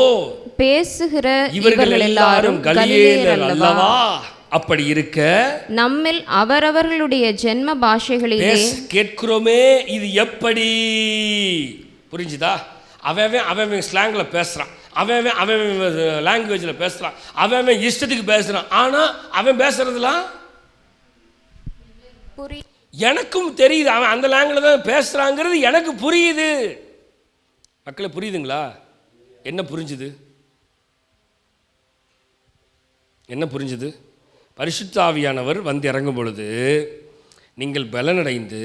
பேசுகிற இவர்கள் எல்லாரும் கலிலேயர் அல்லவா? அப்படி இருக்க நம்மில் அவரவர்களுடைய ஜென்ம பாஷைகளிலே கேட்கிறோமே, இது எப்படி? புரிஞ்சுதா? அவன் ஸ்லாங்ல பேசுறான், அவன் லாங்குவேஜ்ல பேசுறான், அவன் இஷ்டத்துக்கு பேசுறான். ஆனா அவன் பேசுறதுலாம் எனக்கும் தெரியுது, அவன் அந்த லாங்குவேஜ்ல தான் பேசுறாங்கிறது எனக்கு புரியுது. மக்களை புரியுதுங்களா? என்ன புரிஞ்சுது? பரிசுத்த ஆவியானவர் வந்து இறங்கும் பொழுது நீங்கள் பலனடைந்து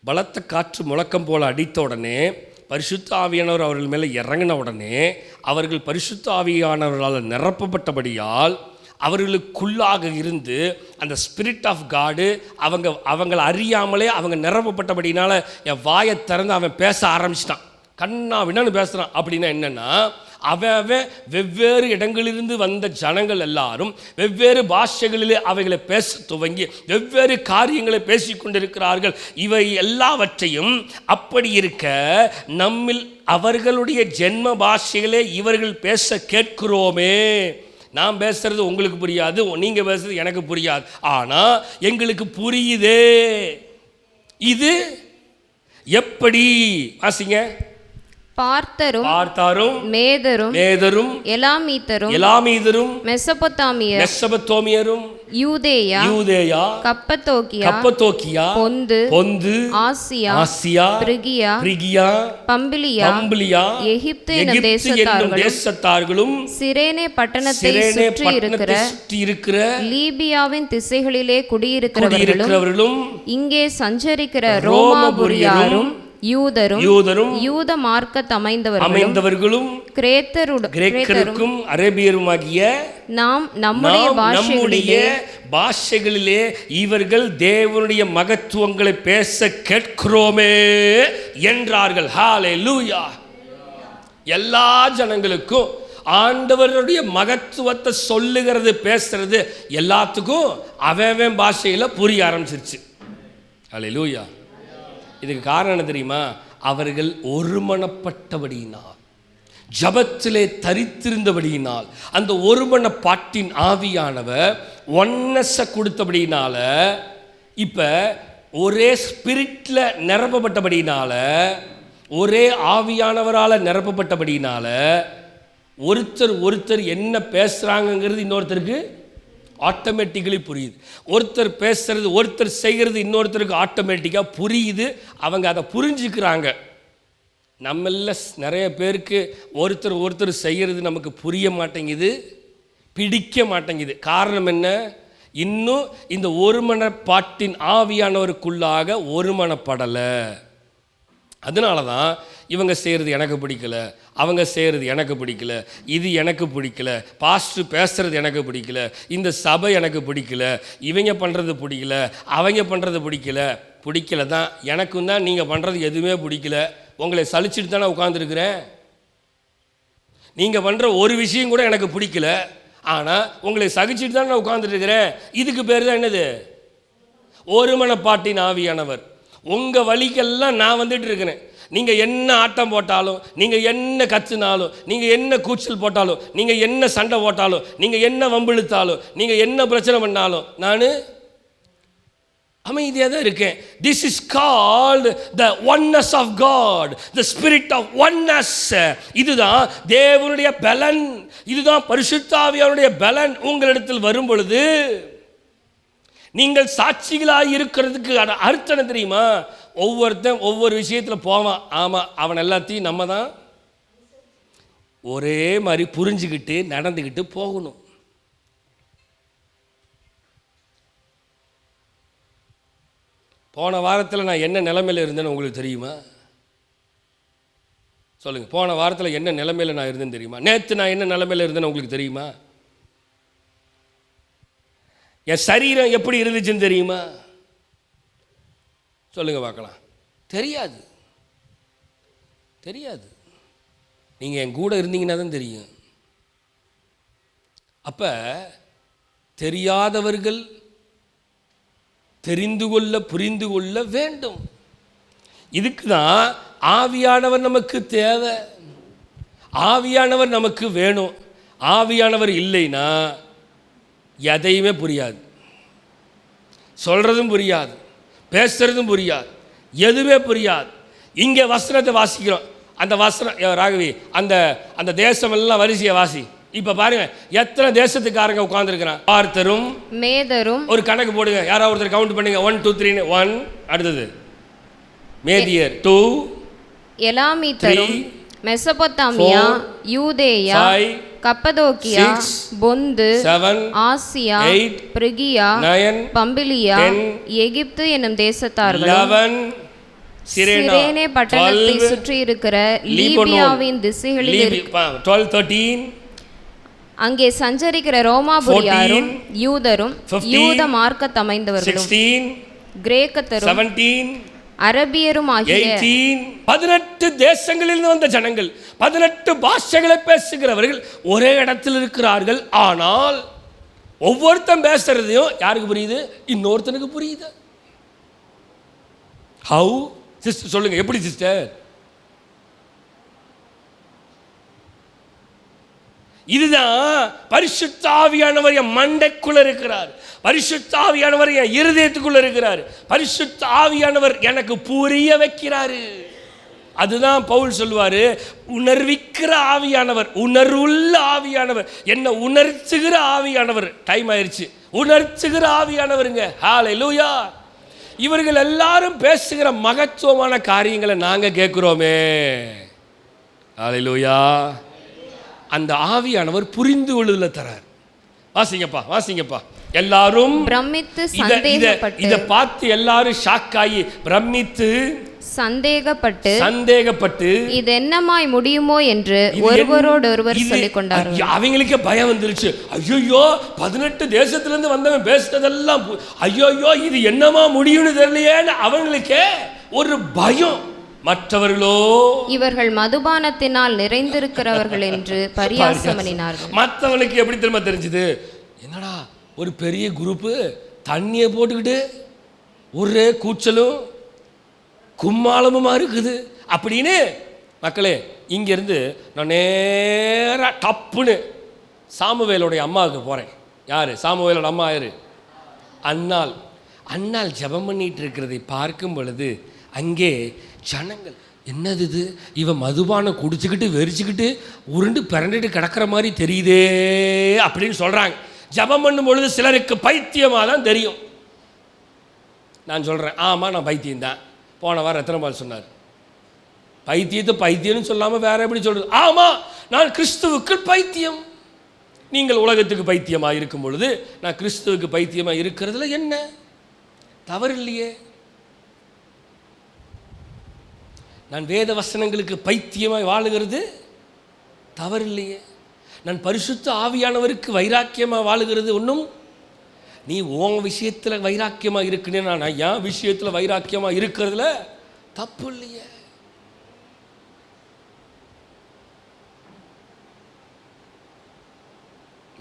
பலத்த காற்று முழக்கம் போல அடித்த உடனே, பரிசுத்த ஆவியானவர் அவர்கள் மேலே இறங்கின உடனே அவர்கள் பரிசுத்த ஆவியானவர்களால் நிரப்பப்பட்டபடியால் அவர்களுக்குள்ளாக இருந்து அந்த ஸ்பிரிட் ஆஃப் காடு அவங்களை அறியாமலே அவங்க நிரப்பப்பட்டபடினால என் வாயை திறந்து அவன் பேச ஆரம்பிச்சிட்டான். கண்ணா வினான்னு பேசுகிறான். அப்படின்னா என்னென்னா, அவன் வெவ்வேறு இடங்களிலிருந்து வந்த ஜனங்கள் எல்லாரும் வெவ்வேறு பாஷைகளிலே அவைகளை பேச துவங்கி வெவ்வேறு காரியங்களை பேசிக்கொண்டிருக்கிறார்கள். இவை எல்லாவற்றையும் அப்படி இருக்க நம்மில் அவர்களுடைய ஜென்ம பாஷைகளே இவர்கள் பேச கேட்கிறோமே. நான் பேசுறது உங்களுக்கு புரியாது, நீங்கள் பேசுறது எனக்கு புரியாது, ஆனால் எங்களுக்கு புரியுதே. இது எப்படி? வாசிங்க. பார்த்தாரும் மேதரும் எலாமீதரும் மெசொப்பொத்தாமியரும் யூதேயா கப்பத்தோக்கியா பொந்து ஆசியா பிரிகியா பம்பிலியா எகிப்து என்னும் தேசத்தார்களும் சிரேனே பட்டணத்தை சுற்றி இருக்கிற லீபியாவின் திசைகளிலே குடியிருக்கிறவர்களும் இங்கே சஞ்சரிக்கிற ரோமாபுரியாரும் யூதரும் யூத மார்க்கத் அமைந்தவர்களும் கிரேக்கரும் அரேபியருமாகிய நாம் நம்முடைய பாஷைகளிலே இவர்கள் தேவனுடைய மகத்துவங்களை பேச கேட்கிறோமே என்றார்கள். ஹல்லேலூயா. எல்லா ஜனங்களுக்கும் ஆண்டவருடைய மகத்துவத்தை சொல்லுகிறது, பேசுறது எல்லாத்துக்கும் அவன் பாஷையில் புரிய ஆரம்பிச்சிருச்சு. ஹல்லேலூயா. இதுக்கு காரணம் என்ன தெரியுமா? அவர்கள் ஒருமனப்பட்டபடியினால், ஜபத்திலே தரித்திருந்தபடியினால், அந்த ஒருமனப்பாட்டின் ஆவியானவர் ஒன்னஸை கொடுத்தபடியினால, இப்போ ஒரே ஸ்பிரிட்டில் நிரப்பப்பட்டபடியினால, ஒரே ஆவியானவரால் நிரப்பப்பட்டபடியினால ஒருத்தர் என்ன பேசுகிறாங்கங்கிறது இன்னொருத்தருக்கு ஆட்டோமேட்டிக்கலி புரியுது. ஒருத்தர் பேசுறது, ஒருத்தர் செய்கிறது இன்னொருத்தருக்கு ஆட்டோமேட்டிக்காக புரியுது. அவங்க அதை புரிஞ்சுக்கிறாங்க. நம்மள நிறைய பேருக்கு ஒருத்தர் செய்கிறது நமக்கு புரிய மாட்டேங்குது, பிடிக்க மாட்டேங்குது. காரணம் என்ன? இன்னும் இந்த ஒருமனப்பாட்டின் ஆவியானவருக்குள்ளாக ஒருமனப்படலை. அதனால தான் இவங்க செய்கிறது எனக்கு பிடிக்கல, அவங்க செய்கிறது எனக்கு பிடிக்கல, இது எனக்கு பிடிக்கல, பாஸ்டர் பேசுகிறது எனக்கு பிடிக்கல, இந்த சபை எனக்கு பிடிக்கல, இவங்க பண்ணுறது பிடிக்கல, அவங்க பண்ணுறது பிடிக்கல தான். எனக்கும் தான் நீங்கள் பண்ணுறது எதுவுமே பிடிக்கல. உங்களை சலிச்சுட்டு தானே உட்காந்துருக்கிறேன். நீங்கள் பண்ணுற ஒரு விஷயம் கூட எனக்கு பிடிக்கல, ஆனால் உங்களை சகிச்சுட்டு தான் நான் உட்காந்துருக்கிறேன். இதுக்கு பேர் தான் என்னது? ஒருமனப்பாட்டின் ஆவியானவர். உங்கள் வழிக்கெல்லாம் நான் வந்துட்டு இருக்கிறேன். நீங்கள் என்ன ஆட்டம் போட்டாலும், நீங்கள் என்ன கத்துனாலும், நீங்கள் என்ன கூச்சல் போட்டாலும், நீங்கள் என்ன சண்டை போட்டாலும், நீங்கள் என்ன வம்பிழுத்தாலும், நீங்கள் என்ன பிரச்சனை பண்ணாலும் நான் அமைதியாக தான் இருக்கேன். This is called the oneness of God, the spirit of oneness. இதுதான் தேவனுடைய பலன், இதுதான் பரிசுத்த ஆவியானுடைய பலன். உங்களிடத்தில் வரும் பொழுது நீங்கள் சாட்சிகளாக இருக்கிறதுக்கு அர்த்தம் என்ன தெரியுமா? ஒவ்வொருத்தன் ஒவ்வொரு விஷயத்தில் போவான். ஆமாம், அவன் எல்லாத்தையும் நம்ம தான் ஒரே மாதிரி புரிஞ்சுக்கிட்டு நடந்துக்கிட்டு போகணும். போன வாரத்தில் நான் என்ன நிலைமையில் இருந்தேன்னு உங்களுக்கு தெரியுமா? சொல்லுங்கள். போன வாரத்தில் என்ன நிலைமையில் நான் இருந்தேன்னு தெரியுமா? நேற்று நான் என்ன நிலைமையில் இருந்தேன்னு உங்களுக்கு தெரியுமா? என் சரீரம் எப்படி இருந்துச்சுன்னு தெரியுமா? சொல்லுங்க பார்க்கலாம். தெரியாது, தெரியாது. நீங்கள் என் கூட இருந்தீங்கன்னா தான் தெரியும். அப்போ தெரியாதவர்கள் தெரிந்து கொள்ள புரிந்து கொள்ள வேண்டும். இதுக்கு தான் ஆவியானவர் நமக்கு தேவை. ஆவியானவர் நமக்கு வேணும். ஆவியானவர் இல்லைன்னா எதையுமே புரியாது, சொல்கிறதும் புரியாது, பேசுகிறதும் புரியாது, எதுவுமே புரியாது. இங்கே வசனத்தை வாசிக்கிறோம். அந்த வசனம் ராகவி அந்த அந்த தேசம் எல்லாம் வரிசையை வாசி. இப்போ பாருங்க எத்தனை தேசத்துக்காரங்க உட்கார்ந்துருக்கிறான். பார்த்தரும் மேதரும். ஒரு கணக்கு போடுங்க, யாராவது ஒருத்தர் கவுண்ட் பண்ணுங்க. 1 2 3 1. அடுத்தது மேதியர் 2, எலாமீத்தரும், மெசொப்பொத்தாமியா, யூதேயா, கப்பதோக்கியா, பொந்து, 7, ஆசியா, 8, பிரிகியா, 9, பம்பிலியா, 10, எகிப்து என்னும் தேசத்தார்கள், 11, சிரேனே பட்டணத்தை சுற்றி இருக்கிற லீபியாவின் திசைகளில் 12 13, அங்கே சஞ்சரிக்கிற ரோமாபுரியாரும் யூதரும் யூத மார்க்கத்தை அமைந்தவர்களும் 16, கிரேக்கத்தரும் 17, அரபியரும் ஆகிய 18 தேசங்களில் வந்த ஜனங்கள், 18 பாஷைகளை பேசுகிறவர்கள் ஒரே இடத்தில் இருக்கிறார்கள். ஆனால் ஒவ்வொருத்தன் பேசுறதையும் யாருக்கு புரியுது? இன்னொருத்தனுக்கு புரியுது. ஹவு சிஸ்டர் சொல்லுங்க, எப்படி சிஸ்டர்? இதுதான் பரிசுத்த ஆவியானவர் என் மண்டைக்குள்ள இருக்கிறார். பரிசுத்த ஆவியானவர் என் இருதயத்துக்குள்ள இருக்கிறார். பரிசுத்த ஆவியானவர் எனக்கு புரிய வைக்கிறாரு. அதுதான் பவுல் சொல்லுவாரு, உணர்விக்கிற ஆவியானவர், உணர்வுள்ள ஆவியானவர், என்ன உணர்த்துகிற ஆவியானவர். டைம் ஆயிடுச்சு. உணர்த்துகிற ஆவியானவருங்க. ஹல்லேலூயா. இவர்கள் எல்லாரும் பேசுகிற மகத்துவமான காரியங்களை நாங்க கேட்கிறோமே. ஹல்லேலூயா. அந்த ஆவியானவர் புரிந்து கொள்ளுதல தரார். வாசிங்கப்பா, வாசிங்கப்பா. எல்லாரும் பிரமித்து சந்தேகப்பட்டு, இத பார்த்து எல்லாரும் ஷாக் ஆகி பிரமித்து சந்தேகப்பட்டு இது என்னமாய் முடியுமோ என்று ஒருவரோடு ஒருவர் சொல்லிக் கொண்டார்கள். அவங்களுக்கே பயம் வந்துருச்சு. ஐயோ 18 தேசத்துல இருந்து வந்தவன் பேசுறதெல்லாம் ஐயோ இது என்னமா முடியும்னு தெரியலையேன்னு அவங்களுக்கே ஒரு பயம். மற்றவர்களோ இவர்கள் மதுபானத்தினால் நிறைந்திருக்கிறவர்கள் என்று பரியாசம் பண்ணினார்கள். மற்றவனுக்கு எப்படி திரும்ப தெரிஞ்சது? என்னடா ஒரு பெரிய குரூப்பு தண்ணியை போட்டுக்கிட்டு ஒரே கூச்சலும் கும்மாளமுமா இருக்குது அப்படின்னு. மக்களே, இங்கேருந்து நான் நேராக டப்புன்னு சாமுவேலோடைய அம்மாவுக்கு போகிறேன். யார் சாமுவேலோட அம்மா? யார்? அன்னாள். அன்னாள் ஜெபம் பண்ணிட்டு இருக்கிறதை பார்க்கும் பொழுது அங்கே ஜனங்கள், என்னது இது, இவன் மதுபானம் குடிச்சுக்கிட்டு வெறிச்சுக்கிட்டு உருண்டு பிறண்டுட்டு கிடக்கிற மாதிரி தெரியுதே அப்படின்னு சொல்கிறாங்க. ஜெபம் பண்ணும் பொழுது சிலருக்கு பைத்தியமாக தான் தெரியும். நான் சொல்கிறேன், ஆமாம் நான் பைத்தியம்தான். போன வாரம் எத்தனை பால் சொன்னார்? பைத்தியத்தை பைத்தியம்னு சொல்லாமல் வேற எப்படி சொல்கிறது? ஆமாம் நான் கிறிஸ்துவுக்கு பைத்தியம். நீங்கள் உலகத்துக்கு பைத்தியமாக இருக்கும் பொழுது நான் கிறிஸ்துவுக்கு பைத்தியமாக இருக்கிறதுல என்ன தவறு இல்லையே. நான் வேத வசனங்களுக்கு பைத்தியமாய் வாழுகிறது தவறு இல்லையே. நான் பரிசுத்த ஆவியானவருக்கு வைராக்கியமாக வாழுகிறது ஒன்றும், நீ உன் விஷயத்தில் வைராக்கியமாக இருக்குன்னு நான் என் விஷயத்தில் வைராக்கியமாக இருக்கிறதுல தப்பு இல்லையே.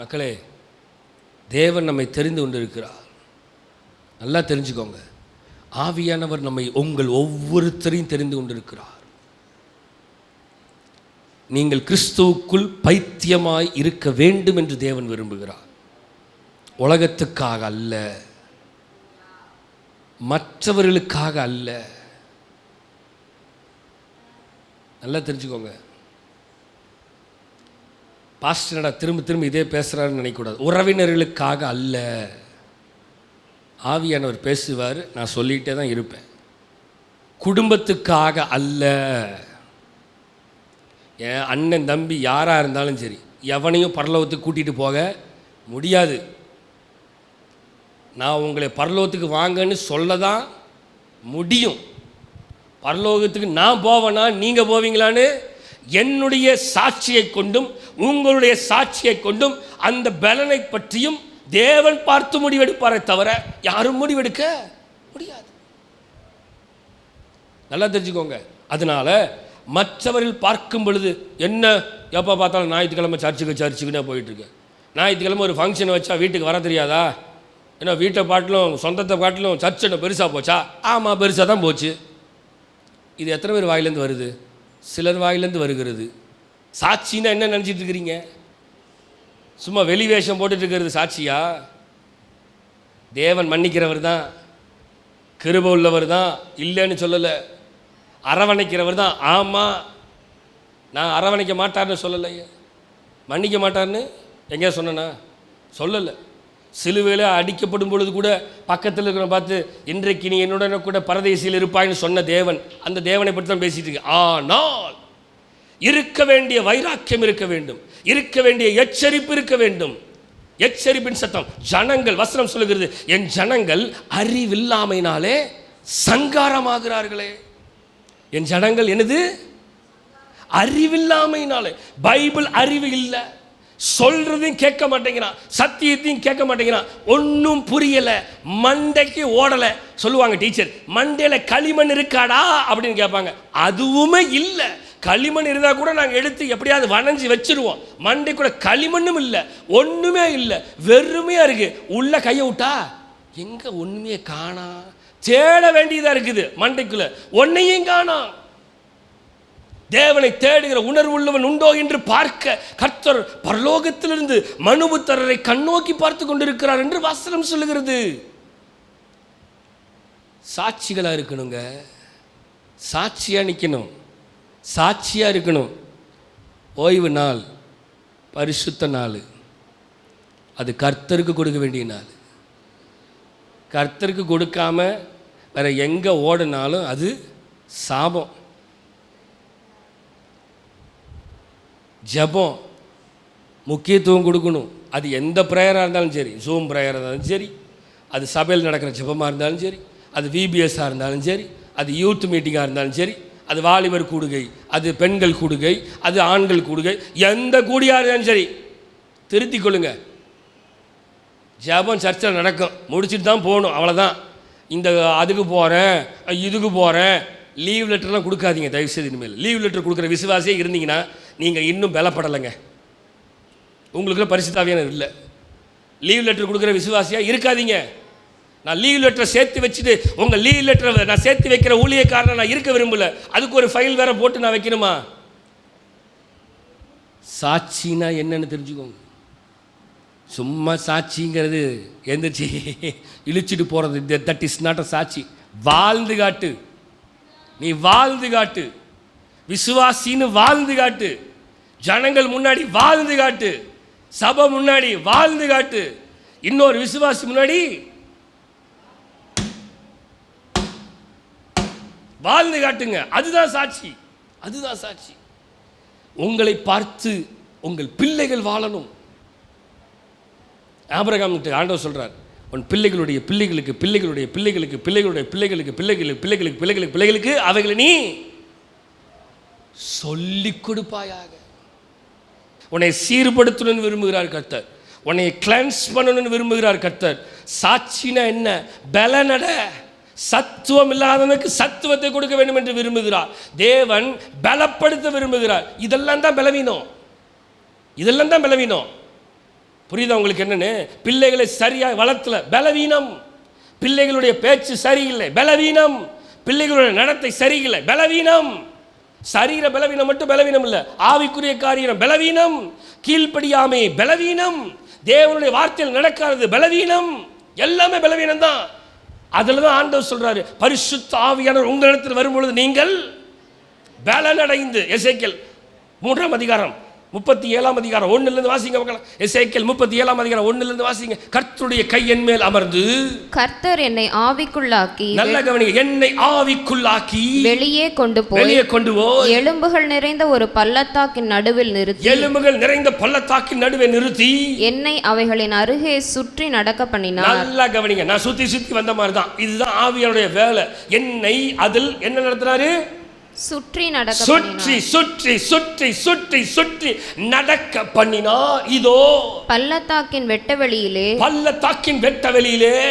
மக்களே, தேவன் நம்மை தெரிந்து கொண்டிருக்கிறார். நல்லா தெரிஞ்சுக்கோங்க, ஆவியானவர் நம்மை உங்கள் ஒவ்வொருத்தரையும் தெரிந்து கொண்டிருக்கிறார். நீங்கள் கிறிஸ்துவுக்குள் பைத்தியமாய் இருக்க வேண்டும் என்று தேவன் விரும்புகிறார். உலகத்துக்காக அல்ல, மற்றவர்களுக்காக அல்ல. நல்லா தெரிஞ்சுக்கோங்க. பாஸ்டர் திரும்ப திரும்ப இதே பேசுகிறாருன்னு நினைக்கக்கூடாது. உறவினர்களுக்காக அல்ல. ஆவியானவர் பேசுவார், நான் சொல்லிகிட்டே தான் இருப்பேன். குடும்பத்துக்காக அல்ல. என் அண்ணன் தம்பி யாராக இருந்தாலும் சரி, எவனையும் பரலோகத்துக்கு கூட்டிகிட்டு போக முடியாது. நான் உங்களை பரலோகத்துக்கு வாங்கன்னு சொல்ல தான் முடியும். பரலோகத்துக்கு நான் போவேனா நீங்கள் போவீங்களான்னு என்னுடைய சாட்சியை கொண்டும் உங்களுடைய சாட்சியை கொண்டும் அந்த பலனை பற்றியும் தேவன் பார்த்து முடிவெடுப்பாரை தவிர யாரும் முடிவெடுக்க முடியாது. நல்லா தெரிஞ்சுக்கோங்க. அதனால மற்றவர்கள் பார்க்கும் பொழுது என்ன எப்போ பார்த்தாலும் ஞாயிற்றுக்கிழமை சர்ச்சுக்குன்னே போயிட்டுருக்கு. ஞாயிற்றுக்கிழமை ஒரு ஃபங்க்ஷனை வச்சா வீட்டுக்கு வர தெரியாதா? ஏன்னா வீட்டை பாட்டிலும் சொந்தத்தை பாட்டிலும் சர்ச் என்ன பெருசாக போச்சா? ஆமாம், பெருசாக தான் போச்சு. இது எத்தனை பேர் வாயிலேருந்து வருது? சிலர் வாயிலேருந்து வருகிறது. சாட்சின்னா என்ன நினச்சிட்டு இருக்கிறீங்க? சும்மா வெளி வேஷம் போட்டுட்டு இருக்கிறது சாட்சியா? தேவன் மன்னிக்கிறவர் தான், கிருபை உள்ளவர் தான், இல்லைன்னு சொல்லலை. அரவணைக்கிறவர் தான். ஆமாம், நான் அரவணைக்க மாட்டார்னு சொல்லலையே, மன்னிக்க மாட்டார்னு எங்கேயா சொன்னேன்னா? சொல்லலை. சிலுவையில் அடிக்கப்படும் பொழுது கூட பக்கத்தில் இருக்கிற பார்த்து இன்றைக்கு நீ என்னுடனே கூட பரதேசியில் இருப்பாய்னு சொன்ன தேவன், அந்த தேவனை பற்றி தான் பேசிட்டு இருக்கு. ஆனால் இருக்க வேண்டிய வைராக்கியம் இருக்க வேண்டும், இருக்க வேண்டிய எச்சரிப்பு இருக்க வேண்டும். எச்சரிப்பின் சத்தம். ஜனங்கள், வசனம் சொல்லுகிறது, என் ஜனங்கள் அறிவில்லாமையினாலே சங்காரமாகிறார்களே. என் ஜனங்கள் என்னது? அறிவில்லாமையினாலே. பைபிள் அறிவு இல்லை, சொல்றதையும் கேட்க மாட்டேங்கிறான், சத்தியத்தையும் கேட்க மாட்டேங்கிறான், ஒன்றும் புரியலை, மண்டைக்கு ஓடலை. சொல்லுவாங்க டீச்சர், மண்டையில களிமண் இருக்காடா அப்படின்னு கேட்பாங்க. அதுவுமே இல்லை. களிமண் இருந்தால் கூட நாங்கள் எடுத்து எப்படியாவது வணைஞ்சி வச்சிருவோம். மண்டைக்குள்ள களிமண்ணும் இல்லை, ஒன்றுமே இல்லை, வெறுமையாக இருக்கு. உள்ள கையை விட்டா எங்க ஒன்றுமே காணா, தேட வேண்டியதாக இருக்குது. மண்டைக்குள்ள ஒன்னையும் காணா. தேவனை தேடுகிற உணர்வு உள்ளவன் உண்டோ என்று பார்க்க கர்த்தர் பரலோகத்திலிருந்து மனுபுத்திரரை கண்ணோக்கி பார்த்து கொண்டிருக்கிறார் என்று வசனம் சொல்லுகிறது. சாட்சிகளா இருக்கணுங்க, சாட்சியா நிற்கணும், சாட்சியா இருக்கணும். ஓய்வு நாள் பரிசுத்த நாள், அது கர்த்தருக்கு கொடுக்க வேண்டிய நாள். கர்த்தருக்கு கொடுக்காம வேற எங்க ஓடினாலும் அது சாபம். ஜெபம் முக்கியத்துவம் கொடுக்கணும். அது எந்த ப்ரேயராக இருந்தாலும் சரி, ஜூம் ப்ரேயராக இருந்தாலும் சரி, அது சபையில் நடக்கிற ஜெபமாக இருந்தாலும் சரி, அது விபிஎஸ்ஸாக இருந்தாலும் சரி, அது யூத் மீட்டிங்காக இருந்தாலும் சரி, அது வாலிபர் கூடுகை, அது பெண்கள் கூடுகை, அது ஆண்கள் கூடுகை, எந்த கூடியாக இருந்தாலும் சரி, திருத்திக் கொள்ளுங்க. ஜெபம் சர்ச்சில் நடக்கும், முடிச்சுட்டு தான் போகணும், அவ்வளோதான். இந்த அதுக்கு போகிறேன் இதுக்கு போகிறேன் லீவ் லெட்டர்லாம் கொடுக்காதீங்க தயவுசெய்து. இனிமேல் லீவ் லெட்டர் கொடுக்குற விசுவாசியே இருந்தீங்கன்னா நீங்கள் இன்னும் பலப்படலைங்க, உங்களுக்குள்ள பரிசுத்தாவியானவர் இல்லை. லீவ் லெட்டர் கொடுக்குற விசுவாசியாக இருக்காதீங்க. நான் லீவ் லெட்டரை சேர்த்து வச்சுட்டு உங்கள் லீவ் லெட்டரை நான் சேர்த்து வைக்கிற ஊழியக்காரனை நான் இருக்க விரும்பல, அதுக்கு ஒரு ஃபைல் வேற போட்டு நான் வைக்கணுமா? சாட்சினா என்னன்னு தெரிஞ்சுக்கோங்க. சும்மா சாட்சிங்கிறது எந்திரிச்சு இழிச்சிட்டு போகிறது, தட் இஸ் நாட் அ சாட்சி. வாழ்ந்து காட்டு, நீ வாழ்ந்து காட்டு, விசுவாசின்னு வாழ்ந்து காட்டு, ஜனங்கள் முன்னாடி வாழ்ந்து காட்டு, சபை முன்னாடி வாழ்ந்து காட்டு, இன்னொரு விசுவாசி முன்னாடி வாழ்ந்து காட்டுங்க. அதுதான் சாட்சி, அதுதான் சாட்சி. உங்களை பார்த்து உங்கள் பிள்ளைகள் வாழணும். ஆபிரகாம் ஆண்டவர் சொல்றார், உன் பிள்ளைகளுடைய பிள்ளைகளுக்கு பிள்ளைகளுடைய பிள்ளைகளுக்கு பிள்ளைகளுடைய பிள்ளைகளுக்கு பிள்ளைகளுக்கு பிள்ளைகளுக்கு பிள்ளைகளுக்கு பிள்ளைகளுக்கு அவைகளை நீ சொல்லிக் கொடுப்பாயாக. உன்னை சீர்படுத்தணும்னு விரும்புகிறார் கர்த்தர், உன்னை கிளென்ஸ் பண்ணணும்னு விரும்புகிறார் கர்த்தர். சாட்சினா என்ன? பலனட, சத்துவம் இல்லாதவனுக்கு சத்துவத்தை கொடுக்க வேண்டும் என்று விரும்புகிறார் தேவன். பலப்படுத்த விரும்புகிறார். இதெல்லாம் தான் பலவீனம், இதெல்லாம் தான் பலவீனம். புரியுதா உங்களுக்கு என்னன்னு? பிள்ளைகளை சரியாக வளர்த்தல, பலவீனம். பிள்ளைகளுடைய பேச்சு சரியில்லை, பலவீனம். பிள்ளைகளுடைய நடத்தை சரியில்லை, பலவீனம். சரீர பலவீனம் மட்டும் பலவீனம் இல்லை, ஆவிக்குரிய காரியம் பலவீனம். கீழ்ப்படியாமை பலவீனம், தேவனுடைய வார்த்தையில் நடக்காதது பலவீனம், எல்லாமே பலவீனம் தான். அதில் தான் ஆண்டவர் சொல்றாரு, பரிசுத்த ஆவியானவர் உங்களிடத்தில் வரும்பொழுது நீங்கள் பலனடைந்து. எசேக்கியேல் 3ஆம் அதிகாரம் 37ஆம் அதிகாரம் 1லிருந்து வாசிங்க பார்க்கலாம். எசேக்கியேல் 37ஆம் அதிகாரம் 1லிருந்து வாசிங்க. கர்த்தருடைய கை என் மேல் அமர்ந்து, கர்த்தர் என்னை ஆவிக்குள்ளாக்கி, நல்ல கவனிங்க, என்னை ஆவிக்குள்ளாக்கி வெளியே கொண்டு போய் எலும்புகள் நிறைந்த ஒரு பள்ளத்தாக்கின் நடுவில் நிறுத்தி, எலும்புகள் நிறைந்த பள்ளத்தாக்கின் நடுவே நிறுத்தி என்னை அவைகளின் அருகே சுற்றி நடக்க பண்ணினார். நல்ல கவனிங்க, நான் சுத்தி சுத்தி வந்த மாதிரி தான். இதுதான் ஆவியானுடைய வேலை. என்னை அதில் என்ன நடத்துறாரு? சுற்றி நடக்க சுற்றி சுற்றி சுற்றி சுற்றி சுற்றி நடக்க பண்ணினா இதோ பள்ளத்தாக்கின் வெட்டவெளியிலே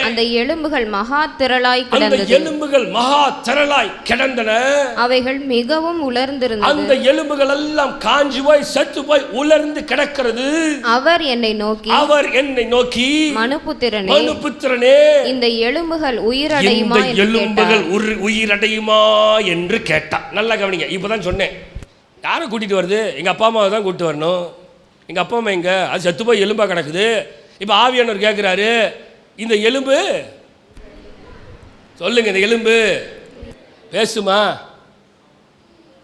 அந்த எலும்புகள் மகா திரளாய் கிடந்தன. அவைகள் மிகவும் உலர்ந்திருந்தது. அந்த எலும்புகள் எல்லாம் காஞ்சு போய் செத்து போய் உலர்ந்து கிடக்கிறது. அவர் என்னை நோக்கி மனுபுத்திரனே இந்த எலும்புகள் உயிரடையுமா என்று கேட்டார். நல்லா கவனிங்க. இப்பதான் சொன்னேன், யாரை கூட்டிட்டு வருது? எங்க அப்பா அம்மாவை தான் கூட்டிட்டு வரணும். எங்க அப்பா அம்மா எங்க? அது செத்து போய் எலும்பா கிடக்குது. இப்ப ஆவியானவர் கேட்கிறாரு, இந்த எலும்பு சொல்லுங்க, இந்த எலும்பு பேசுமா?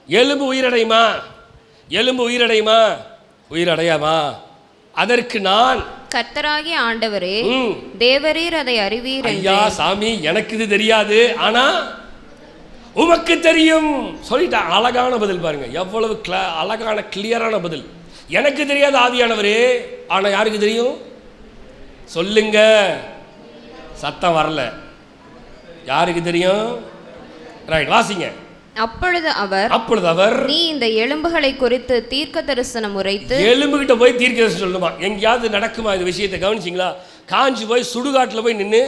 எலும்பு உயிரடையுமா? எலும்பு உயிரடையுமா? உயிரடையாமா? அதற்கு நான், கர்த்தராகிய ஆண்டவரே, தேவரீர் அதை அறிவீர். ஐயா சாமி, எனக்கு இது தெரியாது, ஆனா உமக்கு தெரியும் சொல்லிட்டா. அழகான பதில் பாருங்க, எவ்வளவு அழகான கிளியரான பதில். எனக்கு தெரியாது ஆவியானவரே, ஆனா யாருக்கு தெரியும்? சொல்லுங்க, சத்தம் வரல. யாருக்கு தெரியும்? ரைட், வாசிங்க. அப்பொழுது அவர் நீ இந்த எலும்புகளை குறித்து தீர்க்க தரிசனம் உரைத்து. எலும்புகிட்ட போய் தீர்க்க தரிசனம் சொல்லணுமா? எங்கேயாவது நடக்குமா இந்த விஷயத்தை? கவனிச்சிங்களா? காஞ்சி போய் சுடுகாட்டில் போய் நின்று,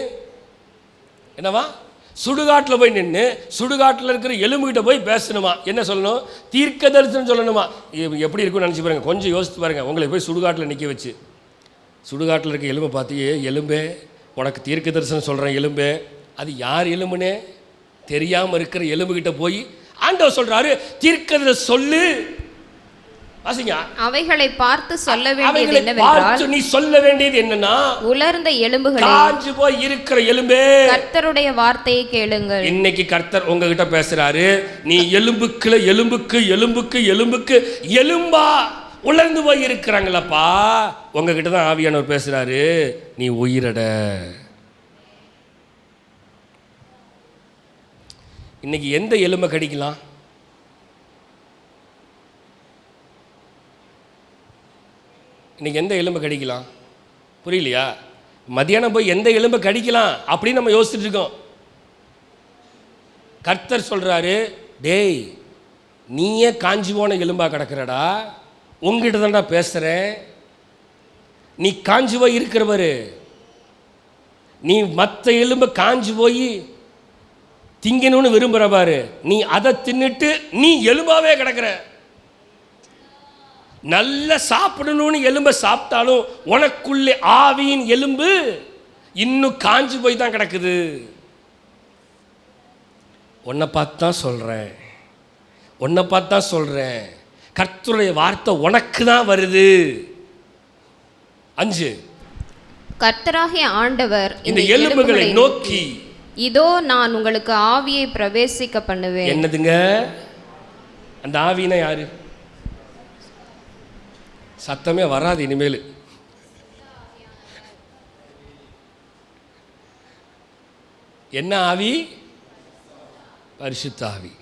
என்னவா, சுடுகாட்டில் போய் நின்று சுடுகாட்டில் இருக்கிற எலும்புகிட்ட போய் பேசணுமா? என்ன சொல்லணும்? தீர்க்க தரிசனம் சொல்லணுமா? எப்படி இருக்குன்னு நினச்சி பாருங்க, கொஞ்சம் யோசித்து பாருங்க. உங்களை போய் சுடுகாட்டில் நிற்க வச்சு, சுடுகாட்டில் இருக்க எலும்பை பார்த்தியே, எலும்பே உனக்கு தீர்க்க தரிசனம் சொல்கிறேன் எலும்பே, அது யார் எலும்புனே தெரியாமல் இருக்கிற எலும்புகிட்ட போய் ஆண்டவர் சொல்றாரு, தீர்க்கதரிசனம் சொல்லு. வாசிங்க. அவைகளை பார்த்து சொல்ல வேண்டியது என்னவென்றால், நீ சொல்ல வேண்டியது என்னன்னா, உலர்ந்த எலும்புகளே, காஞ்சு போய் இருக்கிற எலும்பே, கர்த்தருடைய வார்த்தையை கேளுங்கள். இன்னைக்கு கர்த்தர் உங்ககிட்ட பேசுறாரு. நீ எலும்புக்கு எலும்பா உலர்ந்து போய் இருக்கிறாங்களப்பா, உங்ககிட்ட தான் ஆவியானவர் பேசுறாரு. நீ உயிரட. இன்னைக்கு எந்த எலும்பை கடிக்கலாம்? இன்னைக்கு எந்த எலும்பை கடிக்கலாம்? புரியலையா? மதியானம் போய் எந்த எலும்பை கடிக்கலாம் அப்படின்னு நம்ம யோசிச்சுட்டு இருக்கோம். கர்த்தர் சொல்றாரு, டேய் நீயே காஞ்சி போன எலும்பா கிடக்கிறடா, உங்ககிட்ட தான்டா பேசுறேன். நீ காஞ்சி போய் இருக்கிறவரு, நீ மற்ற எலும்பை காஞ்சி போய் திங்கணும்னு விரும்புகிற பாரு, நீ அதை தின்னுட்டு நீ எலும்பாவே கிடக்கிற. நல்ல சாப்பிடணும்னு எலும்பை சாப்பிட்டாலும் உனக்குள்ளே ஆவியின் எலும்பு இன்னும் காஞ்சி போய் தான் கிடக்குது. உன்னை பார்த்து தான் சொல்கிறேன், கர்த்தருடைய வார்த்தை உனக்கு தான் வருது. 5, கர்த்தராகிய ஆண்டவர் இந்த எலும்புகளை நோக்கி, இதோ நான் உங்களுக்கு ஆவியை பிரவேசிக்க பண்ணுவேன். என்னதுங்க அந்த ஆவினா? யாரு? சத்தமே வராது இனிமேல். என்ன ஆவி? பரிசுத்த ஆவி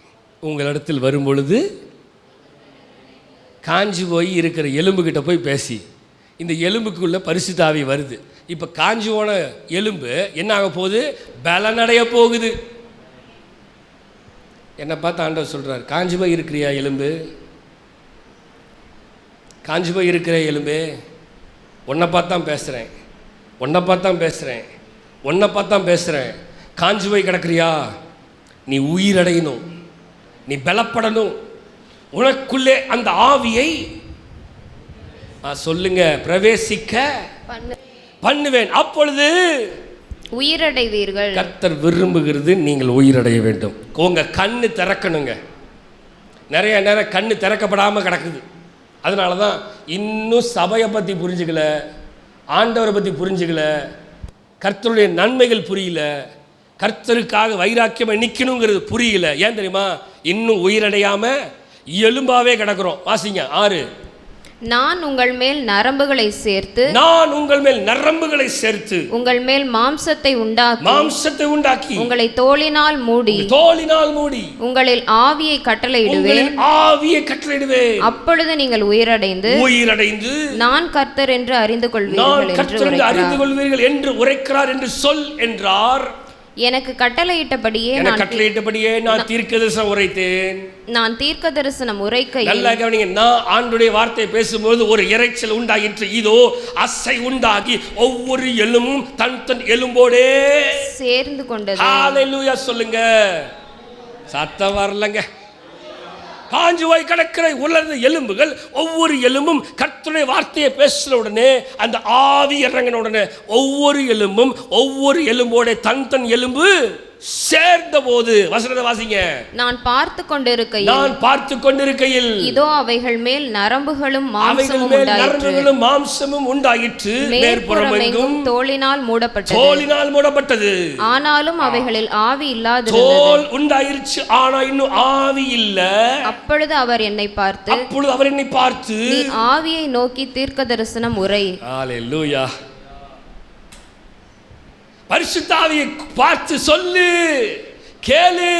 உங்களிடத்தில் வரும் பொழுது காஞ்சி போய் இருக்கிற எலும்புகிட்ட போய் பேசி, இந்த எலும்புக்குள்ள பரிசுத்த ஆவி வருது. இப்போ காஞ்சி போன எலும்பு என்ன ஆக போகுது? பலனடைய போகுது. என்னை பார்த்து ஆண்டவர் சொல்கிறார், காஞ்சி போய் இருக்கிறியா எலும்பு? காஞ்சி போய் இருக்கிற எலும்பே, உன்னை பார்த்து தான் பேசுகிறேன். காஞ்சி போய் கிடக்கிறியா? நீ உயிரடையணும், நீ பலப்படணும். உனக்குள்ளே அந்த ஆவியை சொல்லுங்க பிரவேசிக்க பண்ணுவேன், அப்பொழுது உயிரடைவீர்கள். கர்த்தர் விரும்புகிறது நீங்கள் உயிரடைய வேண்டும். உங்க கண்ணு திறக்கணுங்க. நிறைய நேரம் கண்ணு திறக்கப்படாமல் கிடக்குது. அதனால தான் இன்னும் சபையை பற்றி புரிஞ்சுக்கல, ஆண்டவரை பற்றி புரிஞ்சுக்கல, கர்த்தருடைய நன்மைகள் புரியல, கர்த்தருக்காக வைராக்கியமாக நிற்கணுங்கிறது புரியல. ஏன் தெரியுமா? இன்னும் உயிரடையாமல் எலும்பாவே கிடக்கிறோம். வாசிங்க 6. நான் உங்கள் மேல் நரம்புகளை சேர்த்து உங்கள் மேல் மாம்சத்தை உண்டாக்கி உங்களை தோலினால் மூடி உங்களில் ஆவியை கட்டளையிடுவேன். அப்பொழுது நீங்கள் உயிரடைந்து நான் கர்த்தர் என்று அறிந்து கொள்வீர்கள் என்று உரைக்கிறார் என்று சொல் என்றார். எனக்கு கட்டளையிட்டபடியே நான் தீர்க்கதரிசனம் உரைத்தேன். நான் தீர்க்க தரிசனம் உரைக்கையில், நல்லா கவனிங்க, நான் ஆண்டவருடைய வார்த்தையை பேசும்போது ஒரு இரைச்சல் உண்டாயிற்று. இதோ அசை உண்டாகி ஒவ்வொரு எலும்பும் தன் தன் எலும்போடே சேர்ந்து கொண்டது. ஹல்லேலூயா சொல்லுங்க. சத்தம் வரலங்க. காஞ்சு போய் கிடக்கிற உலர்ந்த எலும்புகள், ஒவ்வொரு எலும்பும் கர்த்தருடைய வார்த்தையை பேசுற உடனே, அந்த ஆவி இறங்கின உடனே ஒவ்வொரு எலும்பும் ஒவ்வொரு எலும்போட தன் தன் எலும்பு சேர்ந்த போது, வசனத்தை வாசிங்க. நான் பார்த்து கொண்டிருக்கையில் இதோ அவைகள் மேல் நரம்புகளும் மாம்சமும் உண்டாயிற்று. மேற்புறமெங்கும் தோலினால் மூடப்பட்டது. ஆனாலும் அவைகளில் ஆவி இல்லாதிருந்தது. தோல் உண்டாயிருச்சு, ஆனா இன்னும் ஆவி இல்ல. அப்பொழுது அவர் என்னை பார்த்து, நீ ஆவியை நோக்கி தீர்க்க தரிசனம் உரை. ஹல்லேலூயா. பரிசுத்த ஆவியை பார்த்து சொல்லு, கேளு.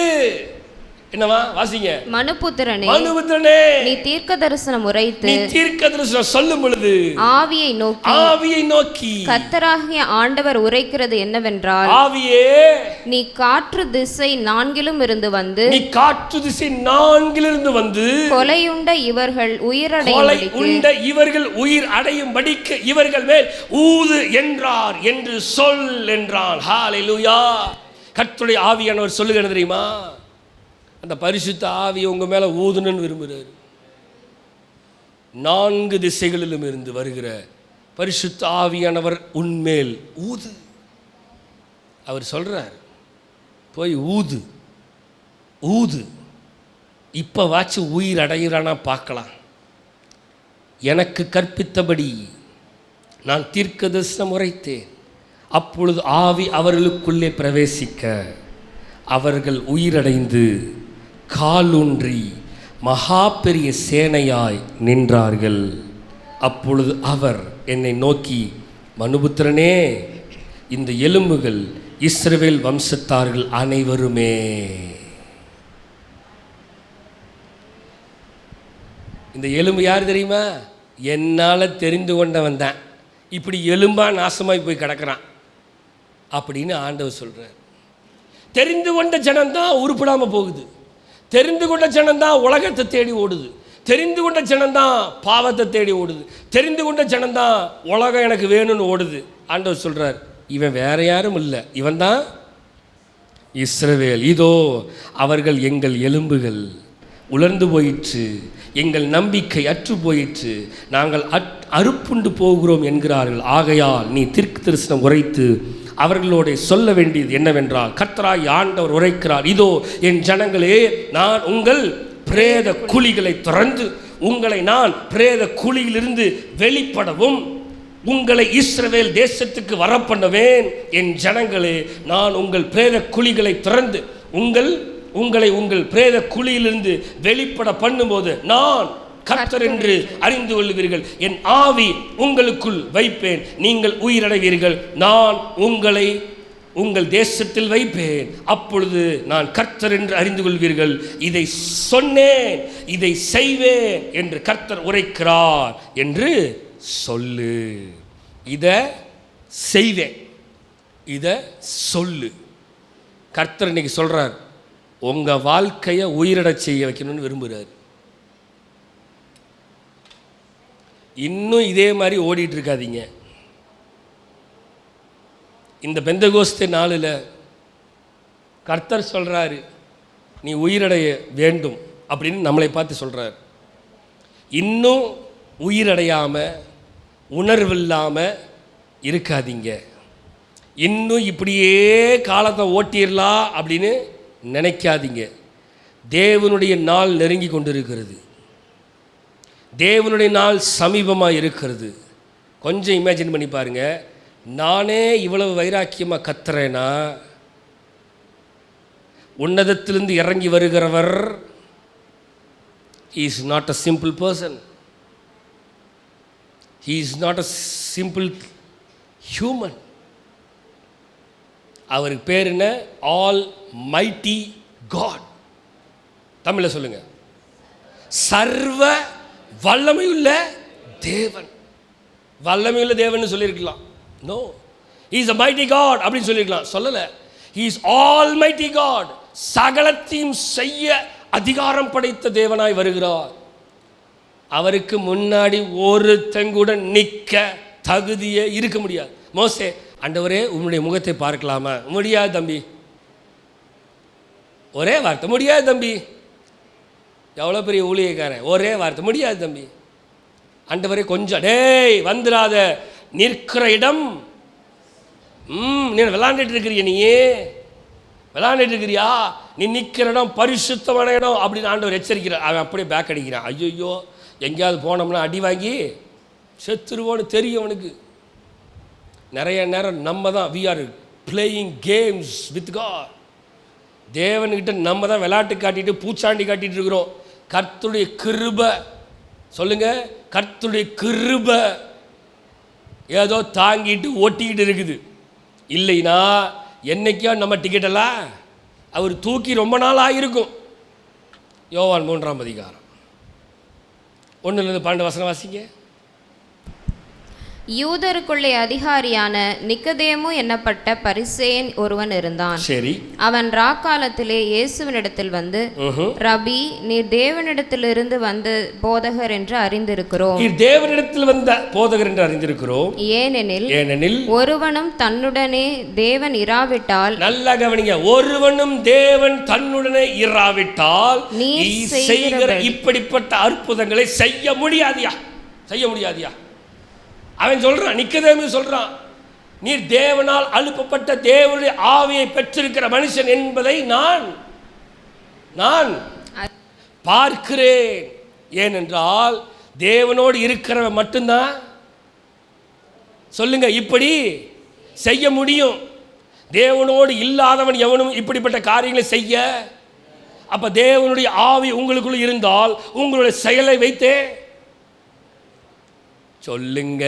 என்னவா வாசிங்க. மனுபுத்திரனே, நீ தீர்க்க தரிசனம் உரைத்து, சொல்லும் பொழுது ஆவியை நோக்கி கர்த்தராகிய ஆண்டவர் உரைக்கிறது என்னவென்றால், ஆவியே, நீ காற்று திசை நான்கிலும் இருந்து வந்து கொலையுண்ட இவர்கள் உயிர் அடையும்படிக்கு இவர்கள் மேல் ஊது என்றார் என்று சொல் என்றான். ஹல்லேலூயா. கர்த்தருடைய ஆவியானவர் சொல்லுகிறது தெரியுமா? அந்த பரிசுத்த ஆவி உங்க மேல ஊதுன்னு விரும்புகிறார். 4 திசைகளிலும் இருந்து வருகிற பரிசுத்த ஆவியானவர் உன்மேல் ஊது. அவர் சொல்றார், போய் ஊது ஊது. இப்ப வாச்சு உயிர் அடைகிறானா பார்க்கலாம். எனக்கு கற்பித்தபடி நான் தீர்க்க தரிசனம் உரைத்தேன். அப்பொழுது ஆவி அவர்களுக்குள்ளே பிரவேசிக்க அவர்கள் உயிரடைந்து காலூன்றி மகா பெரிய சேனையாய் நின்றார்கள். அப்பொழுது அவர் என்னை நோக்கி, மனுபுத்திரனே, இந்த எலும்புகள் இஸ்ரவேல் வம்சத்தார்கள் அனைவருமே. இந்த எலும்பு யார் தெரியுமா? என்னால் தெரிந்து கொண்டவன் தான். இப்படி எலும்பா நாசமாய் போய் கிடக்கிறான் அப்படின்னு ஆண்டவர் சொல்றார். தெரிந்து கொண்ட ஜனம்தான் உருப்படாமல் போகுது. தெரிந்து கொண்ட ஜனம்தான் உலகத்தை தேடி ஓடுது. தெரிந்து கொண்ட ஜனம்தான் பாவத்தை தேடி ஓடுது. தெரிந்து கொண்ட ஜனம்தான் உலகம் எனக்கு வேணும்னு ஓடுது. ஆண்டவர் சொல்றார், இவன் வேற யாரும் இல்லை, இவன் தான் இஸ்ரவேல். இதோ அவர்கள் எங்கள் எலும்புகள் உலர்ந்து போயிற்று, எங்கள் நம்பிக்கை அற்று போயிற்று, நாங்கள் அறுப்புண்டு போகிறோம் என்கிறார்கள். ஆகையால் நீ தீர்க்க தரிசனம் உரைத்து அவர்களோட சொல்ல வேண்டியது என்னவென்றால், கர்த்தராகிய ஆண்டவர் உரைக்கிறார், இதோ என் ஜனங்களே, நான் உங்கள் பிரேத குழிகளை திறந்து உங்களை நான் பிரேத குழியிலிருந்து வெளிப்படவும் உங்களை இஸ்ரவேல் தேசத்துக்கு வரப்பண்ணுவேன். என் ஜனங்களே, நான் உங்கள் பிரேத குழிகளை திறந்து உங்கள் பிரேத குழியிலிருந்து வெளிப்பட பண்ணும்போது நான் கர்த்தர் என்று அறிந்து கொள்வீர்கள். என் ஆவி உங்களுக்குள் வைப்பேன், நீங்கள் உயிரடைவீர்கள். நான் உங்களை உங்கள் தேசத்தில் வைப்பேன், அப்பொழுது நான் கர்த்தர் என்று அறிந்து கொள்வீர்கள். இதை சொன்னேன், இதை செய்வேன் என்று கர்த்தர் உரைக்கிறார் என்று சொல்லு. இதை செய்வேன், இதை சொல்லு. கர்த்தர் இன்னைக்கு சொல்றார், உங்க வாழ்க்கையை உயிரிட செய்ய வைக்கணும்னு விரும்புகிறார். இன்னும் இதே மாதிரி ஓடிட்டு இருக்காதீங்க. இந்த பெந்தகோஸ்தே நாளில் கர்த்தர் சொல்றாரு, நீ உயிரடைய வேண்டும் அப்படின்னு நம்மளை பார்த்து சொல்றார். இன்னும் உயிரடையாம உணர்வில்லாம இருக்காதீங்க. இன்னும் இப்படியே காலத்தை ஓட்டிடலாம் அப்படின்னு நினைக்காதீங்க. தேவனுடைய நாள் நெருங்கி கொண்டிருக்கிறது. தேவனுடைய நாள் சமீபமாக இருக்கிறது. கொஞ்சம் இமேஜின் பண்ணி பாருங்க. நானே இவ்வளவு வைராக்கியமாக கத்துறேன்னா, உன்னதத்திலிருந்து இறங்கி வருகிறவர் he is not a simple person, he is not a simple human. அவருக்கு பேர் என்ன? Almighty God. தமிழில் சொல்லுங்க, சர்வ வல்லமையுள்ள தேவன். வல்லமையுள்ள தேவன் சொல்லியிருக்கலாம். No, he is a mighty God அப்படின்னு சொல்லியிருக்கலாம். சொல்லலை. He is almighty God. சகலத்தையும் செய்ய அதிகாரம் படைத்த தேவனாய் வருகிறார். அவருக்கு முன்னாடி ஒருத்தங்கூட நிற்க தகுதியே இருக்க முடியாது. மோசே, ஆண்டவரே உம்முடைய முகத்தை பார்க்கலாமா? முடியாது தம்பி. ஒரே வார்த்தை, முடியாது தம்பி. எவ்வளோ பெரிய ஊழியக்காரன், ஒரே வார்த்தை, முடியாது தம்பி. ஆண்டவரே கொஞ்சம், டேய் வந்துடாத, நிற்கிற இடம் நீ விளாண்டுட்டு இருக்கிறிய, நீயே விளாண்டுட்டு இருக்கிறியா, நீ நிற்கிற இடம் பரிசுத்தமான இடம் அப்படின்னு ஆண்டவர் எச்சரிக்கிறார். அவன் அப்படியே பேக் அடிக்கிறான். ஐயோ எங்கேயாவது போனோம்னா அடி வாங்கி செத்துருவோன்னு தெரியும் அவனுக்கு. நிறைய நேரம் நம்ம தான் we are playing games with God. தேவன்கிட்ட நம்ம தான் விளையாட்டு காட்டிட்டு பூச்சாண்டி காட்டிட்டு இருக்கிறோம். கர்த்தருடைய கிருபை, சொல்லுங்க, கர்த்தருடைய கிருபை ஏதோ தாங்கிட்டு ஒட்டிக்கிட்டு இருக்குது. இல்லைன்னா என்னைக்கோ நம்ம டிக்கெட்டெல்லாம் அவர் தூக்கி ரொம்ப நாள் ஆகியிருக்கும். யோவான் 3ஆம் அதிகாரம் 1-12 வசனம் வாசிங்க. யூதருக்குள்ளே அதிகாரியான நிக்கதேமு என்னப்பட்ட பரிசேயன் ஒருவன் இருந்தான். சரி. அவன் ராக்காலத்திலே இயேசுவினிடத்தில் வந்து, ரபி, நீர் தேவனிடத்திலிருந்து வந்த போதகர் என்று அறிந்திருக்கிறோம். தேவனிடத்தில் வந்த போதகர் என்று அறிந்திருக்கிறோம். ஏனெனில் ஒருவனும் தன்னுடனே தேவன் இராவிட்டால், நல்ல கவனிங்க, ஒருவனும் தேவன் தன்னுடனே இராவிட்டால் நீ செய்கிற இப்படிப்பட்ட அற்புதங்களை செய்ய முடியாதியா. அவன் சொல்றான், நிக்கதேமு சொல்றான், நீர் தேவனால் அனுப்பப்பட்ட தேவனுடைய ஆவியை பெற்றிருக்கிற மனுஷன் என்பதை நான் பார்க்கிறேன். ஏனென்றால் தேவனோடு இருக்கிறவன் மட்டும்தான், சொல்லுங்க, இப்படி செய்ய முடியும். தேவனோடு இல்லாதவன் எவனும் இப்படிப்பட்ட காரியங்களை செய்ய. அப்ப தேவனுடைய ஆவி உங்களுக்குள்ள இருந்தால் உங்களுடைய செயலை வைத்தே, சொல்லுங்க,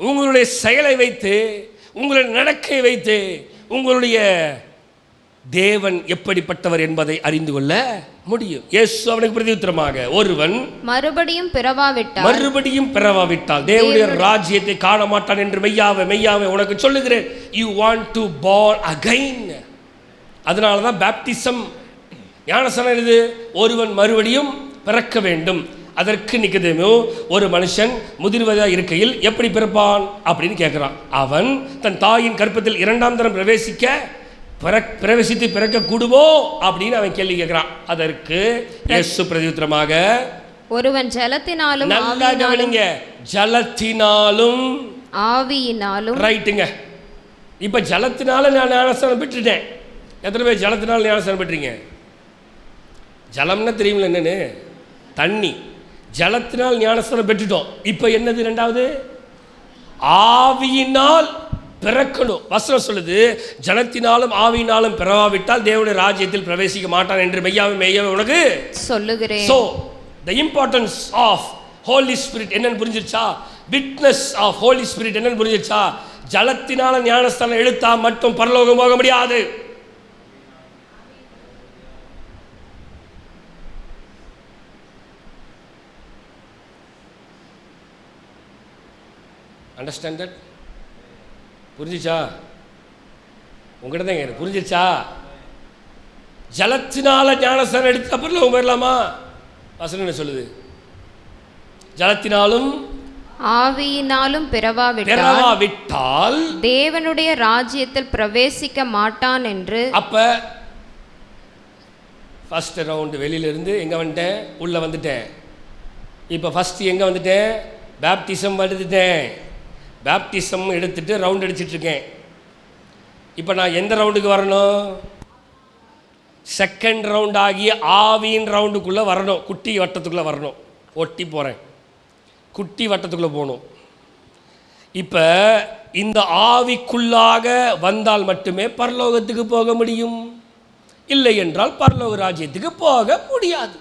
உங்களுடைய செயலை வைத்து, உங்களுடைய நடக்கை வைத்து உங்களுடைய தேவன் எப்படிப்பட்டவர் என்பதை அறிந்து கொள்ள முடியும். இயேசு அவனுக்கு பிரதியுத்தரமாக, ஒருவன் மறுபடியும் பிறவாவிட்டால் தேவனுடைய ராஜ்யத்தை காண மாட்டான் என்று மெய்யாவே உனக்கு சொல்லுகிறேன். You want to born again. அதனால தான் பேப்டிசம், ஞானஸ்நானம் இது, ஒருவன் மறுபடியும் பிறக்க வேண்டும். அதற்கு நிக்கதேமு, ஒரு மனுஷன் முதிர்வதாக இருக்கையில் எப்படி பிறப்பான் அப்படின்னு கேட்கிறான். அவன் தன் தாயின் கற்பத்தில் 2ஆம் தரம் பிரவேசித்து பிறக்க கூடுமோ அப்படின்னு அவன் கேள்வி கேட்கிறான். அதற்கு இயேசு பிரதியுத்தரமாக, ஒருவன் ஜலத்தினாலும், நல்லா கவனிங்க, ஜலத்தினாலும் ஆவியினாலும். ரைட்டுங்க. இப்ப ஜலத்தினால நான் ஞானஸ்நானம் பெற்றுட்டேன். எத்தனை பேர் ஜலத்தினால ஞானஸ்நானம் பெற்றீங்க? ஜலம்னா தெரியுமில்ல என்னன்னு? தண்ணி. ஜலத்தினால் ஞானஸ்நானம் பெற்றுட்டோம். இப்போ என்னது? ரெண்டாவது, ஆவியினால் பிறக்கணும். வசனம் சொல்லுது, ஜலத்தினாலும் ஆவியினாலும் பிறவாவிட்டால் தேவனுடைய ராஜ்யத்தில் பிரவேசிக்க மாட்டான் என்று மெய்யாவே உனக்கு சொல்லுகிறேன். So the importance of Holy Spirit என்னன்னு புரிஞ்சிருச்சா? Witness of Holy Spirit என்னன்னு புரிஞ்சிருச்சா? ஜலத்தினால ஞானஸ்நானம் எடுத்தா மட்டும் பரலோகம் போக முடியாது. Understand that? புரிஞ்சிச்சா? உங்கள்கிட்ட தான் கேட்குறேன், புரிஞ்சிச்சா? ஜலத்தினால ஞானஸ்நானம் எடுத்து அப்புறம் போயிடலாமா? வசனம் என்ன சொல்லுது? ஜலத்தினாலும் ஆவியினாலும் பிறவாவிட்டால் தேவனுடைய ராஜ்யத்தில் பிரவேசிக்க மாட்டான் என்று. அப்ப ஃபர்ஸ்ட் ரவுண்டு வெளியிலிருந்து எங்கே வந்துட்டேன்? உள்ளே வந்துட்டேன். இப்போ ஃபஸ்ட்டு எங்கே வந்துட்டேன்? பேப்டிசம் எடுத்துட்டேன். பேப்டிசம் எடுத்துட்டு ரவுண்ட் அடிச்சிட்ருக்கேன். இப்போ நான் எந்த ரவுண்டுக்கு வரணும்? செகண்ட் ரவுண்ட் ஆகி ஆவியின் ரவுண்டுக்குள்ளே வரணும். குட்டி வட்டத்துக்குள்ளே வரணும். ஒட்டி போகிறேன், குட்டி வட்டத்துக்குள்ளே போகணும். இப்போ இந்த ஆவிக்குள்ளாக வந்தால் மட்டுமே பரலோகத்துக்கு போக முடியும். இல்லை என்றால் பரலோக ராஜ்யத்துக்கு போக முடியாது.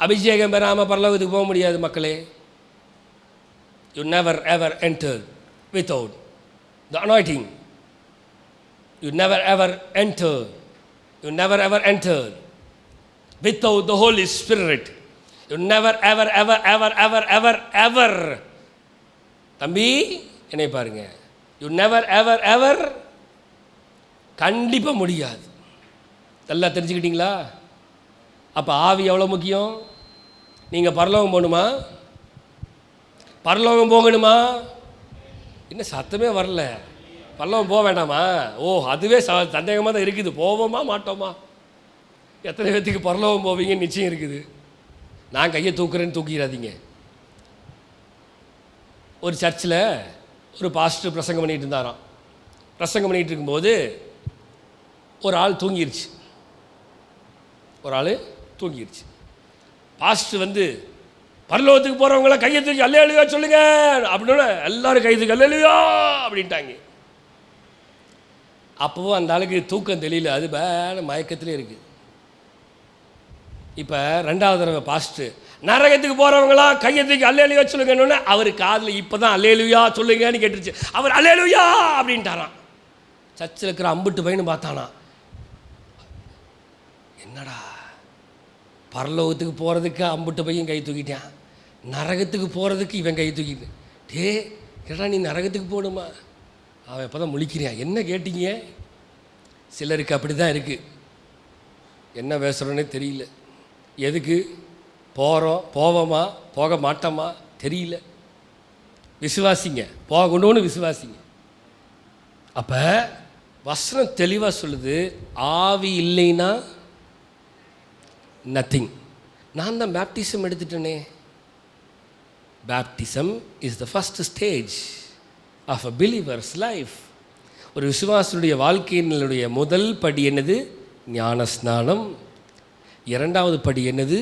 அபிஷேகம் பெறாமல் பரலோகத்துக்கு போக முடியாது மக்களே. You never ever enter without the anointing. You never ever enter without the Holy Spirit. You never ever தம்பி என்னை பாருங்க, you never ever கண்டிப்பாக முடியாது. நல்லா தெரிஞ்சுக்கிட்டீங்களா? அப்போ ஆவி எவ்வளோ முக்கியம்? நீங்கள் பரலோகம் போகணுமா? பரலோகம் போகணுமா? இன்னும் சத்தமே வரல. பரலோகம் போக வேண்டாமா? ஓ, அதுவே சந்தேகமாக தான் இருக்குது. போவோமா மாட்டோமா? எத்தனை பேர்த்துக்கு பரலோகம் போவீங்கன்னு நிச்சயம் இருக்குது? நான் கையை தூக்குறேன்னு தூக்கிடாதீங்க. ஒரு சர்ச்சில் ஒரு பாஸ்டர் பிரசங்கம் பண்ணிகிட்டு இருந்தாராம். பிரசங்கம் பண்ணிகிட்டு இருக்கும்போது ஒரு ஆள் தூங்கிருச்சு. பாஸ்டர் வந்து பரலோகத்துக்கு போகிறவங்களாம் கையை தூக்கி அல்லேலூயா சொல்லுங்க அப்படின்னு எல்லாரும் கை தூக்கி அல்லேலூயா அப்படின்ட்டாங்க. அப்போவும் அந்த ஆளுக்கு தூக்கம் தெரியல, அது பேன மயக்கத்திலே இருக்குது. இப்போ ரெண்டாவது தடவை பாஸ்டர் நரகத்துக்கு போகிறவங்களாம் கையை தூக்கி அல்லேலூயா சொல்லுங்கன்னு அவர் காதில் இப்போ தான் அல்லேலூயா சொல்லுங்கன்னு கேட்டுருச்சு. அவர் அல்லேலூயா அப்படின்ட்டாராம். சர்ச்சில் இருக்கிற அம்புட்டு பையனு பார்த்தானா, என்னடா பரலோகத்துக்கு போகிறதுக்கு அம்புட்டு பையன் கை தூக்கிட்டான், நரகத்துக்கு போகிறதுக்கு இவன் கை தூக்கிட்டு, ஏடா நீ நரகத்துக்கு போகணுமா? அவன் இப்போ தான் முழிக்கிறான். என்ன கேட்டீங்க? சிலருக்கு அப்படி தான் இருக்குது. என்ன பேசுகிறோன்னே தெரியல. எதுக்கு போகிறோம், போவோமா போக மாட்டோமா தெரியல. விசுவாசிங்க, போகணும்னு விசுவாசிங்க. அப்போ வசனம் தெளிவாக சொல்லுது, ஆவி இல்லைன்னா நத்திங். நான் தான் பேப்டிசம் எடுத்துட்டேனே. Baptism is the first stage of a believer's life. ஒரு விசுவாசனுடைய வாழ்க்கையினுடைய முதல் படி என்னது? ஞான ஸ்நானம். இரண்டாவது படி என்னது?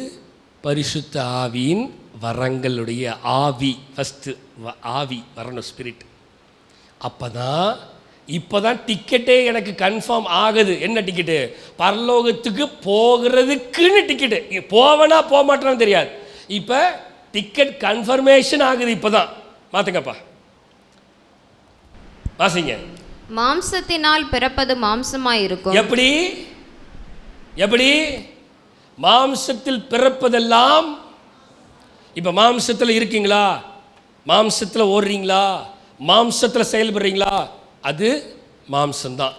பரிசுத்த ஆவியின் வரங்களுடைய ஆவி. ஃபஸ்ட்டு ஆவி வரணும், ஸ்பிரிட். இப்போ தான் டிக்கெட்டே எனக்கு கன்ஃபார்ம் ஆகுது. என்ன டிக்கெட்டு? பரலோகத்துக்கு போகிறதுக்குன்னு டிக்கெட்டு. போவேனா போக மாட்டேன்னு தெரியாது. இப்போ டிக்கெட் கன்ஃபர்மேஷன் ஆகுது. இப்போ தான் மாற்றுங்கப்பா, வாசிங்க. மாம்சத்தினால் பிறப்பது மாம்சமாய் இருக்கும். எப்படி மாம்சத்தில் பிறப்பதெல்லாம். இப்போ மாம்சத்தில் இருக்கீங்களா? மாம்சத்தில் ஓடுறீங்களா? மாம்சத்தில் செயல்படுறீங்களா? அது மாம்சம்தான்.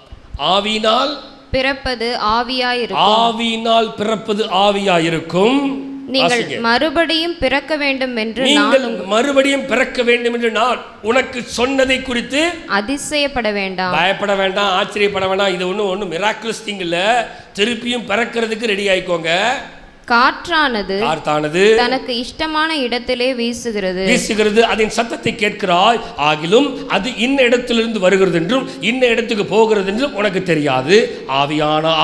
ஆவியினால் பிறப்பது ஆவியாயிருக்கும். ஆவியினால் பிறப்பது ஆவியாயிருக்கும். நீங்கள் மறுபடியும் பிறக்க வேண்டும் என்று நான் உனக்கு சொன்னதை குறித்து அதிசயப்பட வேண்டாம், பயப்பட வேண்டாம், ஆச்சரியப்பட வேண்டாம். இது ஒன்றும் மிராக்குலஸ் திங் இல்லை. திருப்பியும் பிறக்கிறதுக்கு ரெடி ஆயிக்கோங்க. காற்றானது தனக்கு இஷ்டமான இடத்திலே வீசுகிறது. அதன் சத்தத்தை கேட்கிறாய், ஆகிலும் அது இன்ன இடத்திலிருந்து வருகிறது என்றும் இன்ன இடத்துக்கு போகிறது என்றும் உனக்கு தெரியாது.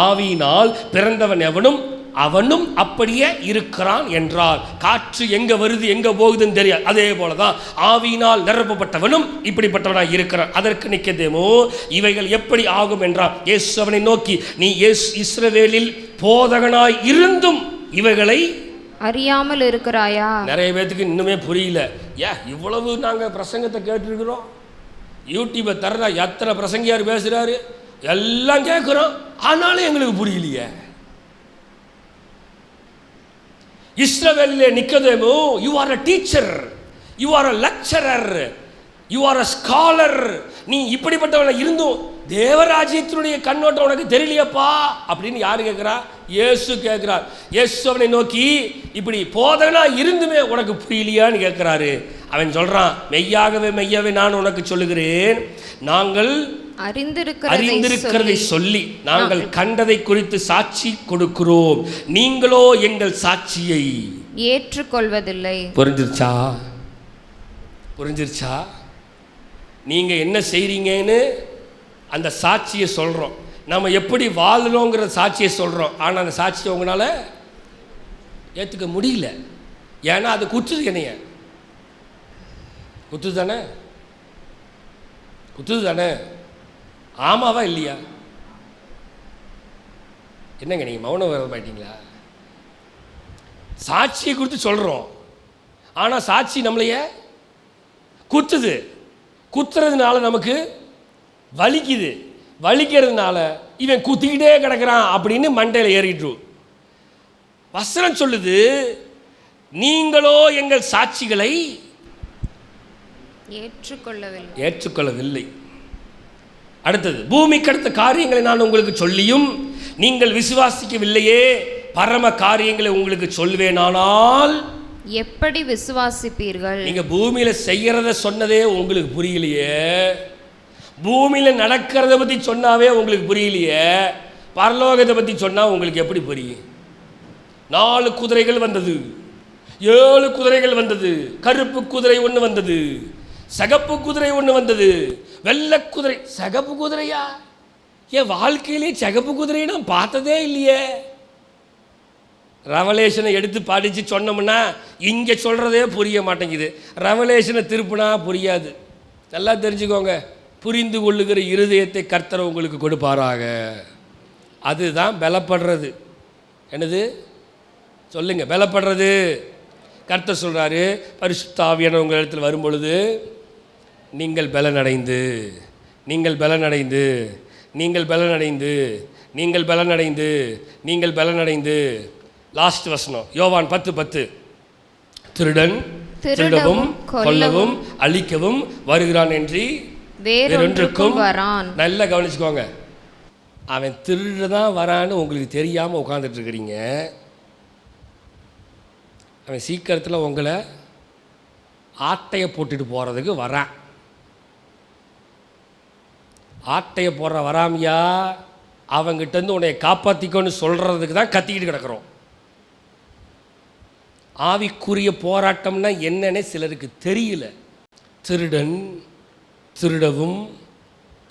ஆவியினால் பிறந்தவன் எவனும் அவனும் அப்படியே இருக்கிறான் என்றார். காற்று எங்க வருது எங்க போகுதுன்னு தெரியாது. அதே போலதான் ஆவியினால் நிரப்பப்பட்டவனும் இப்படிப்பட்டவனாய் இருக்கிறான். அதற்கு நிக்கதேமோ இவைகள் எப்படி ஆகும் என்றார். இயேசு அவனை நோக்கி, நீ இஸ்ரவேலில் போதகனாய் இருந்தும் இவைகளை அறியாமல் இருக்கிறாயா? நிறைய பேத்துக்கு இன்னுமே புரியல. இவ்வளவு நாங்க பிரசங்கத்தை கேட்டிருக்கிறோம். யூடியூபை தரதா எத்தனை பிரசங்கியார் பேசுறாரு, எல்லாம் கேட்கிறோம், ஆனாலும் எங்களுக்கு புரியலையே. இஸ்ரவேலிலே நிக்கதேமோ, you are a teacher, you are a lecturer, you are a scholar. நீ இப்படிப்பட்டவனை இருந்தும் தேவராஜ்யத்தினுடைய கண்ணோட்டம் உனக்கு தெரியலையப்பா அப்படின்னு யாரு கேட்கிறா? இயேசு கேட்கிறார். இயேசு அவனை நோக்கி, இப்படி போதனா இருந்துமே உனக்கு புரியலையான்னு கேட்கிறாரு. அவன் சொல்றான், மெய்யாகவே நான் உனக்கு சொல்லுகிறேன், நாங்கள் அறிந்திருக்கிறதை சொல்லி நாங்கள் கண்டதை குறித்து சாட்சி கொடுக்கிறோம், நீங்களோ எங்கள் சாட்சியை ஏற்றுக்கொள்வதில்லை. புரிஞ்சிருச்சா? நீங்க என்ன செய்றீங்கன்னு அந்த சாட்சியை சொல்றோம். நம்ம எப்படி வாழணுங்கிற சாட்சியை சொல்றோம். ஆனால் அந்த சாட்சியை உங்களால ஏற்றுக்க முடியல. ஏன்னா அது குத்துது. என்னைய குத்துது தானே? ஆமாவா இல்லையா? என்னங்க நீங்கள் மௌனம் வர மாட்டீங்களா? சாட்சியை குறித்து சொல்கிறோம், ஆனால் சாட்சி நம்மளைய குத்துது. குத்துறதுனால நமக்கு வலிக்குது. வலிக்கிறதுனால இவன் குத்திக்கிட்டே கிடக்கிறான் அப்படின்னு மண்டையில் ஏறிட்டு. வசனம் சொல்லுது, நீங்களோ எங்கள் சாட்சிகளை ஏற்றுக்கொள்ளவில்லை. அடுத்தது, பூமிக்கு அடுத்த காரியங்களை நான் உங்களுக்கு சொல்லியும் நீங்கள் விசுவாசிக்கவில்லையே, பரம காரியங்களை உங்களுக்கு சொல்வேனானால் எப்படி விசுவாசிப்பீர்கள்? நீங்க பூமியில செய்யறத சொன்னதே உங்களுக்கு புரியலையே, பூமியில நடக்கிறத பத்தி சொன்னாவே உங்களுக்கு புரியலையே, பரலோகத்தை பத்தி சொன்னா உங்களுக்கு எப்படி புரியும்? 4 குதிரைகள் வந்தது, 7 குதிரைகள் வந்தது, கருப்பு குதிரை ஒன்று வந்தது, சகப்பு குதிரை ஒன்று வந்தது, வெள்ளை குதிரை. சகப்பு குதிரையா? என் வாழ்க்கையிலே சகப்பு குதிரையை நான் பார்த்ததே இல்லையே. ரெவலேஷனை எடுத்து படித்து சொன்னோம்னா இங்கே சொல்கிறதே புரிய மாட்டேங்குது, ரெவலேஷனை திருப்பினா புரியாது. நல்லா தெரிஞ்சுக்கோங்க, புரிந்து கொள்ளுகிற இருதயத்தை கர்த்தர் உங்களுக்கு கொடுப்பாராக. அதுதான் பலப்படுறது. என்னது சொல்லுங்க? பலப்படுறது. கர்த்தர் சொல்கிறாரு, பரிசுத்த ஆவியானவர் உங்கள் இடத்துல வரும்பொழுது நீங்கள் பலனடைந்து, நீங்கள் பலனடைந்து, நீங்கள் பலனடைந்து, நீங்கள் பலனடைந்து, நீங்கள் பலனடைந்து. லாஸ்ட் வசனம் யோவான் 10:10. திருடன் திருடவும் கொல்லவும் அழிக்கவும் வருகிறான் என்று வேறொன்றுக்கும் வரான். நல்லா கவனிச்சுக்கோங்க, அவன் திருடதான் வரான்னு உங்களுக்கு தெரியாமல் உட்காந்துட்டு இருக்கிறீங்க. அவன் சீக்கிரத்தில் உங்களை ஆட்டையை போட்டுட்டு போகிறதுக்கு வரான். ஆட்டையை போடுற வராமையா, அவங்கிட்டேருந்து உன்னை காப்பாற்றிக்கோன்னு சொல்கிறதுக்கு தான் கத்திக்கிட்டு கிடக்கிறோம். ஆவிக்குரிய போராட்டம்னா என்னன்னே சிலருக்கு தெரியல. திருடன் திருடவும்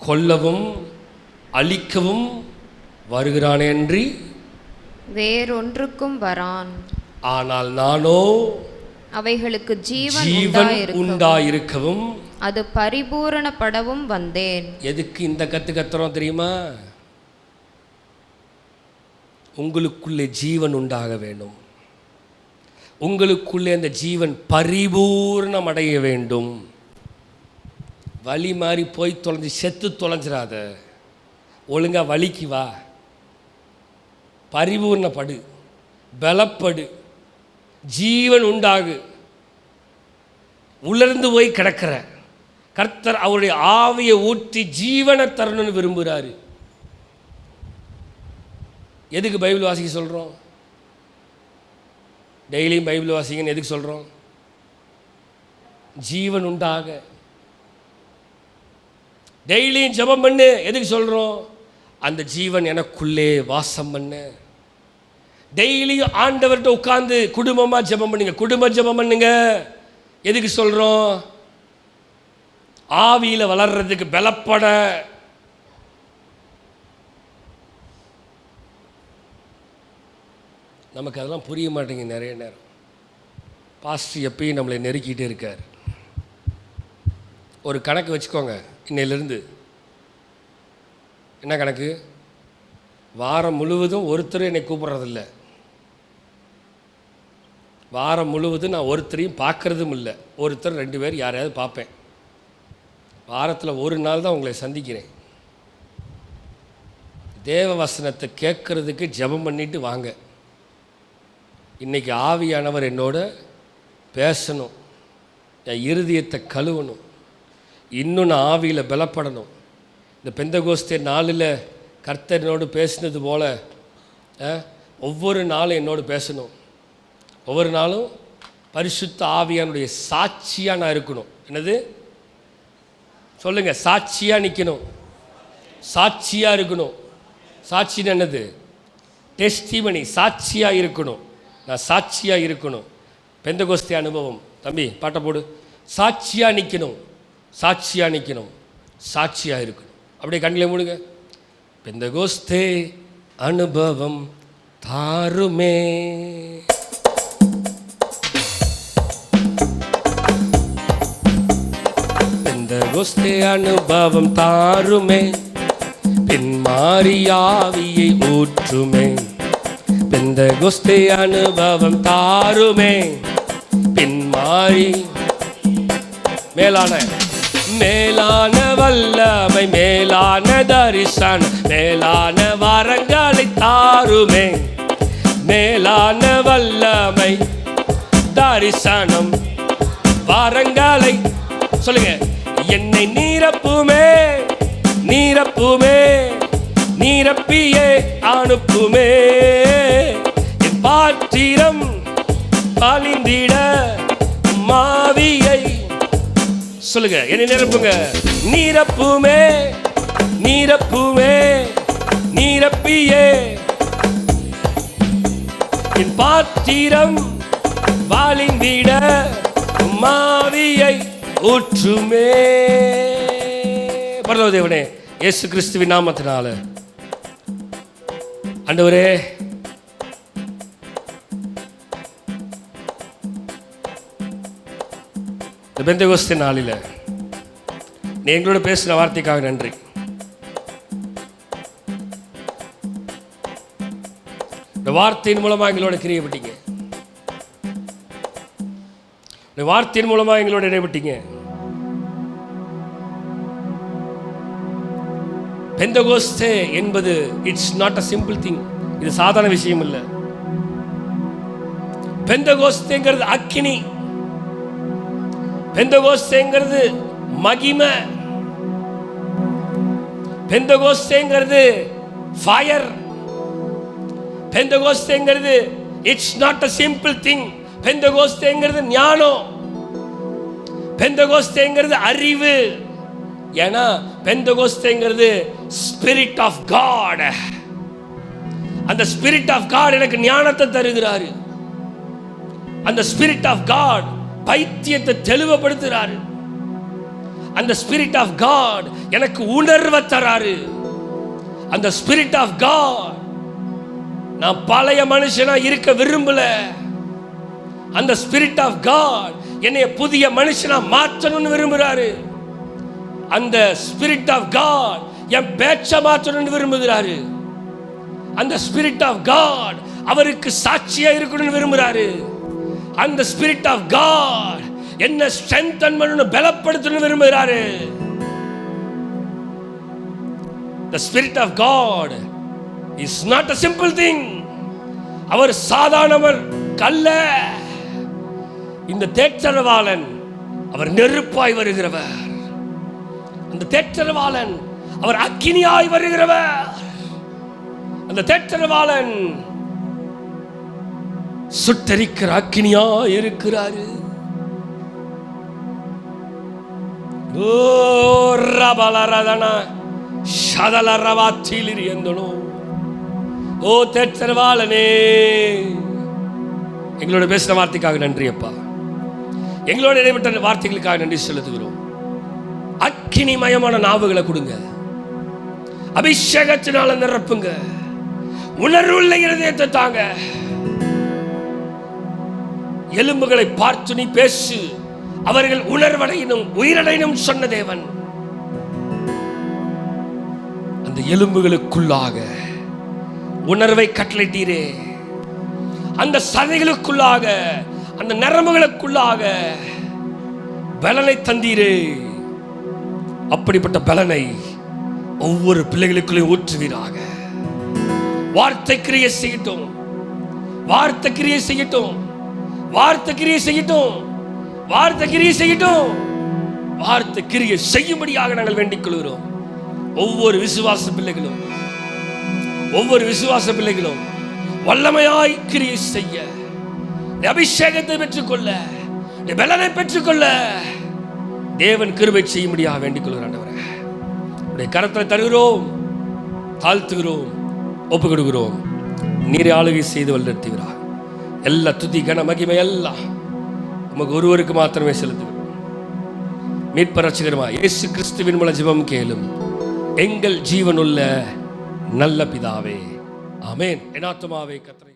கொல்லவும் அழிக்கவும் வருகிறானேன்றி வேறொன்றுக்கும் வரான். ஆனால் நானோ அவைகளுக்கு ஜீவன் உண்டாயிருக்கவும் அது பரிபூரணப்படவும் வந்தேன். எதுக்கு இந்த கத்துறோம் தெரியுமா? உங்களுக்குள்ளே ஜீவன் உண்டாக வேண்டும், உங்களுக்குள்ளே அந்த ஜீவன் பரிபூர்ணம் அடைய வேண்டும். வழி மாறி போய் தொலைஞ்சு செத்து தொலைஞ்சிடாத, ஒழுங்காக வழிக்கு வா, பரிபூர்ணப்படு, பலப்படு, ஜீவன் உண்டாகு. உலர்ந்து போய் கிடக்கிற கர்த்தர் அவருடைய ஆவியை ஊற்றி ஜீவனை தரணும்னு விரும்புகிறாரு. எதுக்கு பைபிள் வாசிக்க சொல்கிறோம்? டெய்லியும் பைபிள் வாசிங்கன்னு எதுக்கு சொல்கிறோம்? ஜீவன் உண்டாக. டெய்லியும் ஜெபம் பண்ணு எதுக்கு சொல்கிறோம்? அந்த ஜீவன் எனக்குள்ளே வாசம் பண்ண. டெய்லியும் ஆண்டவர்கிட்ட உட்கார்ந்து குடும்பமாக ஜெபம் பண்ணுங்க, குடும்ப ஜெபம் பண்ணுங்க. எதுக்கு சொல்கிறோம்? ஆவியில் வளர்றதுக்கு, பலப்பட. நமக்கு அதெல்லாம் புரிய மாட்டேங்குது நிறைய நேரம். பாஸ்டர் எப்பயும் நம்மளை நெருக்கிட்டே இருக்கார். ஒரு கணக்கு வச்சுக்கோங்க, இன்னையிலிருந்து என்ன கணக்கு? வாரம் முழுவதும் ஒருத்தர் என்னை கூப்பிட்றதில்ல, வாரம் முழுவதும் நான் ஒருத்தரையும் பார்க்குறதும் இல்லை. ஒருத்தர் 2 பேர் யாரையாவது பார்ப்பேன். வாரத்தில் ஒரு நாள் தான் உங்களை சந்திக்கிறேன். தேவ வசனத்தை கேட்குறதுக்கு ஜெபம் பண்ணிட்டு வாங்க. இன்றைக்கி ஆவியானவர் என்னோட பேசணும், என் இருதயத்தை கழுவணும், இன்னும் நான் ஆவியில் பலப்படணும். இந்த பெந்தகோஸ்தே நாளில் கர்த்தர் பேசினது போல் ஒவ்வொரு நாளும் என்னோடு பேசணும். ஒவ்வொரு நாளும் பரிசுத்த ஆவியானுடைய சாட்சியாக நான் இருக்கணும். என்னது சொல்லுங்கள்? சாட்சியாக நிற்கணும், சாட்சியாக இருக்கணும். சாட்சின்னு என்னது? டெஸ்டிமனி. சாட்சியாக இருக்கணும், நான் சாட்சியாக இருக்கணும். பெந்தகோஸ்தே அனுபவம். தம்பி பாட்டை போடு. சாட்சியாக நிற்கணும், சாட்சியாக நிற்கணும், சாட்சியாக இருக்கணும். அப்படியே கண்ணில் மூடுங்க. பெந்தகோஸ்தே அனுபவம் தாருமே, பெந்தகோஸ்தே அனுபவம் தாருமே, பின்மாரியாவியை ஊற்றுமே. பெந்தகோஸ்தே அனுபவம் தாருமே, பின்மாறி மேலான மேலான வல்லமை, மேலான தரிசனம், மேலான வரங்களை தாருமே. மேலான வல்லமை, தரிசனம், வரங்களை சொல்லுங்க. என்னை நிரப்புமே, நீரப்புமே, நீரப்பியே அனுப்புமே. என் பாத்திரம் பாலிந்திட மாவியை சொல்லுங்க, என்னை நிரப்புங்க. நீரப்புமே, நீரப்புமே, நீரப்பியே என் பாத்திரம் வாலிந்திட மாவியை ஊற்றுமே. பரலோக தேவனே, இயேசு கிறிஸ்துவின் நாமத்தினால ஆண்டவரே, இந்த பெந்தெகோஸ்தே நாளில் நீ எங்களோட பேசின வார்த்தைக்காக நன்றி. இந்த வார்த்தையின் மூலமா எங்களோட கிரியப்பட்டீங்க. இந்த வார்த்தையின் மூலமா எங்களோட இடைப்பட்டீங்க. பெந்தெகோஸ்தே என்பது it's not a simple thing. இது சாதாரண விஷயம் இல்லை. பெந்தெகோஸ்தேங்கிறது அக்கினி, பெந்தெகோஸ்தேங்கிறது மகிமை, பெந்தெகோஸ்தேங்கிறது ஃபயர், பெந்தெகோஸ்தேங்கிறது it's not a simple thing. பெந்தெகோஸ்தேங்கிறது ஞானம், பெந்தெகோஸ்தேங்கிறது அறிவு. ஏன்னா பெந்தெகோஸ்தேங்கிறது ஸ்பிரிட் ஆஃப் காட். அந்த ஸ்பிரிட் ஆஃப் காட் எனக்கு ஞானத்தை தருகிறாரு. அந்த ஸ்பிரிட் ஆஃப் காட் பைத்தியத்தை தெளிவுபடுத்துறாரு. அந்த ஸ்பிரிட் ஆஃப் காட் எனக்கு உணர்வை தராரு. அந்த ஸ்பிரிட் ஆஃப் காட், நான் பழைய மனுஷனா இருக்க விரும்பல. அந்த ஸ்பிரிட் ஆஃப் காட் என்னைய புதிய மனுஷனா மாற்றணும்னு விரும்புறாரு. அந்த ஸ்பிரிட் ஆஃப் காட் என் பேச்ச மாற்றணும்னு விரும்புகிறாரு. அந்த ஸ்பிரிட் ஆஃப் காட் அவருக்கு சாட்சியா இருக்கணும்னு விரும்புறாரு. அந்த ஸ்பிரிட் ஆஃப் காட் என்ன ஸ்ட்ரெங்தன் பண்ணனும், பலப்படுத்தணும்னு விரும்புகிறாரு. The spirit of God is not a simple thing. அவர் சாதாரணவர் அல்ல. இந்த தேற்றரவாளன் அவர் நெருப்பாய் வருகிறவர். அந்த தேற்றரவாளன் அவர் அக்கினியாய் வருகிறவர். அந்த தேற்றரவாளன் சுட்டரிக்கிற அக்கினியாய் இருக்கிறாரு. ஓ ரபலரதன ஷதலரவாத்திலிரி எந்தனோ. ஓ தேற்றரவாளனே, எங்களோட பேசின வார்த்தைக்காக நன்றி அப்பா. எங்களோட இடைப்பட்ட வார்த்தைகளுக்காக நன்றி செலுத்துகிறோம். அக்கினிமயமான நாவுகளை கொடுங்க. அபிஷேகத்தினால நிரப்புங்க. உணர்வுள்ள இருதயத்தை தாங்க. எலும்புகளை பார்த்து நீ பேசு, அவர்கள் உணர்வடையணும், உயிரடையணும் சொன்ன தேவன். அந்த எலும்புகளுக்குள்ளாக உணர்வை கட்டளையிட்டீரே. அந்த சதைகளுக்குள்ளாக, அந்த நரம்புகளுக்குள்ளாக பலனை தந்தீரே. அப்படிப்பட்ட பலனை ஒவ்வொரு பிள்ளைகளுக்குள்ளே ஊற்றுவீராக. வார்த்தை கிரியை செய்யட்டும், வார்த்தை கிரியை செய்யட்டும், வார்த்தை கிரியை செய்யட்டும், வார்த்தை கிரியை செய்யட்டும், வார்த்தை கிரியை செய்யும்படியாக நாங்கள் வேண்டிக் கொள்கிறோம். ஒவ்வொரு விசுவாச பிள்ளைகளும், ஒவ்வொரு விசுவாச பிள்ளைகளும் வல்லமையாய் கிரியை செய்ய, அபிஷேகத்தை பெற்றுக்கொள்ள, பலனை பெற்றுக்கொள்ள தேவன் கிருபை செய்யும்படியாக வேண்டிக் கொள்கிறார். உடைய கரத்தை தருகிறோம், தாழ்த்துகிறோம், ஒப்பு கொடுக்கிறோம். நீரை ஆளுகை செய்து வழிநடத்துகிறார். எல்லா துதி கன மகிமை எல்லாம் உமக்கு ஒருவருக்கு மாத்திரமே செலுத்துகிறோம். மீட்பர் ரட்சகருமா இயேசு கிறிஸ்துவின் மூலம் ஜெபம் கேளும் எங்கள் ஜீவனுள்ள நல்ல பிதாவே, ஆமென். என் ஆத்துமாவே கர்த்தரை